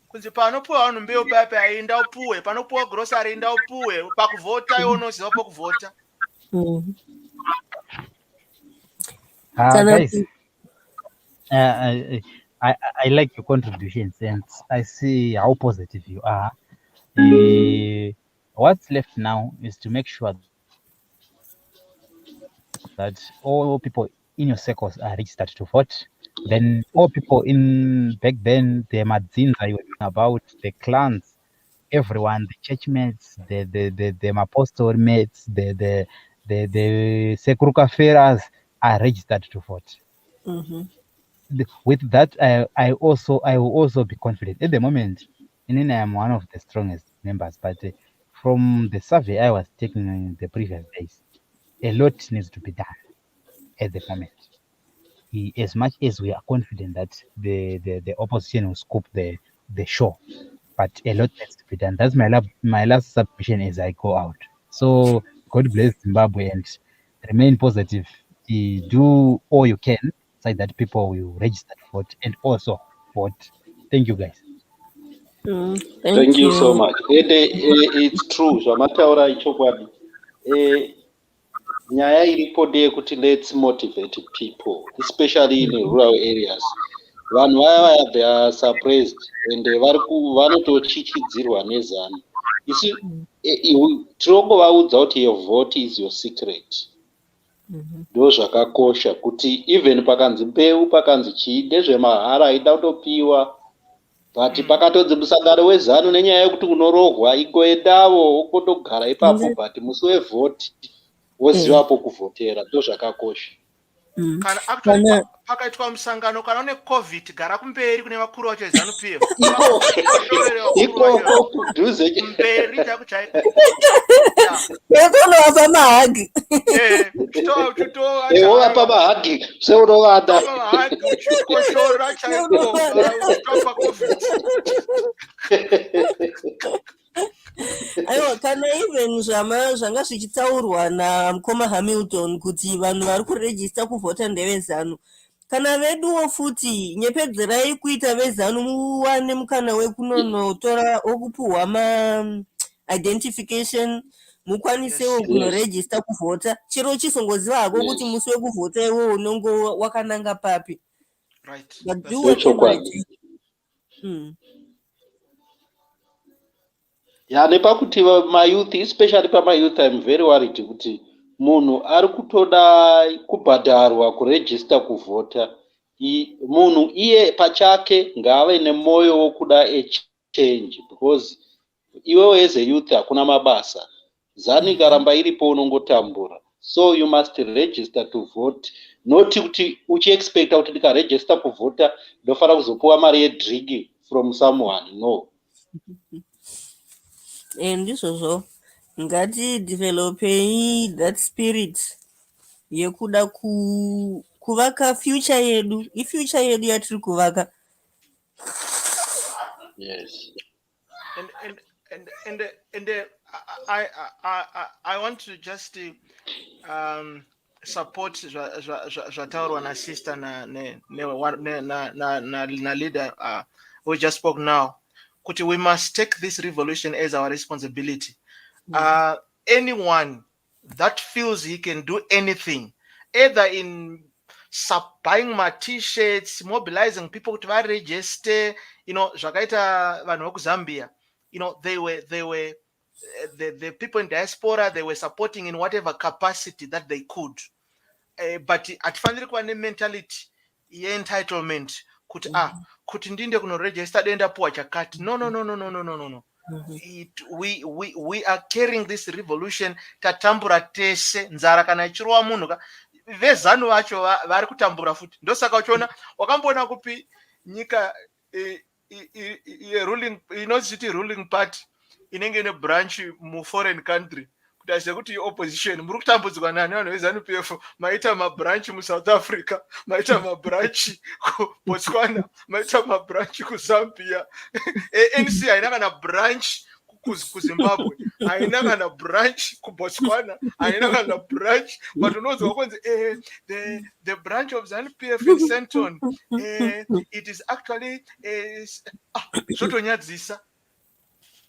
Kunzi panopuwa vanhu mbeu pape aenda upuwe, panopuwa grocery aenda upuwe, pakuvota iwo unoziva pakuvota. Guys, I like your contributions and I see how positive you are. What's left now is to make sure that all people in your circles are registered to vote. Then all people back then, the Madzins you were talking about, the clans, everyone, the church mates, the apostle mates, the Sekruka Feras are registered to vote. With that, I will also be confident. At the moment, I am one of the strongest members, but from the survey I was taking in the previous days, a lot needs to be done at the moment. As much as we are confident that the opposition will scoop the show, but a lot needs to be done. That's my last submission as I go out. So God bless Zimbabwe and remain positive. Do all you can so that people will register to vote and also vote. Thank you, guys. Thank you so much. It's true. Zvamataura ichokwadi. Nyaya iripo ndeyekuti let's motivate people, especially in rural areas. Vanhu vaya they are suppressed and vanotochichidzirwa neZANU. Isi tirongovaudza kuti your vote is your secret. Ndo zvakakosha kuti even pakanzi mbeu pakanzi chii ndezvemahara aida kutopiwa, but pakatodzi musangano weZANU nenyaya yekuti unorohwa igoendawo ukotogara ipapo, but musi wevote wozivapo kuvhotera. Ndo zvakakosha. Kana actually pakaitwa musangano kana une covid gara kumberi kune vakuru vacho ZANU PF. Ikoko kudhuze mberi chakuchaika. Yekonovapa mahagi. Wapa mahagi seunovada. Uchikoshora chaiko utopa covid. Aiwa, kana even zvanga zvichitaurwa namukoma Hamilton kuti vanhu vari kuregister kuvhota ndeveZANU, kana veduwo futi nyepedzerai kuita veZANU muwane mukana wekunonotora okupuhwa ma-identification mukwanisewo kunoregister kuvhota, chero chisongoziva hako kuti musi wekuvhota iwowo unonge wakananga papi. But do whatever it is. nepakuti mayouth, especially pamayouth, I'm very worried kuti munhu ari kutoda kubhadharwa kuregister kuvhota. Munhu iye pachake ngaave nemwoyo wokuda change, because iwewe as a youth hakuna mabasa. ZANU ikaramba iripo unongotambura. So you must register to vote. Not kuti uchiexpecta kuti ndikaregister kuvhota ndofanira kuzopuwa mari yedrink from someone. No. And this also ngati developei that spirit yekuda kuvaka future yedu. Future yedu yatiri kuvaka. Yes. And I want to just support zvataurwa na sister na leader who just spoke now. Kuti we must take this revolution as our responsibility. Anyone that feels he can do anything, either in buying my t-shirts, mobilizing people to register, zvakaita vanhu veku Zambia, they were the people in diaspora, they were supporting in whatever capacity that they could. But atifaniri kuva ne-mentality ye-entitlement kuti kuti ndinde kunoregister denda puwa chakati. No. We are carrying this revolution tatambura tese. Nzara kana ichirowa munhu vezanu vacho vari kutambura futi. Ndosaka uchiona wakamboona kupi nyika ruling party inenge ine branch mu foreign country kuti sekuti opposition muri kutambudzwa nani vanhu vezanu PF, maita mabranch mu South Africa, maita mabranch ku Botswana, maita mabranch ku Zambia. ANC haina kana branch ku Zimbabwe, haina kana branch ku Botswana, haina kana branch, but unozwa kwenzi the branch of ZANU PF in Senton, it is actually zvotonyadzisa.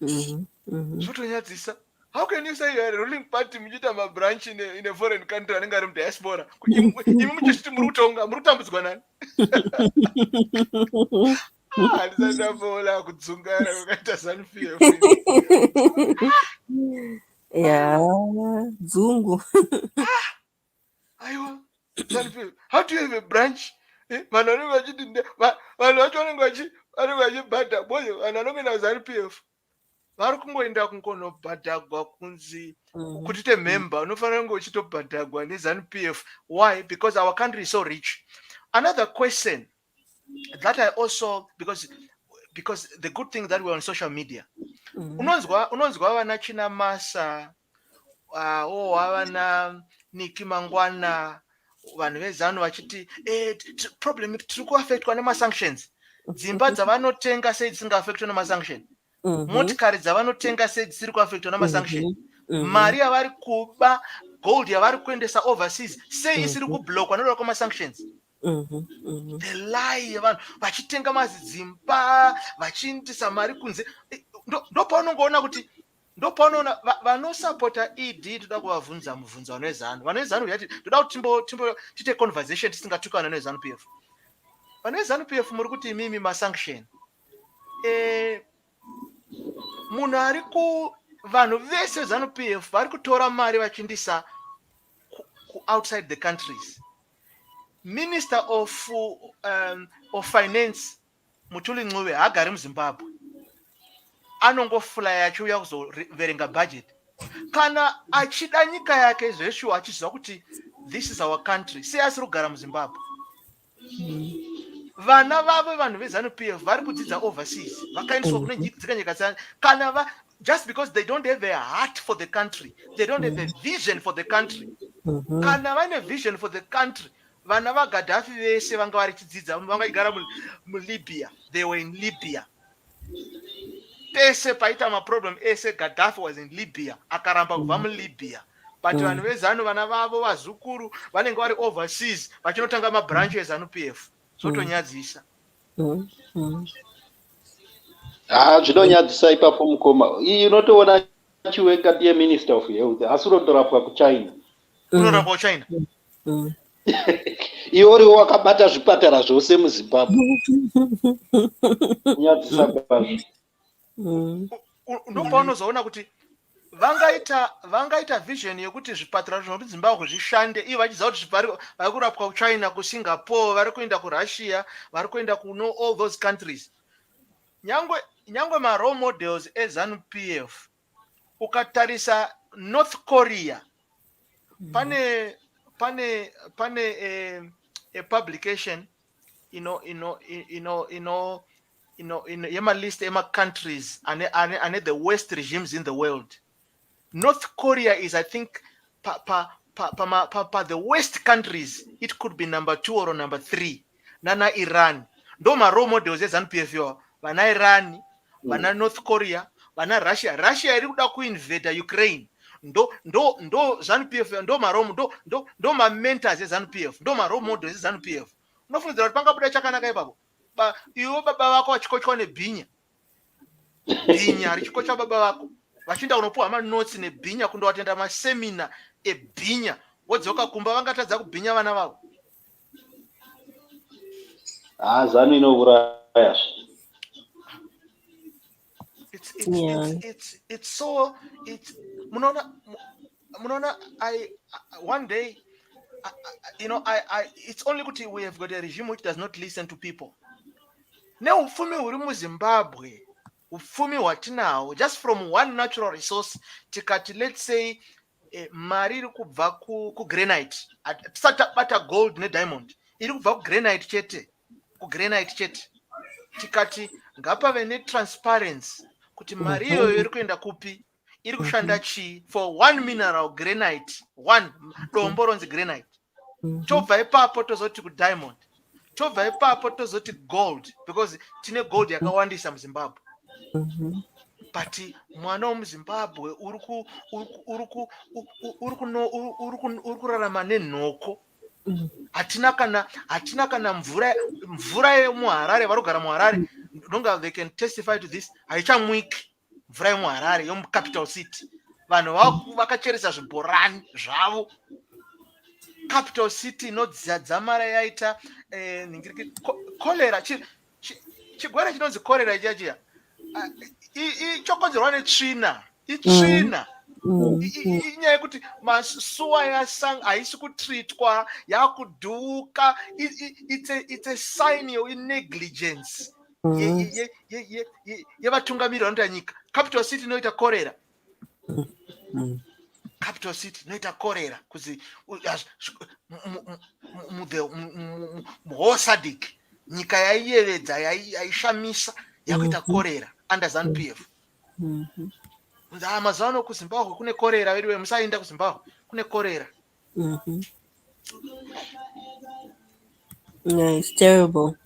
Zvotonyadzisa. How can you say you are a ruling party mujita ma branch in a foreign country anenge ari mu diaspora? Imi muchiti muri kutonga, muri kutambudzwa nani? Ndisandafola kudzungara kwakaita ZANU PF. Yeah, dzungu. Aiwa, ZANU PF. How do you have a branch? Vanhu vanenge vachiti vanhu vacho vanenge vachibhadha boyo, vanhu vanenge na ZANU PF. Vari kungoenda kungonobhadhagwa kunzi kuti member unofanira kunge uchitobhadhagwa neZANU PF. Why? Because our country is so rich. Another question that I also, because the good thing that we're on social media, unonzwa vana China Masa, vana Niki Mangwana, vanhu vezanu vachiti problem tiri kuaffectwa nema-sanctions. Dzimba dzavanotenga sei dzisinga-affectwa nema-sanction. Motikari dzavanotenga sei dzisiri kuaffectwa nama-sanction. Mari yavari kuba, gold yavari kuendesa overseas sei isiri kublokwa nokuda kwama-sanctions. The lie yavanhu vachitenga mazidzimba vachindisa mari kunze. Ndopaunongoona kuti ndopaunoona vanosapota ED toda kuvabvunza mubvunzo vanhu vezanu yati toda kuti tite conversation tisingatukana neZANU PF. Vanhu vezANU PF muri kuti imimi ma-sanction. Munhu ari vanhu vese ZANU PF vari kutora mari vachindisa outside the countries. Minister of Finance Mutuli Ncube hagari muZimbabwe. Anongofulaya achiuya kuzoverenga budget. Kana achida nyika yake zveshuwa achiziva kuti this is our country, sei asiri kugara muZimbabwe. Vana vavo vanhu vezANU PF vari kudzidza overseas, vakaendeswa kune nyika kana just because they don't have a heart for the country, they don't have a vision for the country. Kana vane vision for the country, vana vaGaddafi vese vanga vari chidzidza, vangaigara muLibya, they were in Libya. Pese paita maproblem ese Gaddafi was in Libya, akaramba kubva muLibya. But vanhu vezanu vana vavo vazukuru vanenge vari overseas vachinotanga mabranch eZANU PF. Zvotonyadzisa. Zvinonyadzisa ipapo mukoma. Unotoona Chiwenga ndiye Minister of Health asi unondorapwa kuChina. Unorapwa kuChina. Iworiwo wakabata zvipatara zvose muZimbabwe. Nyadzisa kwazvo. ndopaunozoona kuti vangaita vision yekuti zvipatara zvinoti Zimbabwe zvishande iyo vachiziva kuti vari kurapwa kuChina, kuSingapore, vari kuenda kuRussia, vari kuenda kuno all those countries. Nyangwe ma-role models eZANU-PF ukatarisa North Korea, pane a publication list countries and the worst regimes in the world. North Korea is, I think, the worst countries, it could be number 2 or number 3. Nana Iran. Ndo ma role models ZANU-PF yo. Vana Iran, vana North Korea, vana Russia. Russia iri kuda kuinvade Ukraine. Ndo ZANU-PF, ndo ma mentors ZANU-PF, ndo ma role models ZANU-PF. Unofundzira kuti pangabuda chakanaka ipapo. Iwo baba vako vachikochwa nebhinya. Bhinya richikochwa baba vako. Vachinda kunopuwa manotes nebhinya kundowatenda masemina ebhinya. Wodzoka kumba vangatadza kubhinya vana vavo. ZANU inouraya. It's so Munona, one day it's only kuti we have got a regime which does not listen to people. Now ufumi uri muZimbabwe, ufumi watinawo just from one natural resource tikati, let's say mari iri kubva ku granite, tisati bata gold ne diamond, iri kubva ku granite chete, tikati ngapave ne transparency kuti mari iyoyo iri kuenda kupi, iri kushanda chi for one mineral granite, one dombo ronzi granite. Tobva ipapo tozoti ku diamond, tobva ipapo tozoti gold, because tine gold yakawandisa muZimbabwe. But mwana womuZimbabwe uri kurarama nenhoko. Hatina kana mvura yemuHarare, varogara muHarare, nonga they can testify to this, haichamwiki mvura yemuHarare yomucapital city. Vanhu vakacheresa zvibhorani zvavo. Capital city inodzadzamara yaita cholera, chigwere chinonzi cholera ichachiya chokonzerwa netsvina. Itsvina inyaya yekuti masuwa yasanga haisi kutreatwa, yakudhuka. It's a sign yenegligence yevatungamiriri vanoita nyika. Capital city inoita cholera. Capital city inoita cholera kuzi muHosadik nyika yaiyevedza yaishamisa yakuita cholera under ZANU-PF. Mazuva ano kuZimbabwe kune cholera, wedu musaenda kuZimbabwe kune cholera. Yeah, it's terrible.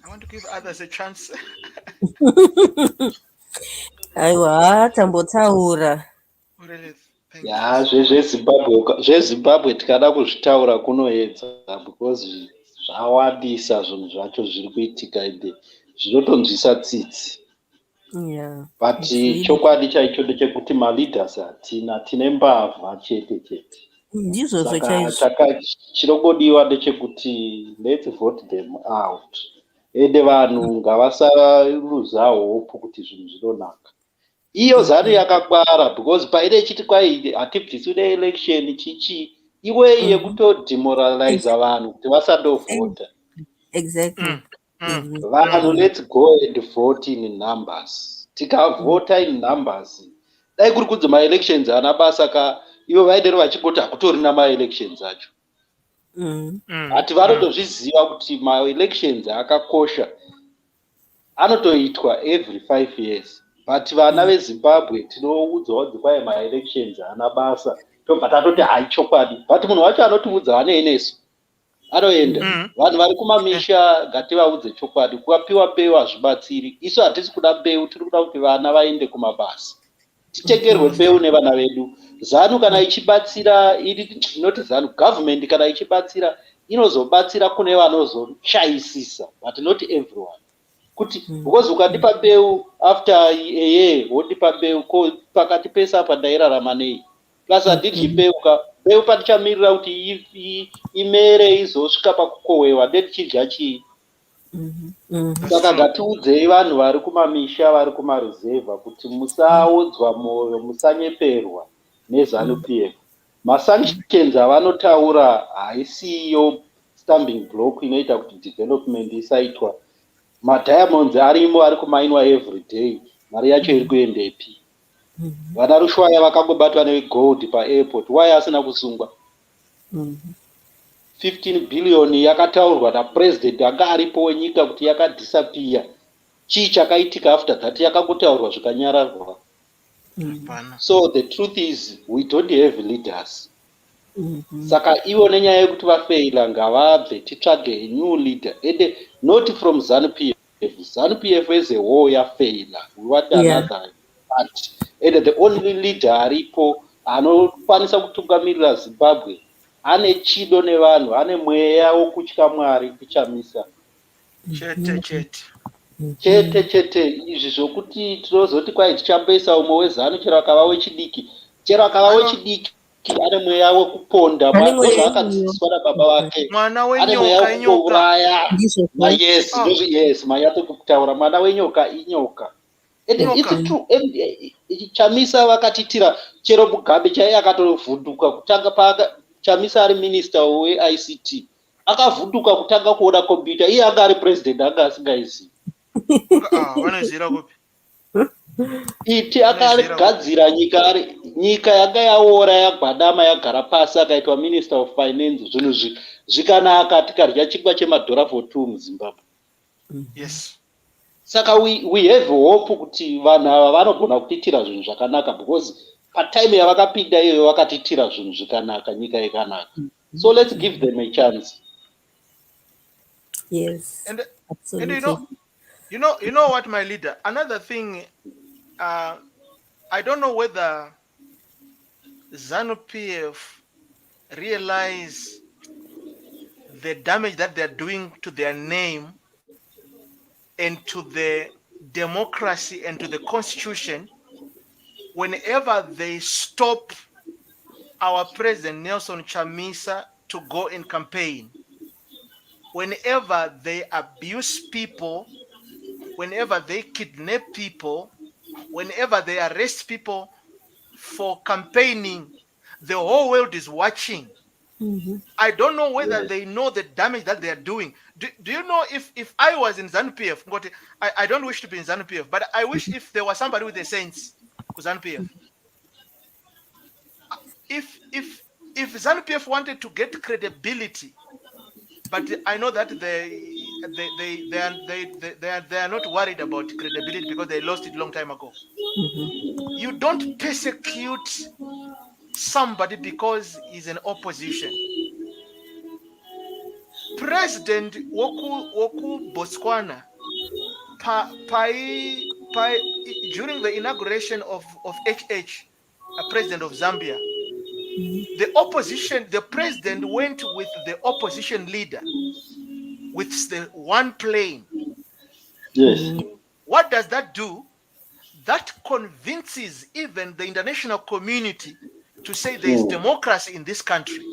I want to give others a chance. Aiwa, tambotaura. Really, thank Ya zveZimbabwe tikada kuzvitaura kunoedza, because zvawandisa zvinhu zvacho zviri kuitika ide zvinotonzwisa tsitsi. Yeah. But chokwadi chaicho ndechekuti maleaders hatina, tine mbavha chete. Ndizvo Saka chinongodiwa ndechekuti let's vote them out. Ende vanhu ngavasaruza hope kuti zvinhu zvinonaka. Iyo ZANU yakakwara, because paine chiti kwai hatibvisi neelection chichi iwe yekutodemoralize vanhu kuti vasandovhota. Exactly. Vanhu, let's go and vote in numbers. Tikavhota in numbers, dai kuri kunzi ma-elections haana basa ka ivo vaidero vachingoti hakutorina ma-elections acho. Hati vanotozviziva kuti ma-elections akakosha, anotoitwa every 5 years. But vana veZimbabwe tinoudzwa kuti kwai ma-elections haana basa, tobva tatoti haichokwadi. But munhu wacho anotiudza vanei nesu anoenda. Vanhu vari kumamisha ngativaudze chokwadi, kuvapiwa mbeu hazvibatsiri. Isu hatisi kuda mbeu, tiri kuda kuti vana vaende kumabasa, titengerwe mbeu nevana vedu. ZANU kana ichibatsira, not ZANU, government kana ichibatsira inozobatsira kune vanozoshayisisa, but not everyone. Kuti because ukandipa mbeu after a year wondipa mbeu pakati pesa apa ndairarama nei, plus handiri chibeuka mbeu pandichamirira kuti imere izosvika pakukohwewa, ndendichidya chii? Saka ngatiudzei vanhu vari kumamisha vari kumaruzevha kuti musaodzwa mwoyo, musanyeperwa nezanu PF. Masanctions avanotaura haisiyo stumbling block inoita kuti development isaitwa. Madiamonds arimo ari kumainwa every day, mari yacho iri kuendepi? Vana Rushwaya vakangobatwa negold paairport, why asina kusungwa? 15 billion yakataurwa napresident anga aripo wenyika kuti yakadisappear. Chii chakaitika after that? Yakangotaurwa zvikanyararwa. So the truth is we don't have leaders. Saka ivo nenyaya yekuti vafaila ngavabve titsvage a new leader, and not from ZANU PF. ZANU PF as a whole yafaila. We want another party. And the only leader aripo anokwanisa kutungamirira Zimbabwe ane chido nevanhu, ane mweya wokutya Mwari kuchamisa. Chete izvi zvokuti tinozoti kwai tichamboisa umwe wezanu chero akava wechidiki, ane mweya wekuponda akadzidziswa nababa vake, ane mweya wekuuraya. Yes, mayate kutaura mwana wenyoka inyoka. It's true. Chamisa vakatitira chero Mugabe chaiye akatovhunduka kutanga Chamisa ari minister weICT akavhunduka kutanga kuona kompyuta, iye anga ari president anga asingaizivi. Vanozira kupi? Iti akagadzira nyika yanga yaora yagwadama yagara pasi akaitwa minister of finance, zvinhu zvikanaka tikarya chingwa chemadhora for 2 muZimbabwe. Yes. Saka we have hope kuti vanhu ava vanogona kutitira zvinhu zvakanaka, because patime yavakapinda iyoyo vakatitira zvinhu zvakanaka, nyika ikanaka. So let's give them a chance. Yes. And you know what, my leader? Another thing, I don't know whether ZANU PF realize the damage that they're doing to their name and to the democracy and to the constitution whenever they stop our president Nelson Chamisa to go and campaign, whenever they abuse people, whenever they kidnap people, whenever they arrest people for campaigning, the whole world is watching. I don't know whether they know the damage that they are doing. Do you know if I was in ZANU PF, I don't wish to be in ZANU PF, but I wish if there was somebody with a sense with ZANU PF. If ZANU PF wanted to get credibility, but I know that they are not worried about credibility because they lost it a long time ago. You don't persecute somebody because he's an opposition. President Woku Botswana, during the inauguration of HH, a president of Zambia, the president went with the opposition leader with the one plane. Yes. What does that do? That convinces even the international community to say there is democracy in this country.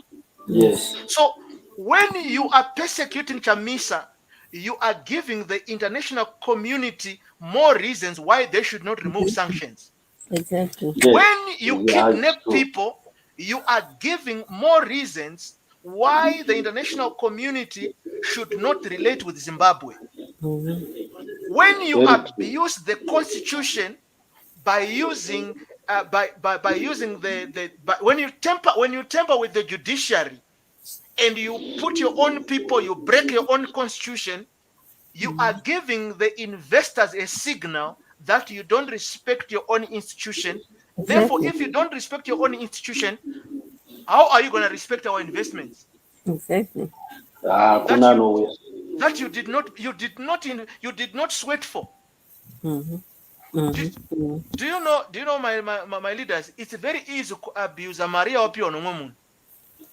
Yes. So when you are persecuting Chamisa, you are giving the international community more reasons why they should not remove sanctions. Exactly. Yes. When you kidnap people, you are giving more reasons why the international community should not relate with Zimbabwe. When you abuse the constitution by using when you tamper with the judiciary and you put your own people, you break your own constitution, you are giving the investors a signal that you don't respect your own institution. Therefore, if you don't respect your own institution, how are you going to respect our investments? Exactly. That you did not sweat for. Do you know my leaders? It's very easy to abuse a Maria Opio no woman.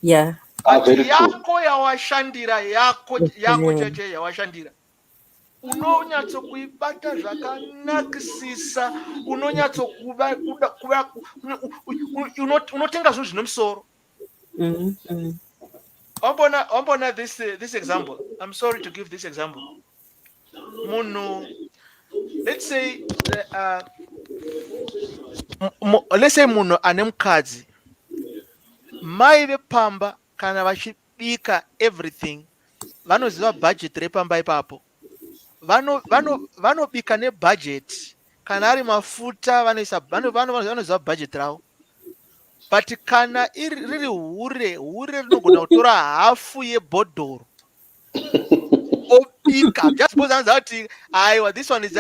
Yeah. Yako yawashandira yako cheche yawashandira. Unonyatso kuibata zvakanakisisa, unonyatso kuba unotenga zvinhu zvine musoro. Ombona this example. I'm sorry to give this example. munhu, let's say let's say munhu ane mukadzi, mai vepamba kana vachibika everything vanoziva budget repamba ipapo. Vanobika nebudget. Kana ari mafuta vanoziva budget ravo. But kana riri hure rinogona kutora hafu yebhodhoro obika, just suppose anza kuti this one is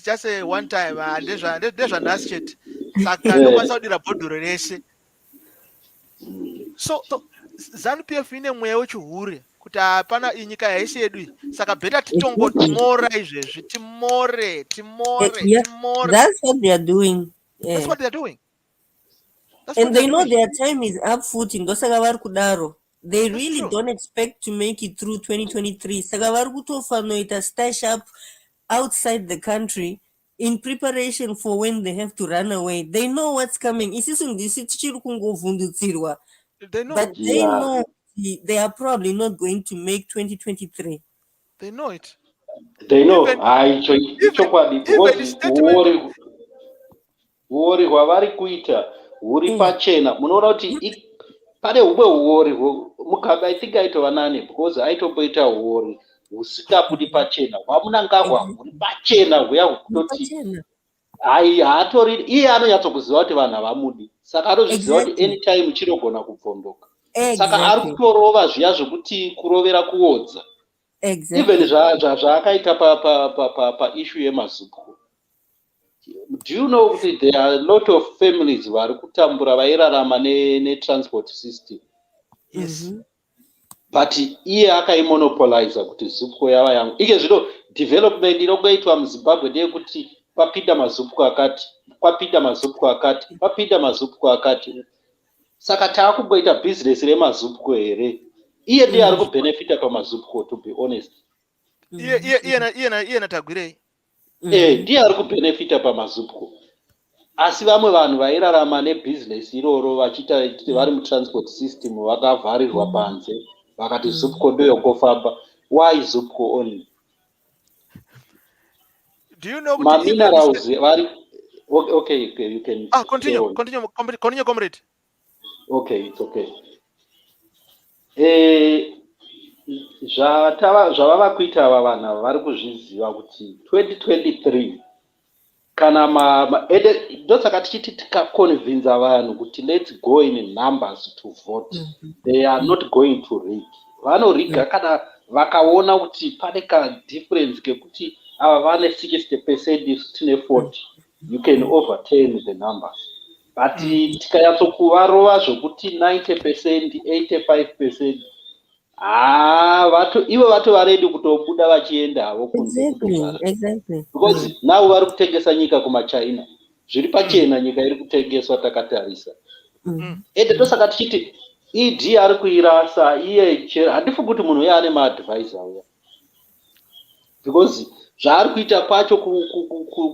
just a one time, ndezvanhasi chete, saka ndokwanisa kudira bhodhoro rese. So ZANU-PF ine mweya wechihure kuti hapana inyika yaisi yedu, saka beta titongotimora izvezvi, timore. That's what they are doing. That's what they are doing. And they know their time is up footing. They really don't expect to make it through 2023. Saka stash up outside the country in preparation for when they have to run away. They know what's coming. They know. But they know they are probably not going to make 2023. They know it. They know. Uori hwavari kuita huri pachena. Munoona kuti pane humwe uori Mugabe I think aitova nani because aitomboita uori husingabudi pachena. Hwamunangagwa huri pachena huya hwekutoti haatori iye anonyatsokuziva kuti vanhu havamudi, saka anozviziva kuti anytime chinogona kubvondoka. Saka ari kutorova zviya zvokuti kurovera kuodza. Even zvaakaita paissue yemazupko. Do you know that there are a lot of families vari kutambura vairarama netransport system? Yes. But iye akaimonopolize kuti zupko yava yangu. Ike zvino development inogoitwa muZimbabwe ndeyekuti papinda mazupko akati, papinda mazupko akati, papinda mazupko akati. Saka taakungoita business remazupko here. Iye ndiye ari kubenefita pamazupko, to be honest. Iye natagwirei. Ndiye ari kubenefita pamazupko. Asi vamwe vanhu vairarama nebusiness iroro vachiita kuti vari mutransport system vakavharirwa panze vakati zupko ndoyongofamba. Why zupko only? Do you know minerals vari okay, you can continue comrade. Okay, it's okay. Zvavava kuita ava vanhu vari kuzviziva kuti 2023 kana ndosaka tichiti tikaconvinza vanhu kuti let's go in numbers to vote. They are not going to rig. Vanoriga kana vakaona kuti pane ka difference kekuti ava vane 60% tine 40, you can overturn the numbers. But tikanyatsokuvarova zvokuti 90%, 85%, ivo vato varedi kutobuda vachienda havo kunze kutogara. Because now vari kutengesa nyika kumachina, zviri pachena nyika iri kutengeswa takatarisa. Ende ndosaka tichiti ED ari kuirasa iye, handifungi kuti munhu uye ane maadvisor uya, because zvaari kuita kwacho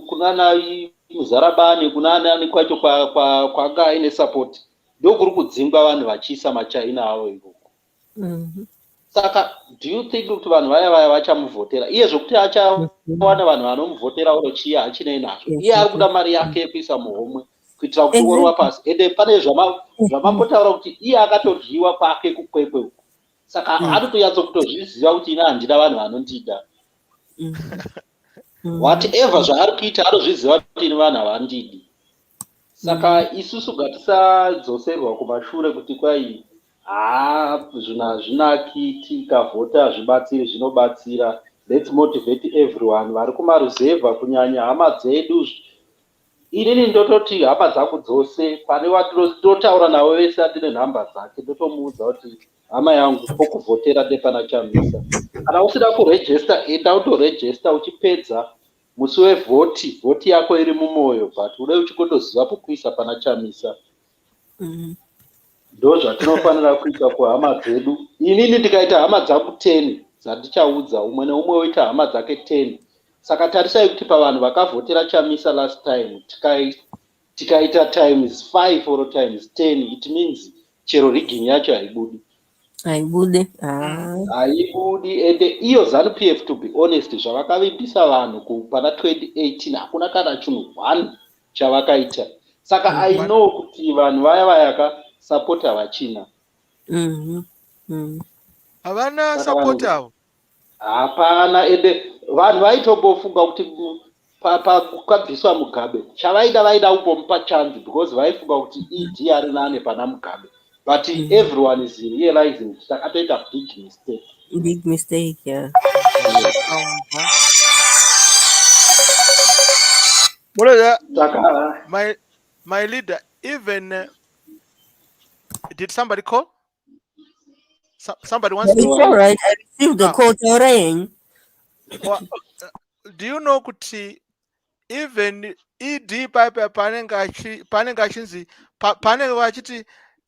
kunana Muzarabani kunani kwacho kwanga aine support ndokuri kudzingwa vanhu vachiisa machina avo ikoko. Saka do you think kuti vanhu vaya vachamuvhotera iye zvokuti achawana vanhu vanomuvhotera oro chiya hachinei nazvo? Iye ari kuda mari yake yekuisa muhomwe kuitira kuti orova pasi. Ende pane zvamambotaura kuti iye akatoryiwa pake kukwekwe uko, saka ari kunyatsokutoziva kuti ina handina vanhu vanondida. Whatever zvaari kuita anozviziva kuti ine vanhu havandidi. Saka isusu ngatisadzosserwa kumashure kuti kwai zvinhu hazvinaki, tikavhota hazvibatsiri, zvinobatsira. Let's motivate everyone. Vari kumaruzevha kunyanya hama dzedu. Inini ndototi hama dzangu dzose pane watotaura nawo vese andine nhamba dzake, ndotomuudza kuti hama yangu pokuvhotera ndepana Chamisa. Kana usida kurejista enda utorejista, uchipedza musi wevhoti, vhoti yako iri mumwoyo, but ude uchikotoziva pokuisa pana Chamisa. Ndo zvatinofanira kuita kuhama dzedu. Inini ndikaita hama dzangu 10 dzandichaudza, umwe neumwe oita hama dzake 10. Saka tarisai kuti pavanhu vakavhotera Chamisa last time tikaita times 5 or times 10, it means chero rigging yacho haibudi. Aibude. haibudi ende iyo ZANU PF to be honest zvavakavimbisa vanhu pana 2018 hakuna kana chinhu 1 chavakaita saka I know kuti vanhu vaya vakasapota vachina havana support avo hapana ende vanhu vaitombofunga kuti pakabviswa Mugabe vaida kumbomupa chance because vaifunga kuti ED ari nane pana Mugabe but everyone is realizing kuti takatoita big mistake, yeah. My leader, even did somebody call? Somebody wants to. It's all right. I received the call. Do you know kuti even ED pipe panenge achinzi panenge vachiti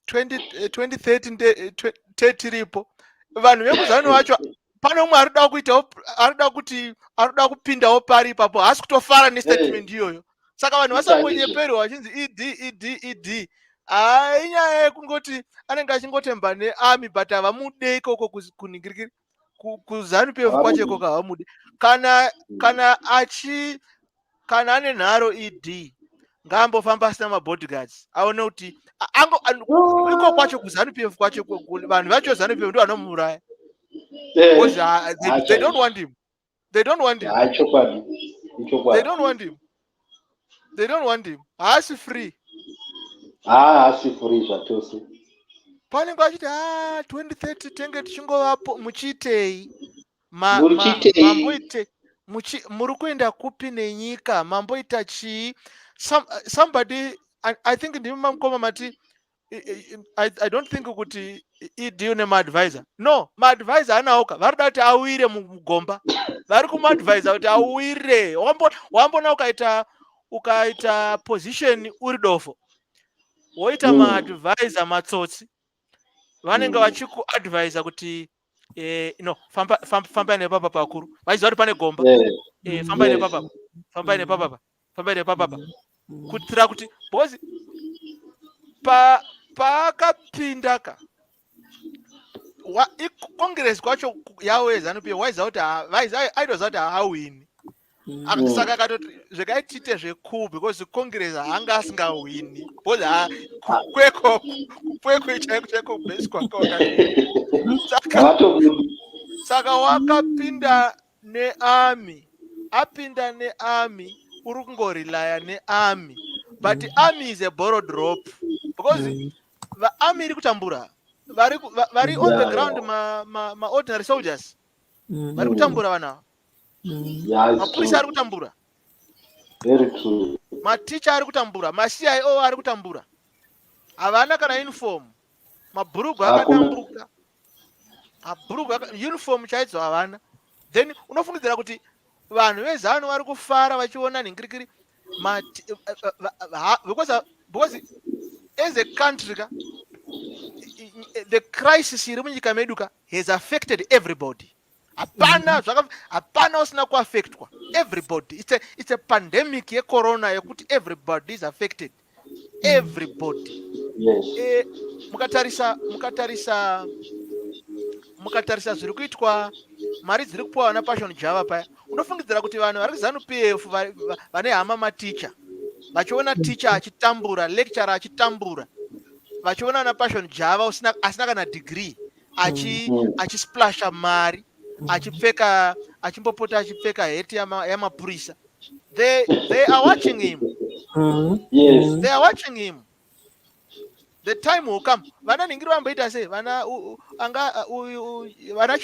2013 ripo vanhu vekuzano vacho pane umwe arida kupindawo pari ipapo haasi kutofara nestatement iyoyo saka vanhu vasangonyeperwa vachinzi ed inyaya yekungoti anenge achingotemba nearmy but havamudei ikoko kuningirikiri kuzanu PF kwacho ikoko havamude kana ane nharo ed ngaambofamba asina mabodyguards aone kuti iko kwacho kuzanu PF kwacho vanhu vacho zanu PF ndo vanomuraya because they don't want him. They don't want him. Haasi free zvachose panenge achiti 2030 tenge tichingovapo muchiitei mamboite muri kuenda kupi nenyika mamboita chii somebody I think ndimi mamukoma mati I don't think kuti ED une maadvisor no maadvisor anaoka varida kuti awire mugomba vari kumaadvisor kuti awire wambona ukaita position uri dofo woita maadvisor matsotsi vanenge vachikuadvisor kuti no famba nepapa pakuru vachiziva kuti pane gomba famba nepapa kuitira kuti because paakapindaka congress kwacho yawo yeZANU PF waiziva kuti aitoziva kuti haawini saka akatoti zvakaitite zvekuu because congress haanga asingawini because kweko chaiko base saka wakapinda apinda nearmy uri kungorelaya nearmy but army is a borrowed rope because army iri kutambura vari on the ground ma ordinary soldiers vari kutambura vanhu mapurisa ari kutambura maticha ari kutambura maCIO ari kutambura havana kana uniform mabhurugu akadambuka uniform chaidzo havana then unofungidzira kuti vanhu veZANU vari kufara vachiona nhingirikiri because as a country the crisis iri munyika medu has affected everybody hapana usina kuaffectwa everybody it's a pandemic yecorona yekuti everybody is affected everybody mukatarisa zviri kuitwa mari dziri kupiwa vana passion java paya unofungidzira kuti vanhu vari kuZANU PF vane hama maticha vachiona ticha achitambura lecturer achitambura vachiona na passion java asina kana degree achisplasha mari achimbopota achipfeka heti yamapurisa they are watching him. Yes. They are watching him. The time will come. Vana ningiri vamboita sei vana vana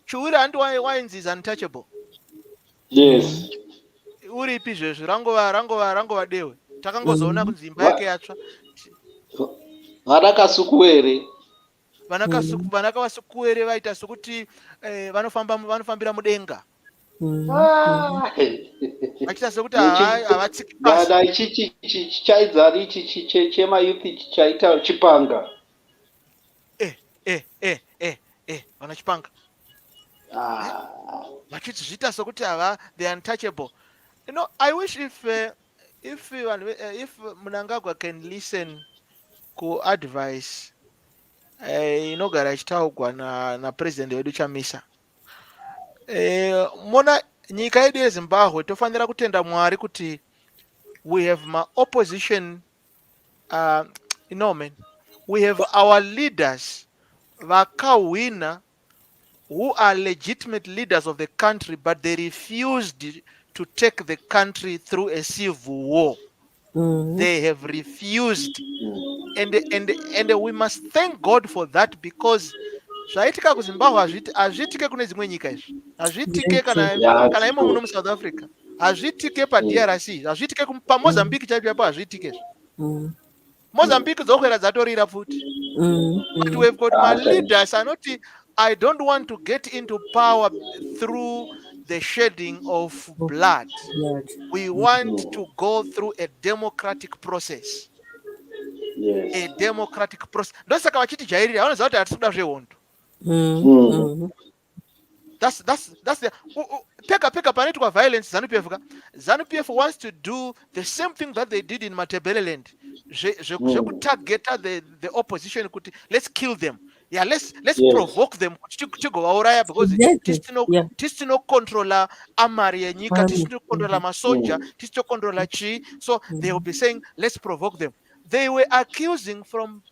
chiuri andi wainzi is untouchable. Yes. Uripi zvezvo rangova dewe takangozoona kuti imba yake yatsva vana kasukuwere vana kavasukuwere vaita sokuti vanofambira mudenga vachita sokuti havatsiki pasi ichi chaidzari ichi chemayuthi chaita chipanga vana chipanga vachiti zviita sokuti they are untouchable. You know, I wish if Mnangagwa can listen to advice inogara ichitaurwa napresident wedu Chamisa. Mona nyika yedu yeZimbabwe tofanira kutenda Mwari kuti we have my opposition, man, we have our leaders vakawina who are legitimate leaders of the country, but they refused to take the country through a civil war. They have refused, and we must thank God for that, because zvaitika kuZimbabwe hazvitike kune dzimwe nyika izvi, hazvitike kana imo muno muSouth Africa, hazvitike paDRC, hazvitike paMozambique chaipo hazvitike. Mozambique dzokwera dzatorira futi. But we've got my leaders are not. I don't want to get into power through the shedding of blood. We want to go through a democratic process. Yes. A democratic process. Ndosaka vachitijairira vanoziva kuti hatisi kuda zvehondo. That's the peka panoitwa violence ZANU-PF wants to do the same thing that they did in Matebeleland. Target the opposition, let's kill them. Yeah, let's provoke them to go auraya, because tistino controller amari yenyika, tistino controller masoja, tistino controller chi. So they will be saying, let's provoke them. They were accusing from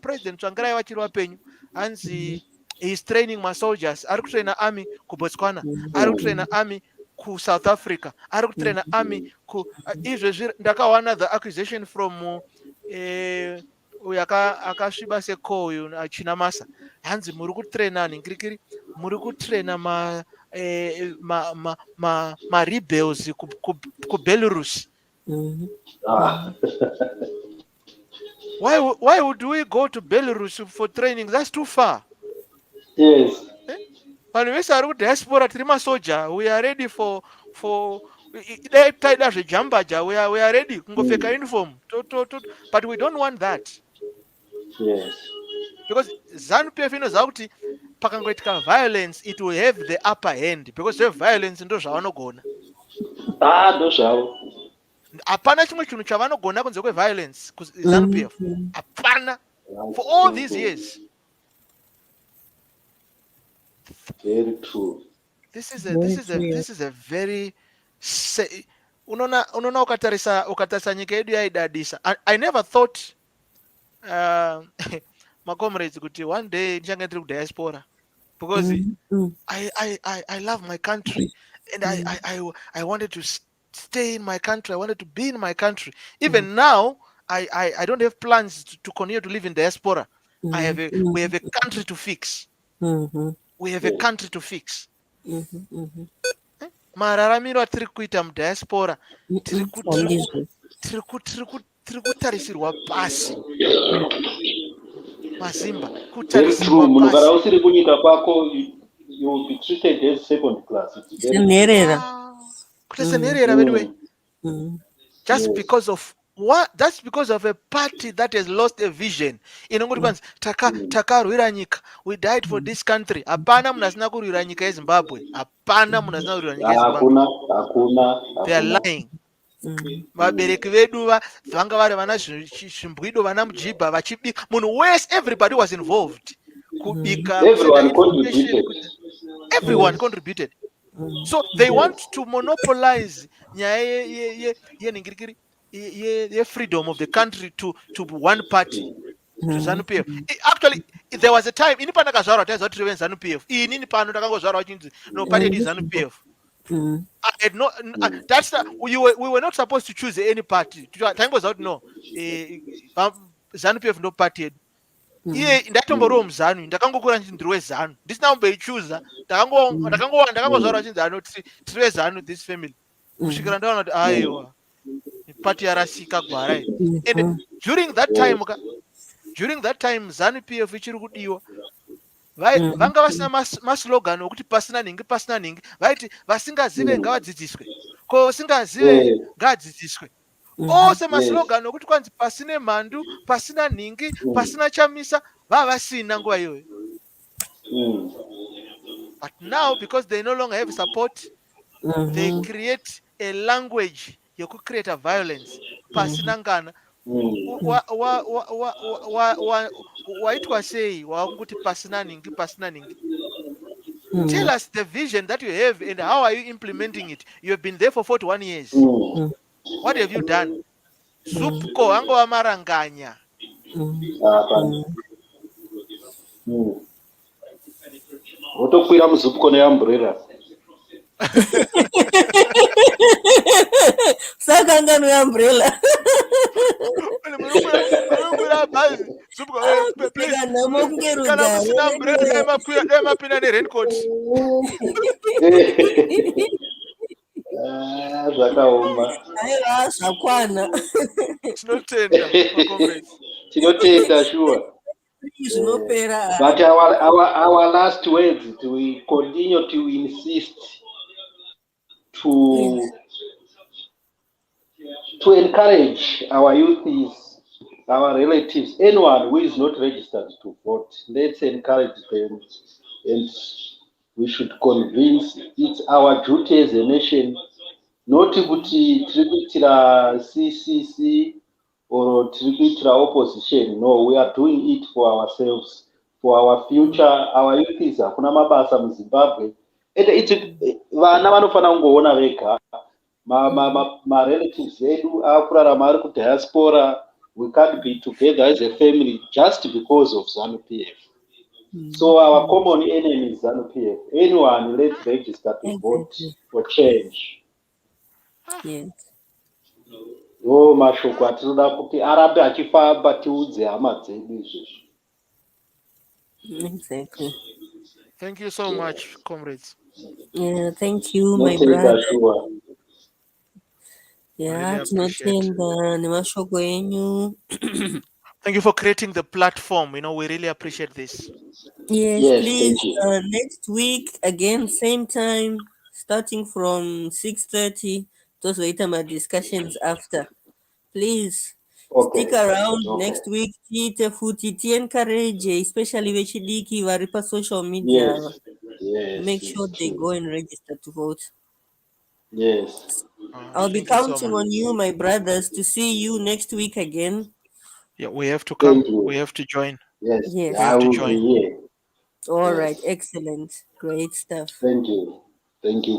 President Tsvangirai vachiri vapenyu, anzi he's training my soldiers, ari kutraina army ku Botswana, ari kutraina army ku South Africa, ari kutraina army ku izvezvi ndakawana the accusation from uyu akasviba seko uyu Chinamasa, hanzi muri kutraina ningirikiri, muri kutraina ma rebels ku Belarus. Why would we go to Belarus for training? That's too far. Yes. Vanhu vese vari kudiaspora tiri masoja, we are ready for taida zvejambaja, we are ready kungopfeka uniform, but we don't want that. Yes. Because ZANU-PF inoziva kuti pakangoitika violence, it will have the upper hand, because violence ndo zvavanogona. Ndo zvavo. Hapana chimwe chinhu chavanogona kunze kweviolence kuZANU-PF. Hapana. For all these years. Very true. This is a very unaona ukatarisa nyika yedu yaidadisa. I never thought my comrades kuti one day ndichange ndiri kudiaspora, because I love my country, and I wanted to stay in my country, I wanted to be in my country. Even now I don't have plans to continue to live in diaspora. We have a country to fix. We have a country to fix. Mararamiro atiri kuita mudiaspora, tiri kutarisirwa pasi. Mazimba kutarisirwa munhu kana usiri kunyika kwako, you will be treated as second class. Kutesenerera vedwe. Just because of what? That's because of a party that has lost a vision. Inongoti kwanzi takarwira nyika, we died for this country. Hapana munhu asina kurwira nyika yeZimbabwe. Hapana munhu asina kurwira nyika yeZimbabwe. Hakuna. They are lying. Vabereki vedu vanga vari vana zvimbwido, vana mujibha vachibika, munhu wese, everybody was involved kubika. Everyone contributed. So they want to monopolize nyaya yeningirikiri the freedom of the country to one party, to ZANU-PF. Actually, there was a time ini pana kazvarwa taiziva kuti reve ZANU-PF, inini pano takangozvarwa chinzi no party yedu ZANU-PF. I had no, that's we were not supposed to choose any party. Taingoziva kuti no, ZANU-PF ndo party yedu. Iye ndatomboriwo muZANU, ndakangokura ndichinzi ndiri weZANU, ndisina kumboichuza, ndakangozvarwa chinzi ano tiri weZANU this family, kusvikira ndaona kuti aiwa party yarasika gwara. And during that time ZANU-PF ichiri kudiwa, vanga vasina maslogan okuti pasina ningi, vaiti vasingazive ngavadzidziswe, ko singazive ngadzidziswe. Ose maslogan okuti kwanzi pasine mhandu, pasina ningi, pasina Chamisa, vasina nguva iyoyo. But now, because they no longer have support, they create a language you could create a violence. Pasina ngana. waitwa sei wakungoti pasina ningi. Tell us the vision that you have and how are you implementing it. You have been there for 41 years. What have you done? Zupco angova maranganya. Wotokwira muzupco neumbrella. Saka ngano ya umbrella. Please, kana musina umbrella emapina nerencoat. Zvakaoma. Aiwa zvakwana. Tinotenda comrades. Tinotenda sure. Zvinopera. But our last words, we continue to insist to encourage our youth, our relatives, anyone who is not registered to vote. Let's encourage them, and we should convince it's our duty as a nation not to tributira CCC or tributira opposition. No, we are doing it for ourselves, for our future. Our youth is hakuna mabasa mu Zimbabwe. Vana vanofana kungoona vega. My relatives edu akurarama ari kudiaspora. We can't be together as a family just because of ZANU PF. So our common enemy is ZANU PF. Anyone, let's register to vote for change. Yes. Mashoko atinoda kuti arambe achifamba tiudze hama dzedu izvezvi. Exactly. Thank you so much, comrades. Yeah, thank you, my brother. Yeah, tinotenda nemashoko enyu. Thank you for creating the platform. We really appreciate this. Yes, please. Next week again, same time, starting from 6:30. Those were my discussions after. Please stick around next week. Encourage, especially vechidiki varipa social media. Make sure they go and register to vote. Yes. I'll be counting on you, my brothers, to see you next week again. Yeah, we have to come. We have to join. Yes, we have to join. Be here. All right, excellent, great stuff. Thank you.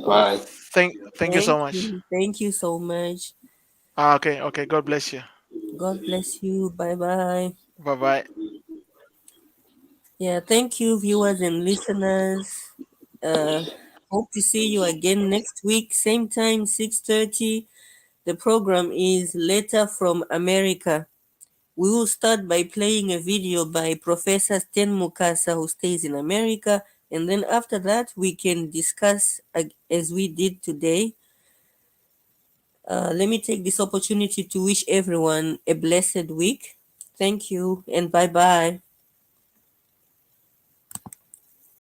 Bye. Thank you so much. Thank you so much. Okay. God bless you. God bless you. Bye. Bye. Yeah, thank you, viewers and listeners. Hope to see you again next week, same time, 6:30. The program is Letter from America. We will start by playing a video by Professor Sten Mukasa, who stays in America. And then after that, we can discuss as we did today. Let me take this opportunity to wish everyone a blessed week. Thank you and bye-bye.